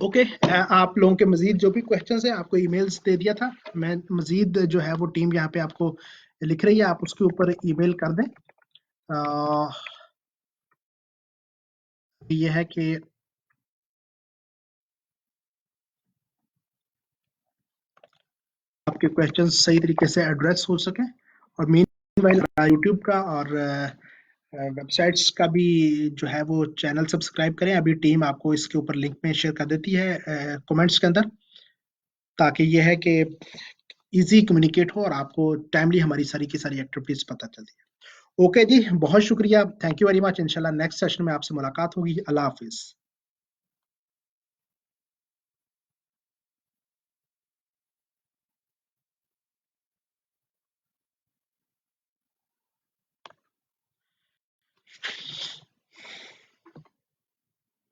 ओके आप लोगों के मजीद जो भी क्वेश्चंस है आपको ईमेल्स दे दिया था, मैं मजीद जो है वो टीम यहाँ पे आपको लिख रही है, आप उसके ऊपर ईमेल कर दें। ये है कि आपके क्वेश्चंस सही तरीके से एड्रेस हो सके, और मीनवाइल यूट्यूब का और वेबसाइट्स का भी जो है वो चैनल सब्सक्राइब करें। अभी टीम आपको इसके ऊपर लिंक में शेयर कर देती है कमेंट्स के अंदर, ताकि ये है कि इजी कम्युनिकेट हो और आपको टाइमली हमारी सारी की सारी एक्टिविटीज पता चलती है। ओके जी, बहुत शुक्रिया, थैंक यू वेरी मच। इंशाल्लाह नेक्स्ट सेशन में आपसे मुलाकात होगी। अल्लाह हाफिज।